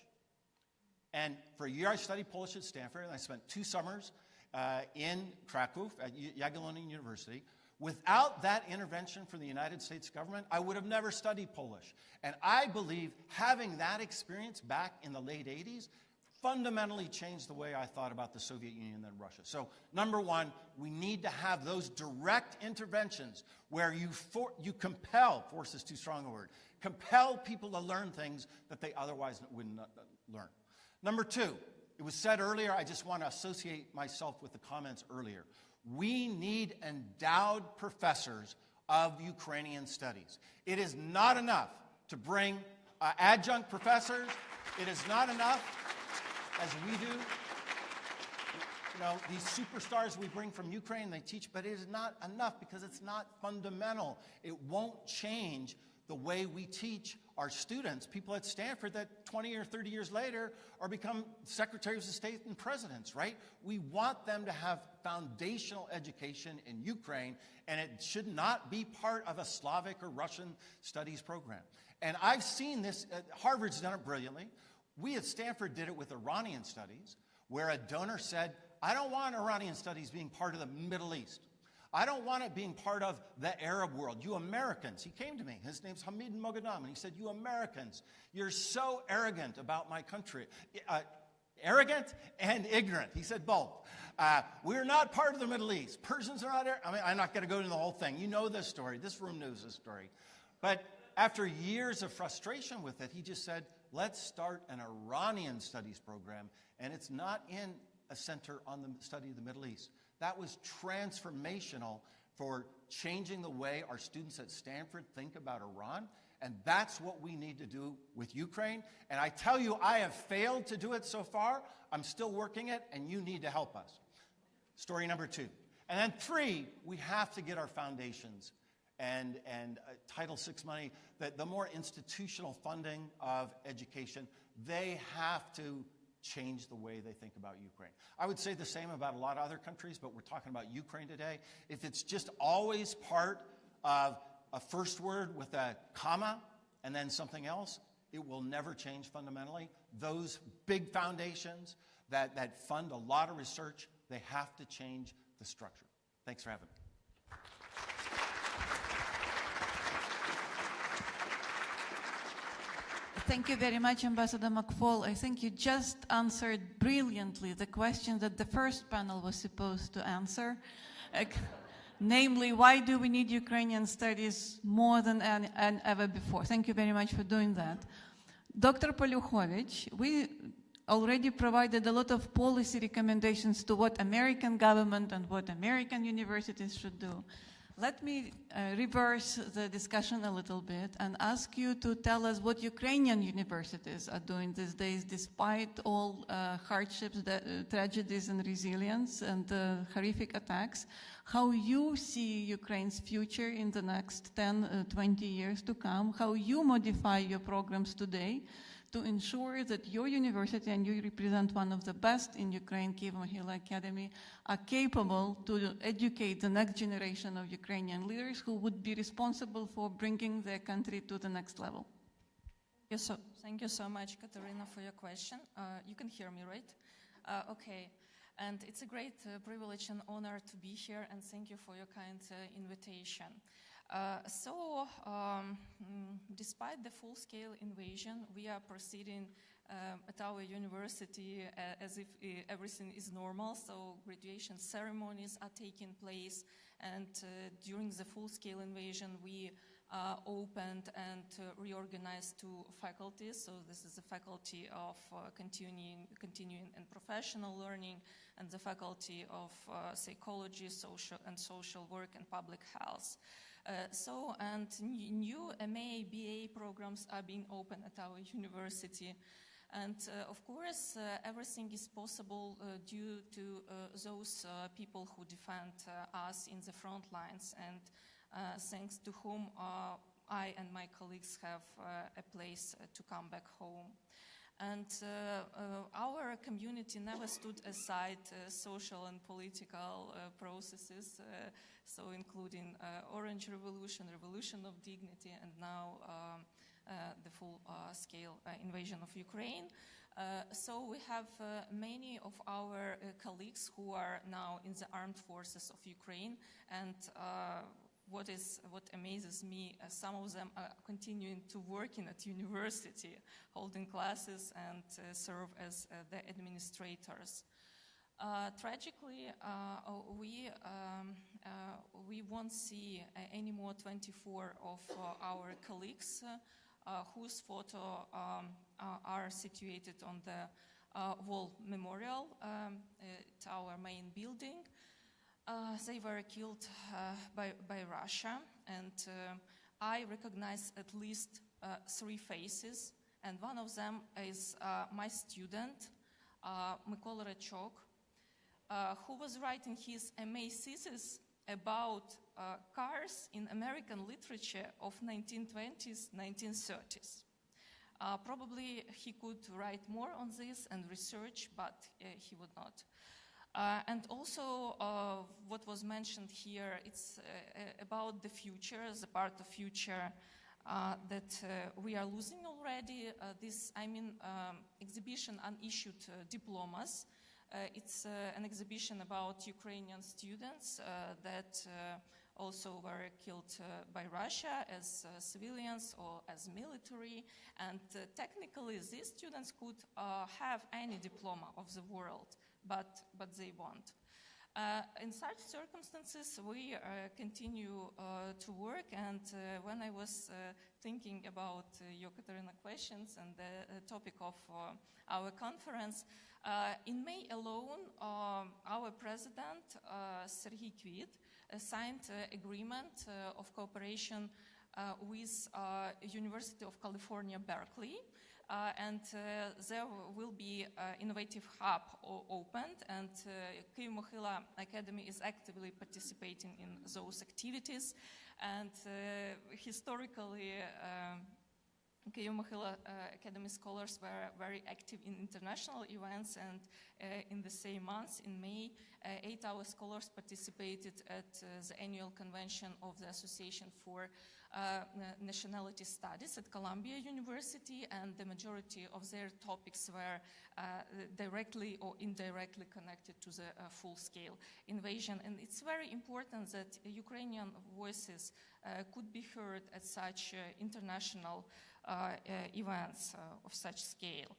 And for a year I studied Polish at Stanford, and I spent 2 summers in Krakow at Jagiellonian University. Without that intervention from the United States government, I would have never studied Polish. And I believe having that experience back in the late 80s fundamentally changed the way I thought about the Soviet Union and Russia. So, number one, we need to have those direct interventions where you compel, force is too strong a word, compel people to learn things that they otherwise wouldn't learn. Number two, it was said earlier, I just want to associate myself with the comments earlier. We need endowed professors of Ukrainian studies. It is not enough to bring adjunct professors. It is not enough, as we do. You know, these superstars we bring from Ukraine, they teach, but it is not enough because it's not fundamental. It won't change the way we teach our students, people at Stanford that 20 or 30 years later are become secretaries of state and presidents, right? We want them to have foundational education in Ukraine, and it should not be part of a Slavic or Russian studies program. And I've seen this, Harvard's done it brilliantly. We at Stanford did it with Iranian studies, where a donor said, I don't want Iranian studies being part of the Middle East. I don't want it being part of the Arab world. You Americans, he came to me, his name's Hamid Moghadam, and he said, you Americans, you're so arrogant about my country. Arrogant and ignorant. He said both. We're not part of the Middle East. Persians are not, I mean, I'm not going to go into the whole thing. You know this story. This room knows this story. But after years of frustration with it, he just said, let's start an Iranian studies program, and it's not in a center on the study of the Middle East. That was transformational for changing the way our students at Stanford think about Iran, and that's what we need to do with Ukraine. And I tell you, I have failed to do it so far. I'm still working it, and you need to help us. Story number two. And then three, we have to get our foundations and Title VI money, the more institutional funding of education, they have to change the way they think about Ukraine. I would say the same about a lot of other countries, but we're talking about Ukraine today. If it's just always part of a first word with a comma and then something else, it will never change fundamentally. Those big foundations that fund a lot of research, they have to change the structure. Thanks for having me. Thank you very much, Ambassador McFall. I think you just answered brilliantly the question that the first panel was supposed to answer. Namely, why do we need Ukrainian studies more than ever before? Thank you very much for doing that. Dr. Polyukhovich, we already provided a lot of policy recommendations to what American government and what American universities should do. Let me reverse the discussion a little bit and ask you to tell us what Ukrainian universities are doing these days, despite all hardships, tragedies, and resilience, and horrific attacks. How you see Ukraine's future in the next 10, 20 years to come, how you modify your programs today to ensure that your university, and you represent one of the best in Ukraine, Kyiv-Mohyla Academy, are capable to educate the next generation of Ukrainian leaders who would be responsible for bringing their country to the next level. Thank you so much, Katerina, for your question. You can hear me, right? Okay. And it's a great privilege and honor to be here, and thank you for your kind invitation. Despite the full-scale invasion, we are proceeding at our university as if everything is normal. So graduation ceremonies are taking place, and during the full-scale invasion, we opened and reorganized 2 faculties. So this is the faculty of continuing and professional learning, and the faculty of psychology, social work, and public health. And new MA, BA programs are being opened at our university. And of course, everything is possible due to those people who defend us in the front lines, and thanks to whom I and my colleagues have a place to come back home. And our community never stood aside social and political processes, so including Orange Revolution, Revolution of Dignity, and now the full-scale invasion of Ukraine. So we have many of our colleagues who are now in the armed forces of Ukraine, and what amazes me, some of them are continuing to working at university, holding classes, and serve as the administrators. Tragically, we won't see any more 24 of our colleagues whose photo are situated on the Wall Memorial at our main building. They were killed by Russia, and I recognize at least 3 faces, and one of them is my student, Mykola Rachok, who was writing his MA thesis about cars in American literature of 1920s, 1930s. Probably he could write more on this and research, but he would not. And also, what was mentioned here, it's about the future, the part of future that we are losing already. Exhibition Unissued Diplomas. It's an exhibition about Ukrainian students that also were killed by Russia as civilians or as military. And technically, these students could have any diploma of the world, but they won't. In such circumstances, we continue to work, and when I was thinking about your, Katerina, questions and the topic of our conference, in May alone, our president, Serhiy Kvit, signed an agreement of cooperation with University of California, Berkeley, and there will be an innovative hub opened, and Kyiv-Mohyla Academy is actively participating in those activities. And historically, Kyiv-Mohyla Academy scholars were very active in international events, and in the same months, in May, 8 our scholars participated at the annual convention of the Association for Nationality Studies at Columbia University, and the majority of their topics were directly or indirectly connected to the full-scale invasion. And it's very important that Ukrainian voices could be heard at such international events of such scale.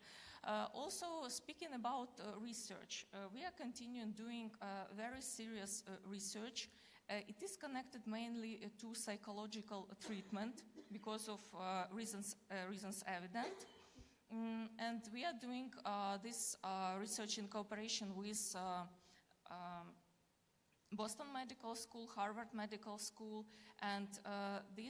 Also, speaking about research, we are continuing doing very serious research. It is connected mainly to psychological treatment because of reasons evident. And we are doing this research in cooperation with Boston Medical School, Harvard Medical School, and the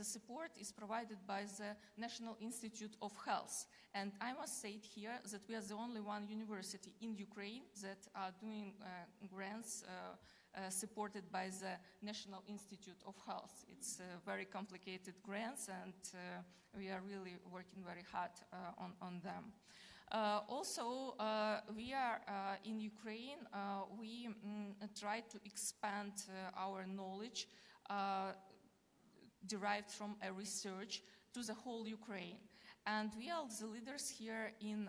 support is provided by the National Institute of Health. And I must say it here that we are the only one university in Ukraine that are doing grants supported by the National Institute of Health. It's very complicated grants, and we are really working very hard on them. Also, we are in Ukraine, we try to expand our knowledge derived from a research to the whole Ukraine. And we are the leaders here in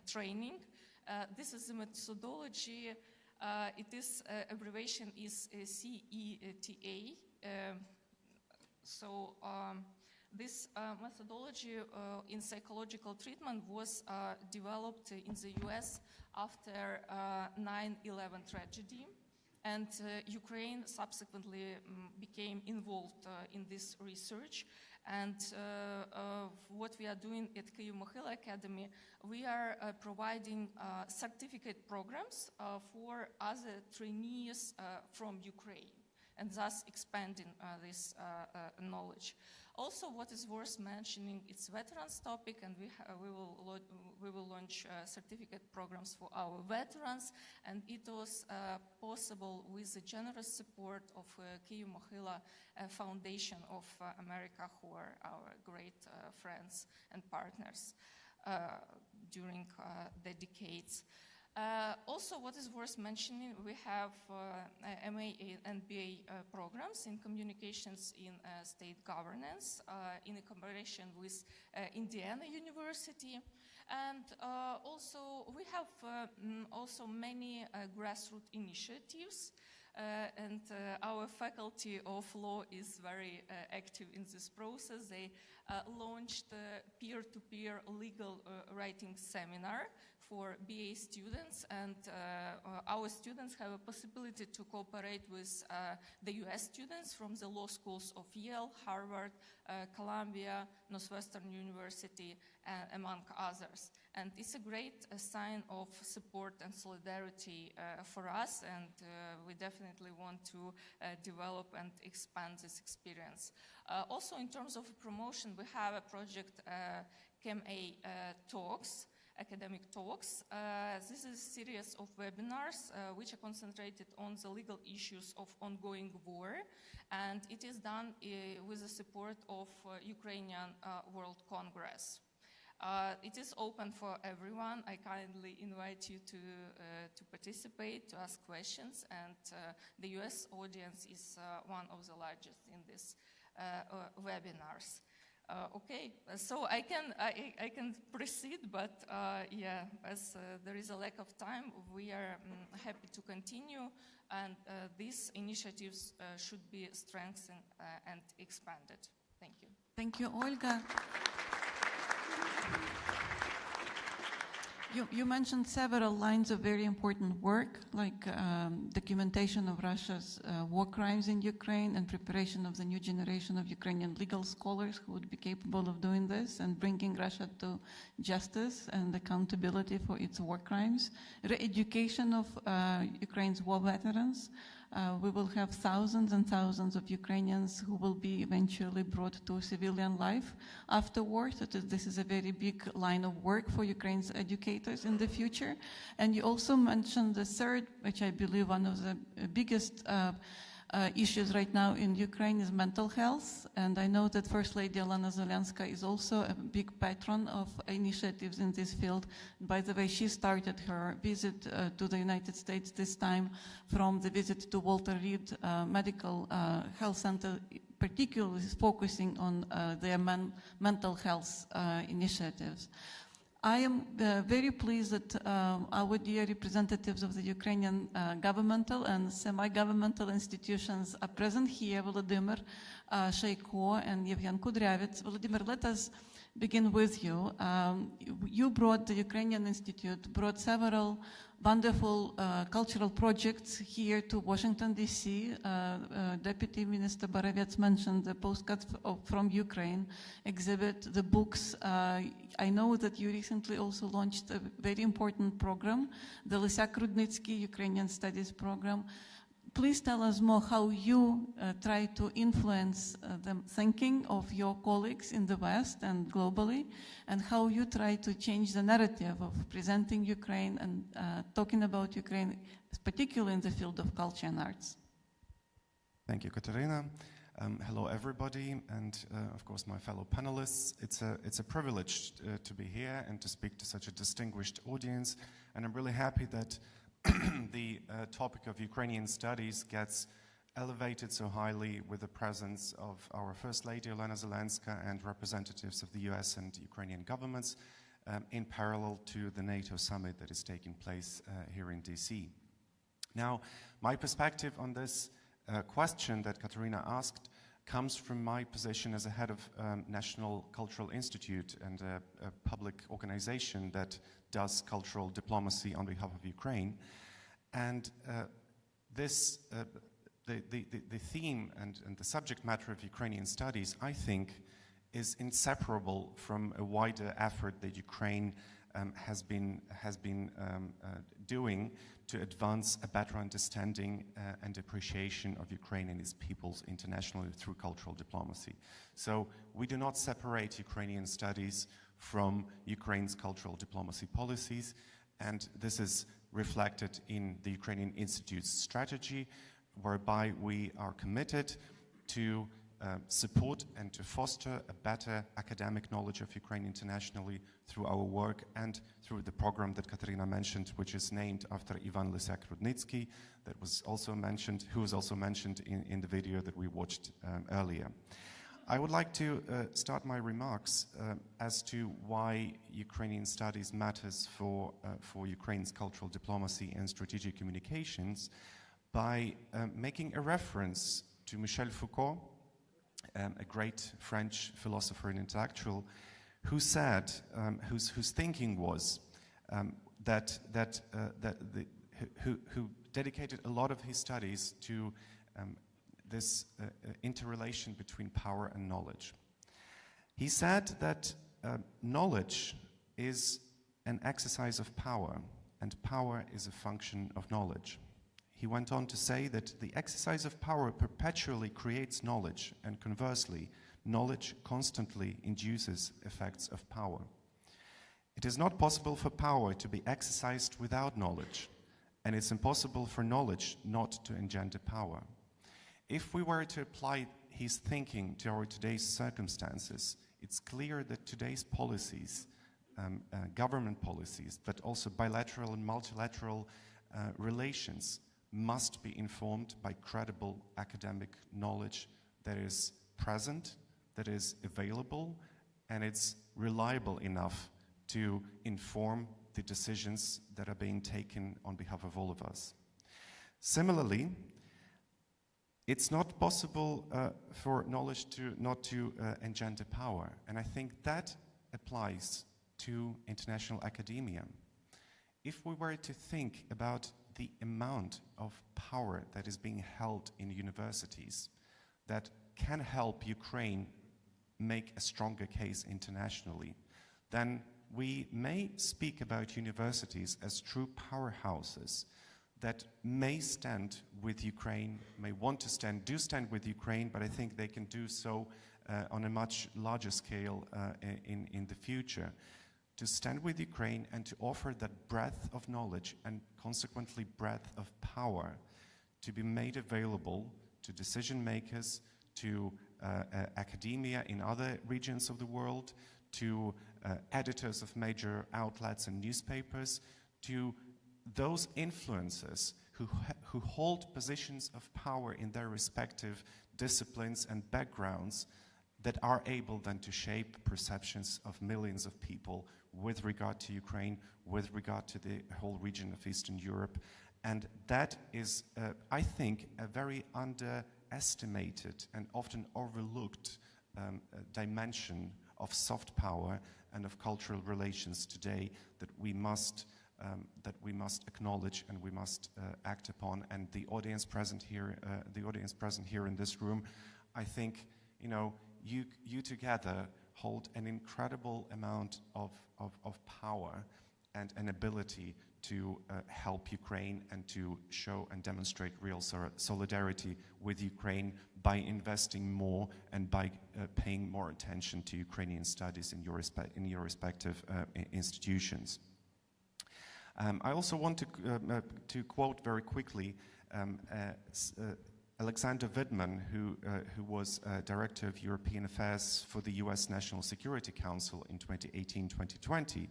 training. This is the methodology. Its abbreviation is CETA. This methodology in psychological treatment was developed in the US after 9/11 tragedy, and Ukraine subsequently became involved in this research. And what we are doing at Kyiv-Mohyla Academy, we are providing certificate programs for other trainees from Ukraine, and thus expanding this knowledge. Also, what is worth mentioning, it's veterans topic, and we will launch certificate programs for our veterans, and it was possible with the generous support of Kyiv-Mohyla Foundation of America, who are our great friends and partners during the decades. Also, what is worth mentioning, we have MA and BA programs in communications in state governance in a collaboration with Indiana University. And also, we have also many grassroots initiatives. And our faculty of law is very active in this process. They launched a peer-to-peer legal writing seminar for BA students, and our students have a possibility to cooperate with the US students from the law schools of Yale, Harvard, Columbia, Northwestern University, among others. And it's a great sign of support and solidarity for us, and we definitely want to develop and expand this experience. Also, in terms of promotion, we have a project, CAM-A Talks, academic talks. This is a series of webinars which are concentrated on the legal issues of ongoing war, and it is done with the support of Ukrainian World Congress. It is open for everyone. I kindly invite you to participate, to ask questions, and the US audience is one of the largest in these webinars. Okay, so I can proceed, but yeah, as there is a lack of time, we are happy to continue, and these initiatives should be strengthened and expanded. Thank you. Thank you, Olga. You mentioned several lines of very important work, like documentation of Russia's war crimes in Ukraine and preparation of the new generation of Ukrainian legal scholars who would be capable of doing this and bringing Russia to justice and accountability for its war crimes. Re-education of Ukraine's war veterans. We will have thousands and thousands of Ukrainians who will be eventually brought to civilian life afterwards. This is a very big line of work for Ukraine's educators in the future. And you also mentioned the third, which I believe one of the biggest issues right now in Ukraine is mental health, and I know that First Lady Olena Zelenska is also a big patron of initiatives in this field. By the way, she started her visit to the United States this time from the visit to Walter Reed Medical Health Center, particularly focusing on their mental health initiatives. I am very pleased that our dear representatives of the Ukrainian governmental and semi-governmental institutions are present here, Volodymyr Shaiko and Yevgen Kudryavets. Volodymyr, let us begin with you. You brought, the Ukrainian Institute brought several wonderful cultural projects here to Washington, D.C. Deputy Minister Borovets mentioned the postcards from Ukraine exhibit, the books. I know that you recently also launched a very important program, the Lysak-Rudnitsky Ukrainian Studies program. Please tell us more how you try to influence the thinking of your colleagues in the West and globally, and how you try to change the narrative of presenting Ukraine and talking about Ukraine, particularly in the field of culture and arts. Thank you, Katerina. Hello, everybody, and of course, my fellow panelists. It's a privilege to be here and to speak to such a distinguished audience, and I'm really happy that the topic of Ukrainian studies gets elevated so highly with the presence of our First Lady Olena Zelenska and representatives of the US and Ukrainian governments in parallel to the NATO summit that is taking place here in DC. Now, my perspective on this question that Katerina asked comes from my position as a head of National Cultural Institute and a public organization that does cultural diplomacy on behalf of Ukraine. And the theme and the subject matter of Ukrainian studies, I think, is inseparable from a wider effort that Ukraine has been doing to advance a better understanding and appreciation of Ukraine and its peoples internationally through cultural diplomacy. So we do not separate Ukrainian studies from Ukraine's cultural diplomacy policies, and this is reflected in the Ukrainian Institute's strategy, whereby we are committed to support and to foster a better academic knowledge of Ukraine internationally through our work and through the program that Katerina mentioned, which is named after Ivan Lysak-Rudnitsky, that was also mentioned, who was also mentioned in the video that we watched earlier. I would like to start my remarks as to why Ukrainian studies matters for Ukraine's cultural diplomacy and strategic communications by making a reference to Michel Foucault, a great French philosopher and intellectual, who said, whose thinking was who dedicated a lot of his studies to this interrelation between power and knowledge. He said that knowledge is an exercise of power, and power is a function of knowledge. He went on to say that the exercise of power perpetually creates knowledge, and conversely, knowledge constantly induces effects of power. It is not possible for power to be exercised without knowledge, and it's impossible for knowledge not to engender power. If we were to apply his thinking to our today's circumstances, it's clear that today's policies, government policies, but also bilateral and multilateral relations must be informed by credible academic knowledge that is present, that is available, and it's reliable enough to inform the decisions that are being taken on behalf of all of us. Similarly, it's not possible for knowledge not to engender power, and I think that applies to international academia. If we were to think about the amount of power that is being held in universities that can help Ukraine make a stronger case internationally, then we may speak about universities as true powerhouses that may stand with Ukraine, may want to do stand with Ukraine, but I think they can do so on a much larger scale in the future, to stand with Ukraine and to offer that breadth of knowledge and consequently breadth of power to be made available to decision makers, to academia in other regions of the world, to editors of major outlets and newspapers, to those influencers who hold positions of power in their respective disciplines and backgrounds that are able then to shape perceptions of millions of people with regard to Ukraine, with regard to the whole region of Eastern Europe. And that is, I think, a very underestimated and often overlooked dimension of soft power and of cultural relations today that we must acknowledge and we must act upon. And the audience present here in this room, I think, you together hold an incredible amount of power and an ability to help Ukraine and to show and demonstrate real solidarity with Ukraine by investing more and by paying more attention to Ukrainian studies in your respective institutions. I also want to quote very quickly Alexander Vidman, who was Director of European Affairs for the US National Security Council in 2018-2020,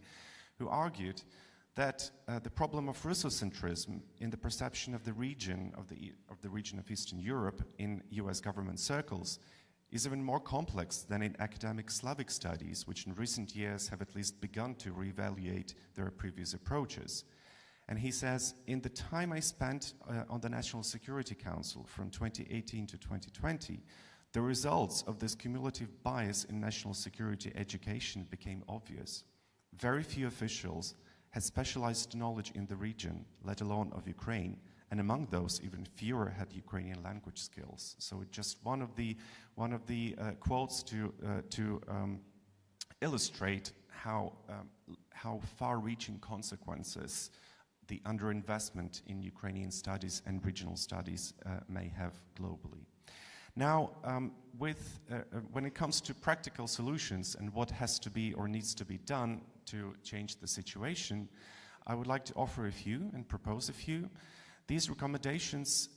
who argued that the problem of Russocentrism in the perception of the region of Eastern Europe in US government circles is even more complex than in academic Slavic studies, which in recent years have at least begun to reevaluate their previous approaches. And he says, in the time I spent on the National Security Council from 2018 to 2020, the results of this cumulative bias in national security education became obvious. Very few officials had specialized knowledge in the region, let alone of Ukraine, and among those, even fewer had Ukrainian language skills. So it's just one of the quotes to illustrate how far-reaching consequences the underinvestment in Ukrainian studies and regional studies may have globally. Now, when it comes to practical solutions and what has to be or needs to be done to change the situation, I would like to offer a few and propose a few. These recommendations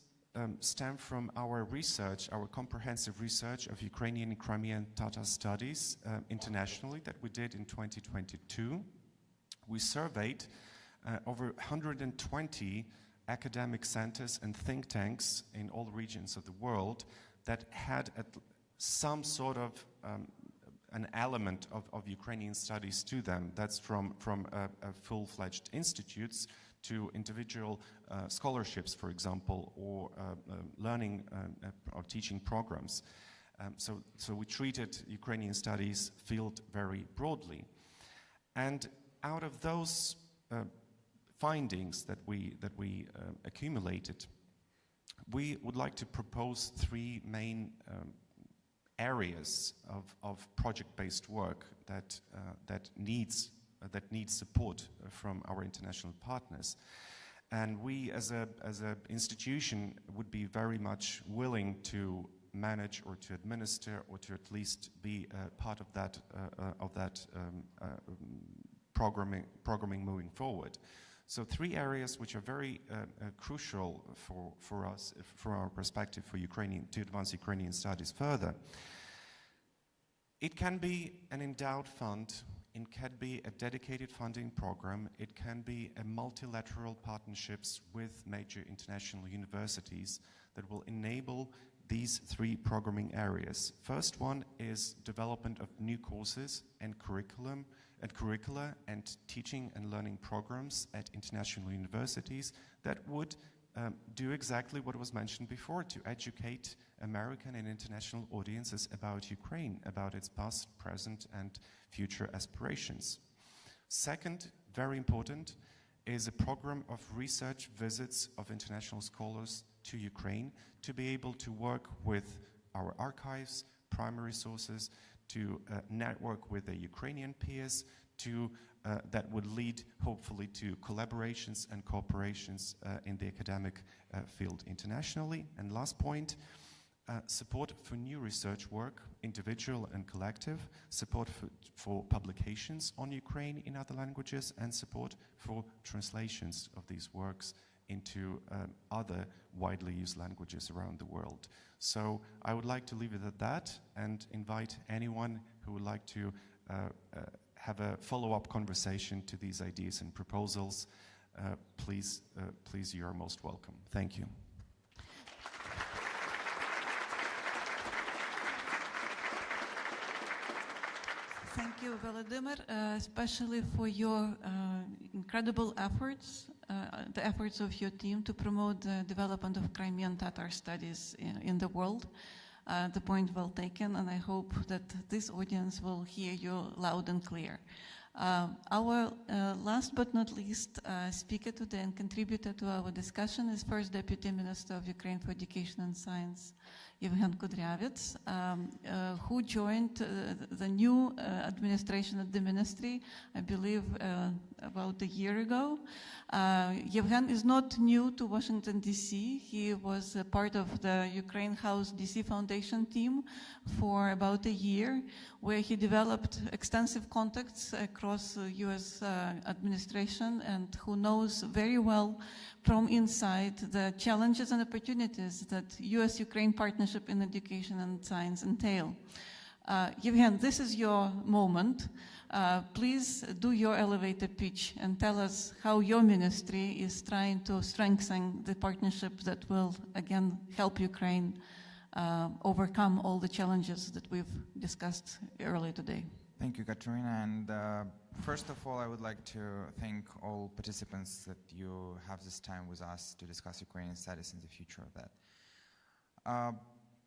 stem from our research, our comprehensive research of Ukrainian and Crimean Tatar studies internationally that we did in 2022. We surveyed over 120 academic centers and think tanks in all regions of the world that had some sort of an element of Ukrainian studies to them. That's from full-fledged institutes to individual scholarships, for example, or learning or teaching programs. So we treated Ukrainian studies field very broadly. And out of those findings that we accumulated, we would like to propose three main areas of project-based work that needs support from our international partners. And we, as a institution, would be very much willing to manage or to administer or to at least be part of that programming moving forward. So three areas which are very crucial for us, from our perspective, to advance Ukrainian studies further. It can be an endowed fund, it can be a dedicated funding program, it can be a multilateral partnerships with major international universities that will enable these three programming areas. First one is development of new courses and curricula and teaching and learning programs at international universities that would do exactly what was mentioned before, to educate American and international audiences about Ukraine, about its past, present, and future aspirations. Second, very important, is a program of research visits of international scholars to Ukraine to be able to work with our archives, primary sources, to network with their Ukrainian peers, that would lead, hopefully, to collaborations and cooperations in the academic field internationally. And last point, support for new research work, individual and collective, support for publications on Ukraine in other languages, and support for translations of these works into other widely used languages around the world. So I would like to leave it at that and invite anyone who would like to have a follow-up conversation to these ideas and proposals. Please, you are most welcome. Thank you. Thank you, Volodymyr, especially for your incredible efforts, the efforts of your team to promote the development of Crimean Tatar studies in the world. The point well taken, and I hope that this audience will hear you loud and clear. Our last but not least speaker today and contributor to our discussion is First Deputy Minister of Ukraine for Education and Science, Yevhen Kudryavets, who joined the new administration at the ministry, I believe, about a year ago. Yevhen is not new to Washington, D.C. He was a part of the Ukraine House D.C. Foundation team for about a year, where he developed extensive contacts across the U.S. administration, and who knows very well from inside the challenges and opportunities that U.S.-Ukraine partnership in education and science entail. Yevhen, this is your moment. Please do your elevator pitch and tell us how your ministry is trying to strengthen the partnership that will, again, help Ukraine overcome all the challenges that we've discussed earlier today. Thank you, Katerina. And first of all, I would like to thank all participants that you have this time with us to discuss Ukrainian studies and the future of that.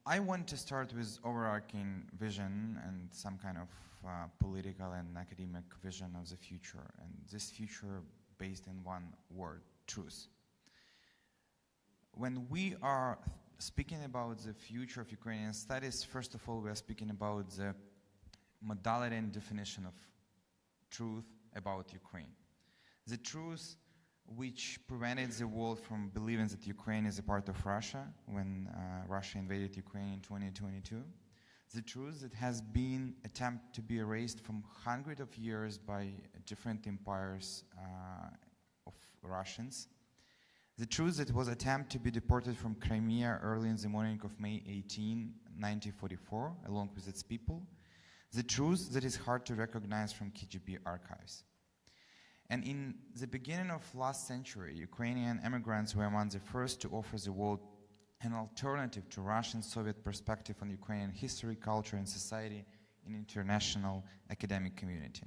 I want to start with overarching vision and some kind of political and academic vision of the future, and this future based in one word: truth. When we are speaking about the future of Ukrainian studies, first of all, we are speaking about the modality and definition of truth about Ukraine. The truth which prevented the world from believing that Ukraine is a part of Russia when Russia invaded Ukraine in 2022. The truth that has been attempted to be erased from hundreds of years by different empires of Russians. The truth that was attempted to be deported from Crimea early in the morning of May 18, 1944, along with its people. The truth that is hard to recognize from KGB archives. And in the beginning of last century, Ukrainian immigrants were among the first to offer the world an alternative to Russian Soviet perspective on Ukrainian history, culture, and society in international academic community.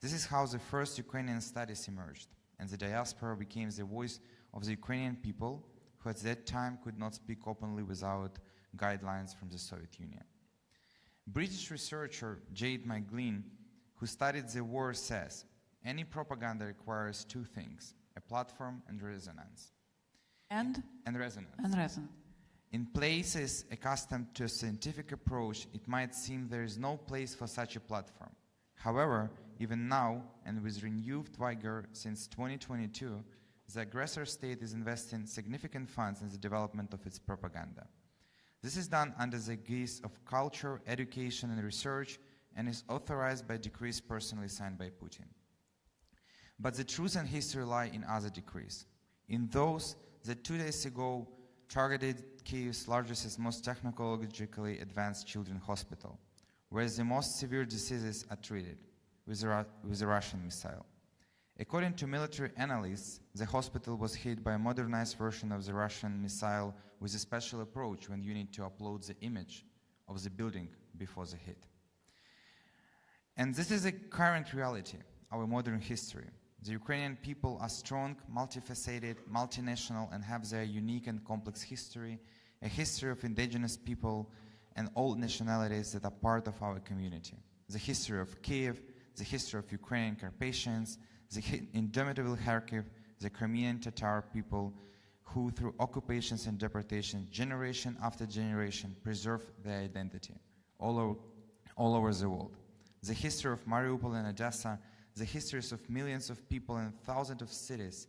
This is how the first Ukrainian studies emerged, and the diaspora became the voice of the Ukrainian people who at that time could not speak openly without guidelines from the Soviet Union. British researcher Jade McGlynn, who studied the war, says, any propaganda requires two things: a platform and resonance. And resonance. And resonance. In places accustomed to a scientific approach, it might seem there is no place for such a platform. However, even now, and with renewed vigor since 2022, the aggressor state is investing significant funds in the development of its propaganda. This is done under the guise of culture, education, and research, and is authorized by decrees personally signed by Putin. But the truth and history lie in other decrees. In those that 2 days ago targeted Kiev's largest and most technologically advanced children's hospital, where the most severe diseases are treated with a Russian missile. According to military analysts, the hospital was hit by a modernized version of the Russian missile with a special approach when you need to upload the image of the building before the hit. And this is a current reality, our modern history. The Ukrainian people are strong, multifaceted, multinational, and have their unique and complex history, a history of indigenous people and all nationalities that are part of our community. The history of Kiev, the history of Ukrainian Carpathians, the indomitable Kharkiv, the Crimean Tatar people who, through occupations and deportations, generation after generation, preserve their identity all over the world. The history of Mariupol and Odessa, the histories of millions of people in thousands of cities.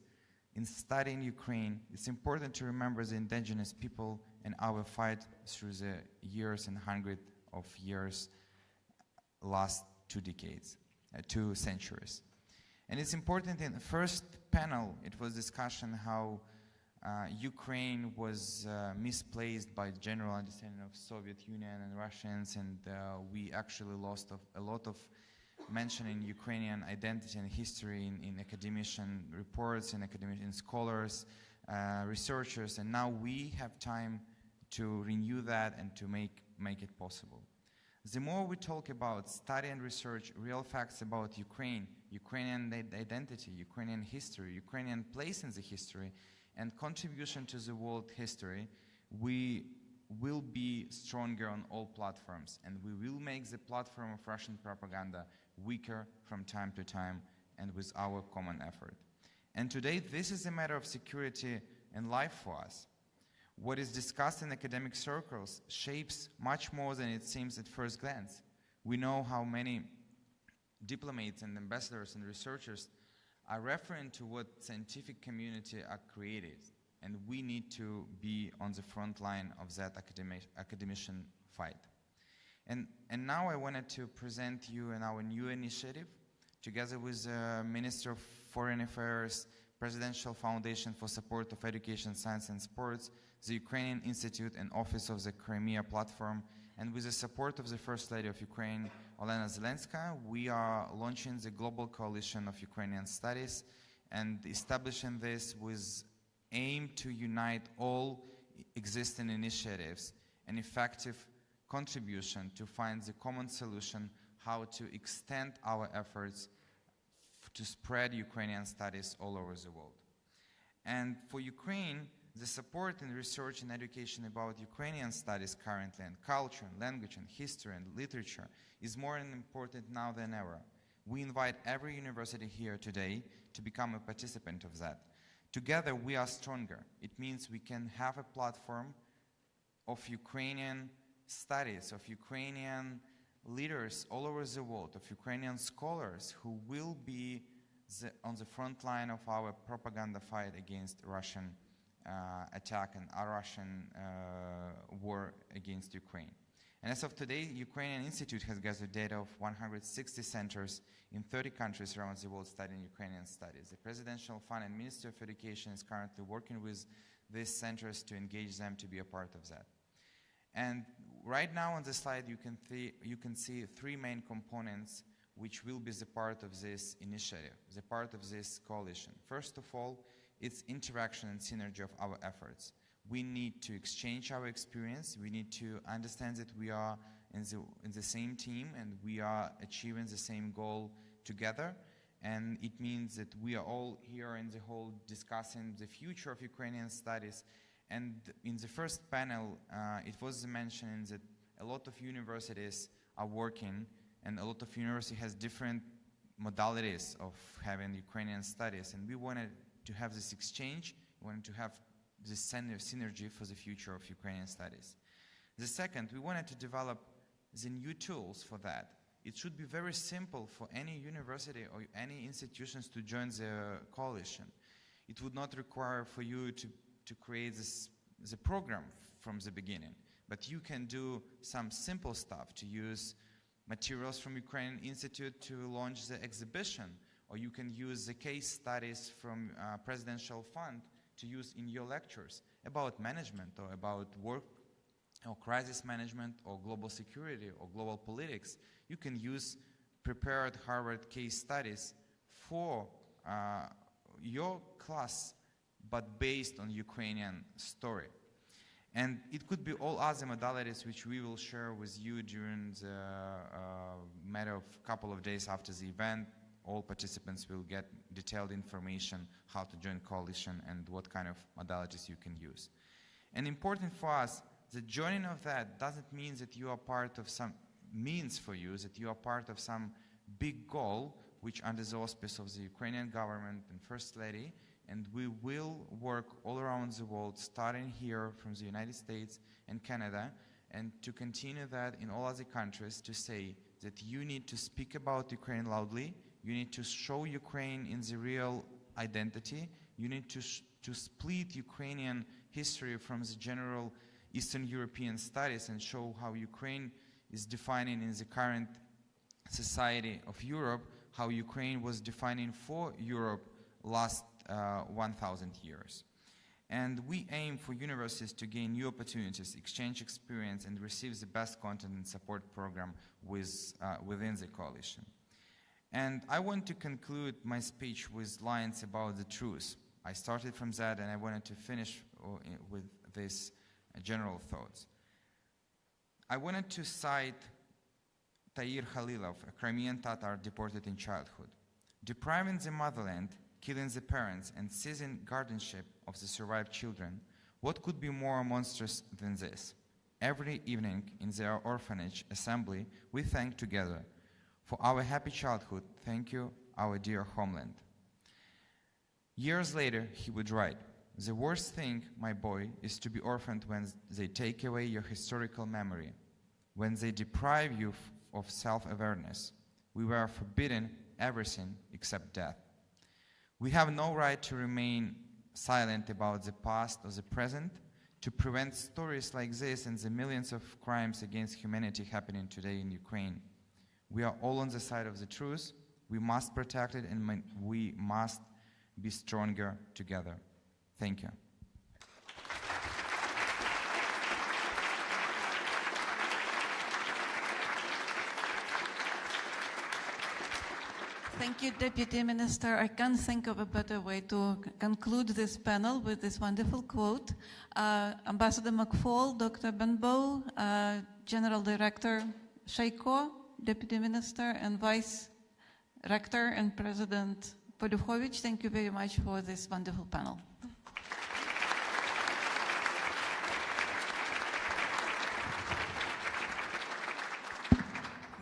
In studying Ukraine, it's important to remember the indigenous people and our fight through the years and hundreds of years, last 2 decades, 2 centuries. And it's important in the first panel, it was discussion how Ukraine was misplaced by general understanding of Soviet Union and Russians, and we actually lost a lot of mentioning Ukrainian identity and history in academician reports, in scholars, researchers, and now we have time to renew that and to make it possible. The more we talk about study and research real facts about Ukraine, Ukrainian identity, Ukrainian history, Ukrainian place in the history, and contribution to the world history, we will be stronger on all platforms, and we will make the platform of Russian propaganda weaker from time to time, and with our common effort. And today, this is a matter of security and life for us. What is discussed in academic circles shapes much more than it seems at first glance. We know how many diplomats and ambassadors and researchers are referring to what scientific community are created, and we need to be on the front line of that academician fight. And now I wanted to present you in our new initiative, together with the Minister of Foreign Affairs, Presidential Foundation for Support of Education, Science and Sports, the Ukrainian Institute and Office of the Crimea Platform, and with the support of the First Lady of Ukraine, Olena Zelenska, we are launching the Global Coalition of Ukrainian Studies and establishing this with aim to unite all existing initiatives and effective contribution to find the common solution how to extend our efforts to spread Ukrainian studies all over the world. And for Ukraine, the support in research and education about Ukrainian studies currently, and culture, and language, and history, and literature is more important now than ever. We invite every university here today to become a participant of that. Together, we are stronger. It means we can have a platform of Ukrainian studies, of Ukrainian leaders all over the world, of Ukrainian scholars who will be on the front line of our propaganda fight against Russian attack and our Russian war against Ukraine. And as of today, Ukrainian Institute has gathered data of 160 centers in 30 countries around the world studying Ukrainian studies. The Presidential Fund and Ministry of Education is currently working with these centers to engage them to be a part of that. And right now on the slide, you can see three main components which will be the part of this initiative, the part of this coalition. First of all, it's interaction and synergy of our efforts. We need to exchange our experience. We need to understand that we are in the same team and we are achieving the same goal together. And it means that we are all here in the hall discussing the future of Ukrainian studies. And in the first panel, it was mentioned that a lot of universities are working, and a lot of universities has different modalities of having Ukrainian studies. And we wanted to have this exchange, we wanted to have this synergy for the future of Ukrainian studies. The second, we wanted to develop the new tools for that. It should be very simple for any university or any institutions to join the coalition. It would not require for you to create the program from the beginning, but you can do some simple stuff to use materials from Ukrainian Institute to launch the exhibition, or you can use the case studies from Presidential Fund to use in your lectures about management or about work or crisis management or global security or global politics. You can use prepared Harvard case studies for your class, but based on Ukrainian story. And it could be all other modalities which we will share with you during the matter of couple of days after the event. All participants will get detailed information how to join coalition and what kind of modalities you can use. And important for us, the joining of that doesn't mean that you are part of some means for you, that you are part of some big goal, which under the auspice of the Ukrainian government and First Lady, and we will work all around the world, starting here from the United States and Canada, and to continue that in all other countries, to say that you need to speak about Ukraine loudly, you need to show Ukraine in the real identity, you need to split Ukrainian history from the general Eastern European studies and show how Ukraine is defining in the current society of Europe, how Ukraine was defining for Europe last 1,000 years. And we aim for universities to gain new opportunities, exchange experience, and receive the best content and support program within the coalition. And I want to conclude my speech with lines about the truth. I started from that, and I wanted to finish with these general thoughts. I wanted to cite Tahir Khalilov, a Crimean Tatar deported in childhood. Depriving the motherland, killing the parents, and seizing guardianship of the survived children, what could be more monstrous than this? Every evening in their orphanage assembly, we thank together. For our happy childhood, thank you, our dear homeland. Years later, he would write, the worst thing, my boy, is to be orphaned when they take away your historical memory, when they deprive you of self-awareness. We were forbidden everything except death. We have no right to remain silent about the past or the present, to prevent stories like this and the millions of crimes against humanity happening today in Ukraine. We are all on the side of the truth. We must protect it, and we must be stronger together. Thank you. Thank you, Deputy Minister. I can't think of a better way to conclude this panel with this wonderful quote. Ambassador McFall, Dr. Benbow, General Director Shaiko, Deputy Minister, and Vice Rector and President Polyukhovich, thank you very much for this wonderful panel.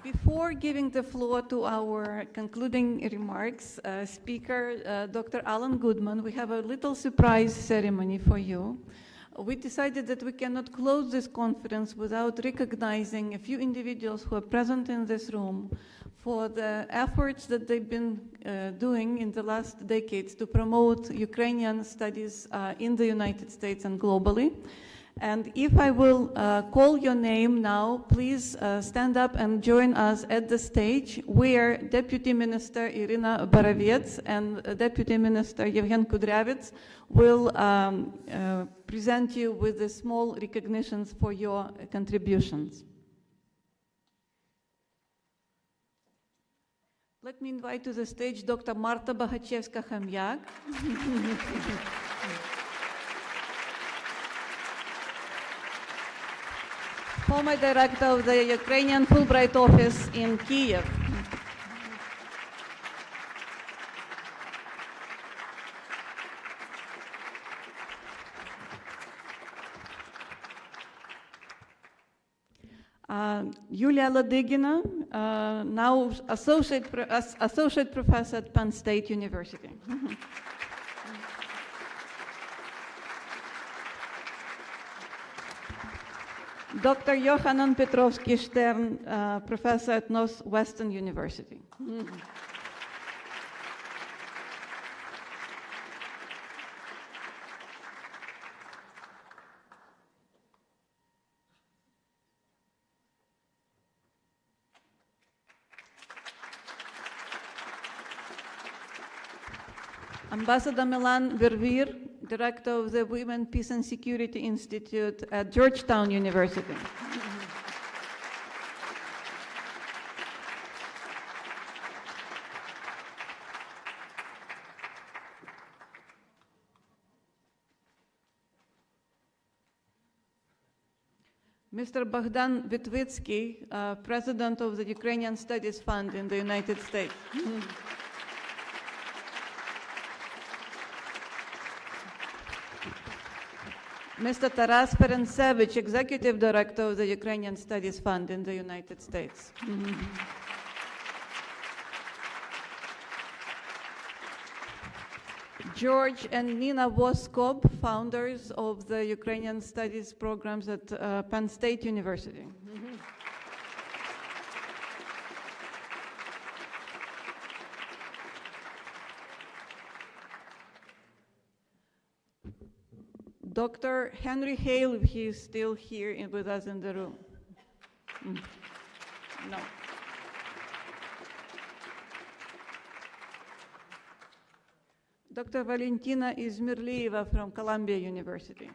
Before giving the floor to our concluding remarks, speaker, Dr. Alan Goodman, we have a little surprise ceremony for you. We decided that we cannot close this conference without recognizing a few individuals who are present in this room for the efforts that they've been doing in the last decades to promote Ukrainian studies in the United States and globally. And if I will call your name now, please stand up and join us at the stage where Deputy Minister Irina Borovets and Deputy Minister Yevgen Kudryavets will present you with the small recognitions for your contributions. Let me invite to the stage Dr. Marta Bohachevska-Khamyak. Former director of the Ukrainian Fulbright office in Kiev. Yulia Ladygina, now associate professor at Penn State University. Dr. Yohanan Petrovsky Stern, professor at Northwestern University. Ambassador Milan Verveer, director of the Women, Peace and Security Institute at Georgetown University. Mr. Bogdan Vitvitsky, president of the Ukrainian Studies Fund in the United States. Mr. Taras Ferentsevich, Executive Director of the Ukrainian Studies Fund in the United States. George and Nina Voskov, founders of the Ukrainian Studies programs at Penn State University. Dr. Henry Hale, if he is still here with us in the room. No. Dr. Valentina Izmirlieva from Columbia University.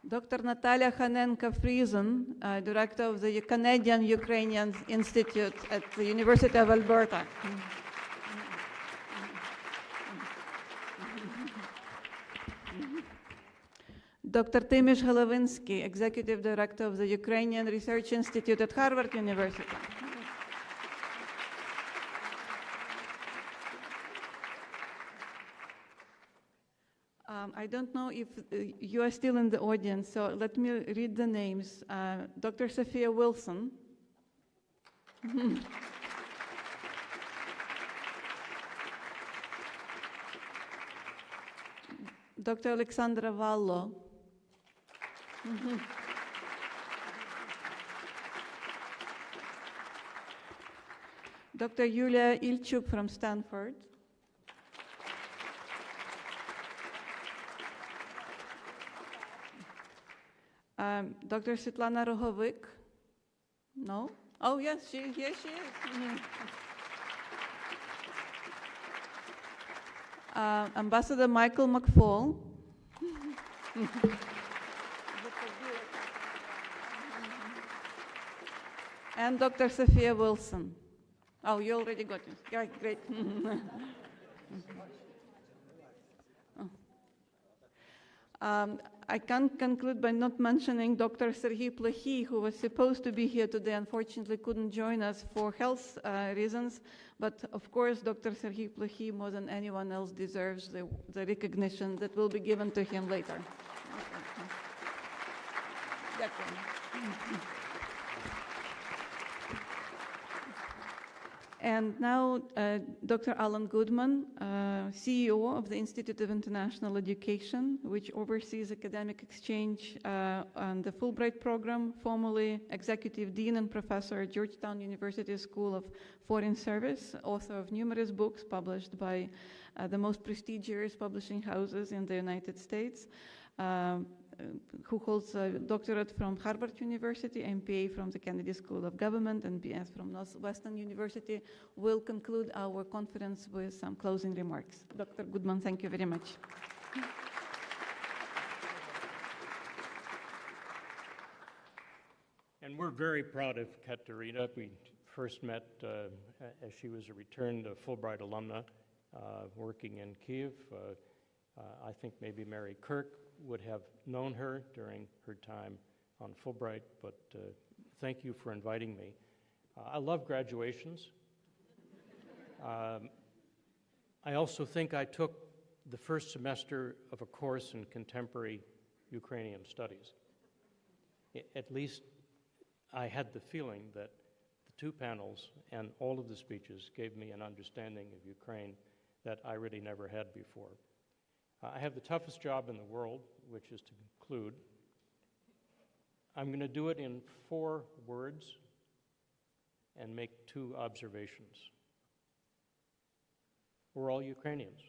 Dr. Natalia Hanenka-Friesen, Director of the Canadian-Ukrainian Institute at the University of Alberta. Dr. Tymisz Halavinsky, Executive Director of the Ukrainian Research Institute at Harvard University. I don't know if you are still in the audience, so let me read the names. Dr. Sophia Wilson. Dr. Alexandra Vallo. Dr. Yulia Ilchuk from Stanford. Dr. Svetlana Rohovik. No? Oh, yes, here she is. Ambassador Michael McFall. And Dr. Sophia Wilson. Oh, you already got it. Yeah, great. I can't conclude by not mentioning Dr. Serhiy Plokhy, who was supposed to be here today, unfortunately couldn't join us for health reasons, but of course Dr. Serhiy Plokhy more than anyone else deserves the recognition that will be given to him later. And now Dr. Alan Goodman, CEO of the Institute of International Education, which oversees academic exchange and the Fulbright program, formerly Executive Dean and Professor at Georgetown University School of Foreign Service, author of numerous books published by the most prestigious publishing houses in the United States, who holds a doctorate from Harvard University, MPA from the Kennedy School of Government, and BS from Northwestern University, will conclude our conference with some closing remarks. Dr. Goodman, thank you very much. And we're very proud of Katerina. We first met as she was a returned Fulbright alumna working in Kyiv. I think maybe Mary Kirk would have known her during her time on Fulbright, but thank you for inviting me. I love graduations. I also think I took the first semester of a course in contemporary Ukrainian studies. At least I had the feeling that the two panels and all of the speeches gave me an understanding of Ukraine that I really never had before. I have the toughest job in the world, which is to conclude. I'm going to do it in 4 words and make 2 observations. We're all Ukrainians.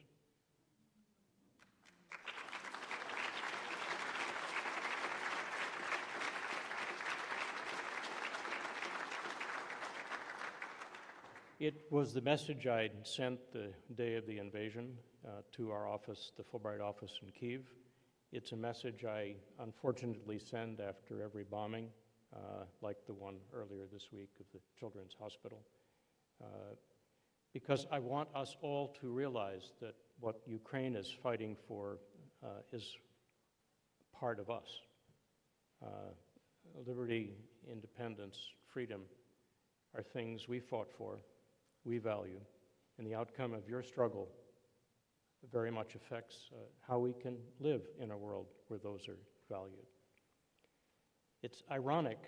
It was the message I sent the day of the invasion to our office, the Fulbright office in Kyiv. It's a message I unfortunately send after every bombing, like the one earlier this week of the Children's Hospital, because I want us all to realize that what Ukraine is fighting for is part of us. Liberty, independence, freedom are things we fought for, we value, and the outcome of your struggle very much affects how we can live in a world where those are valued. It's ironic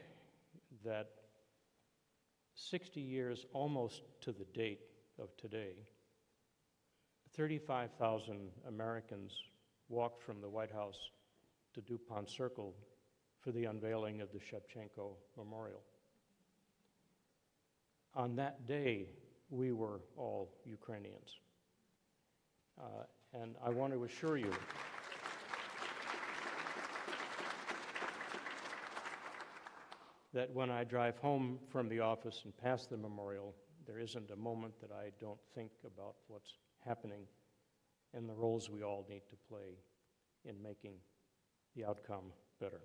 that 60 years almost to the date of today, 35,000 Americans walked from the White House to DuPont Circle for the unveiling of the Shevchenko Memorial. On that day, we were all Ukrainians. And I want to assure you that when I drive home from the office and pass the memorial, there isn't a moment that I don't think about what's happening and the roles we all need to play in making the outcome better.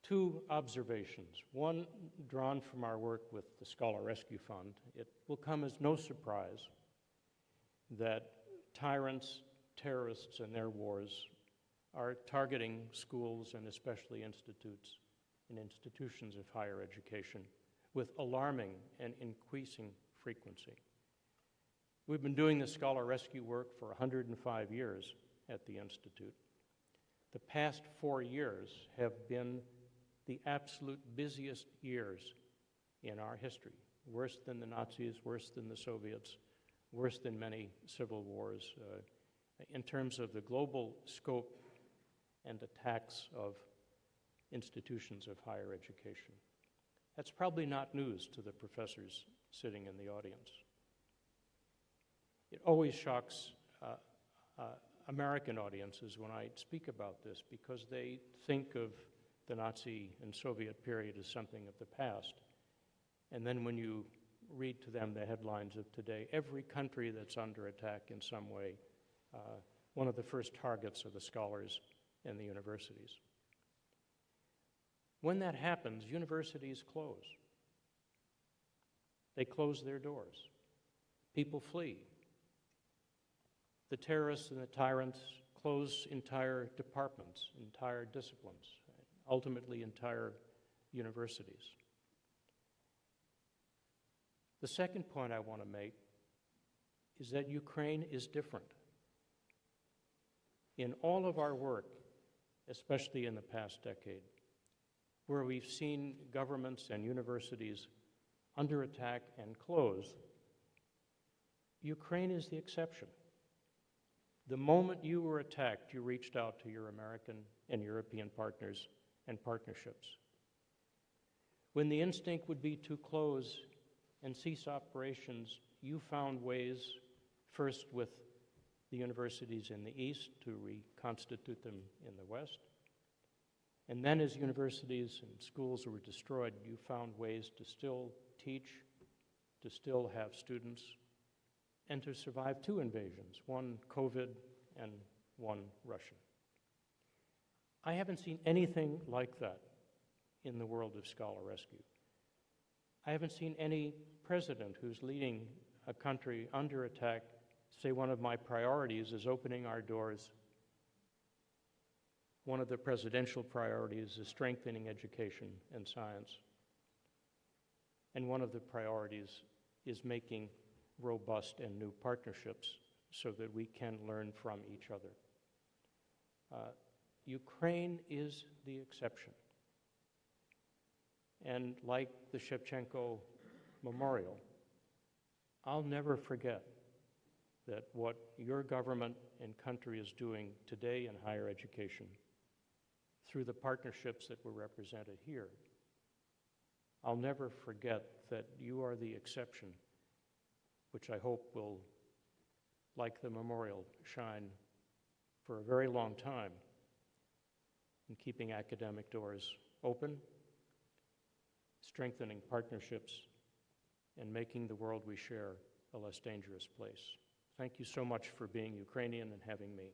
Two observations. One, drawn from our work with the Scholar Rescue Fund, it will come as no surprise that tyrants, terrorists, and their wars are targeting schools and especially institutes and institutions of higher education with alarming and increasing frequency. We've been doing this scholar rescue work for 105 years at the Institute. The past 4 years have been the absolute busiest years in our history, worse than the Nazis, worse than the Soviets, worse than many civil wars, in terms of the global scope and attacks of institutions of higher education. That's probably not news to the professors sitting in the audience. It always shocks American audiences when I speak about this because they think of the Nazi and Soviet period as something of the past. And then when you read to them the headlines of today, every country that's under attack in some way, one of the first targets are the scholars and the universities. When that happens, universities close. They close their doors. People flee. The terrorists and the tyrants close entire departments, entire disciplines, ultimately entire universities. The second point I want to make is that Ukraine is different. In all of our work, especially in the past decade, where we've seen governments and universities under attack and close, Ukraine is the exception. The moment you were attacked, you reached out to your American and European partners and partnerships. When the instinct would be to close and cease operations, you found ways, first with the universities in the East to reconstitute them in the West. And then as universities and schools were destroyed, you found ways to still teach, to still have students, and to survive two invasions, one COVID and one Russian. I haven't seen anything like that in the world of scholar rescue. I haven't seen any president who's leading a country under attack say one of my priorities is opening our doors. One of the presidential priorities is strengthening education and science. And one of the priorities is making robust and new partnerships so that we can learn from each other. Ukraine is the exception. And like the Shevchenko Memorial, I'll never forget that what your government and country is doing today in higher education through the partnerships that were represented here. I'll never forget that you are the exception, which I hope will, like the memorial, shine for a very long time in keeping academic doors open, strengthening partnerships, and making the world we share a less dangerous place. Thank you so much for being Ukrainian and having me.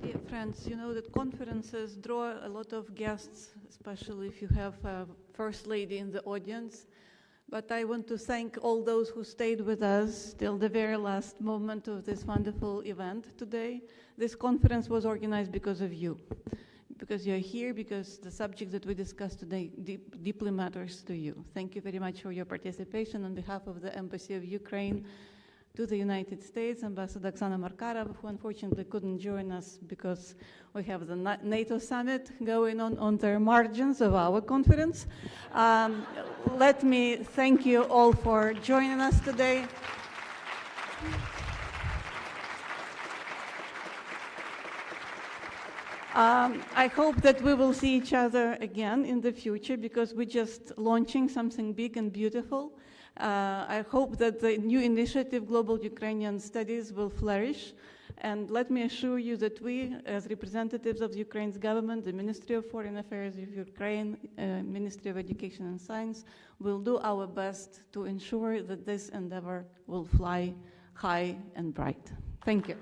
Dear friends, you know that conferences draw a lot of guests, especially if you have a First Lady in the audience. But I want to thank all those who stayed with us till the very last moment of this wonderful event today. This conference was organized because of you, because you're here, because the subject that we discussed today deeply matters to you. Thank you very much for your participation. On behalf of the Embassy of Ukraine to the United States, Ambassador Oksana Markarov, who unfortunately couldn't join us because we have the NATO summit going on the margins of our conference. Let me thank you all for joining us today. I hope that we will see each other again in the future because we're just launching something big and beautiful. I hope that the new initiative, Global Ukrainian Studies, will flourish. And let me assure you that we, as representatives of Ukraine's government, the Ministry of Foreign Affairs of Ukraine, Ministry of Education and Science, will do our best to ensure that this endeavor will fly high and bright. Thank you.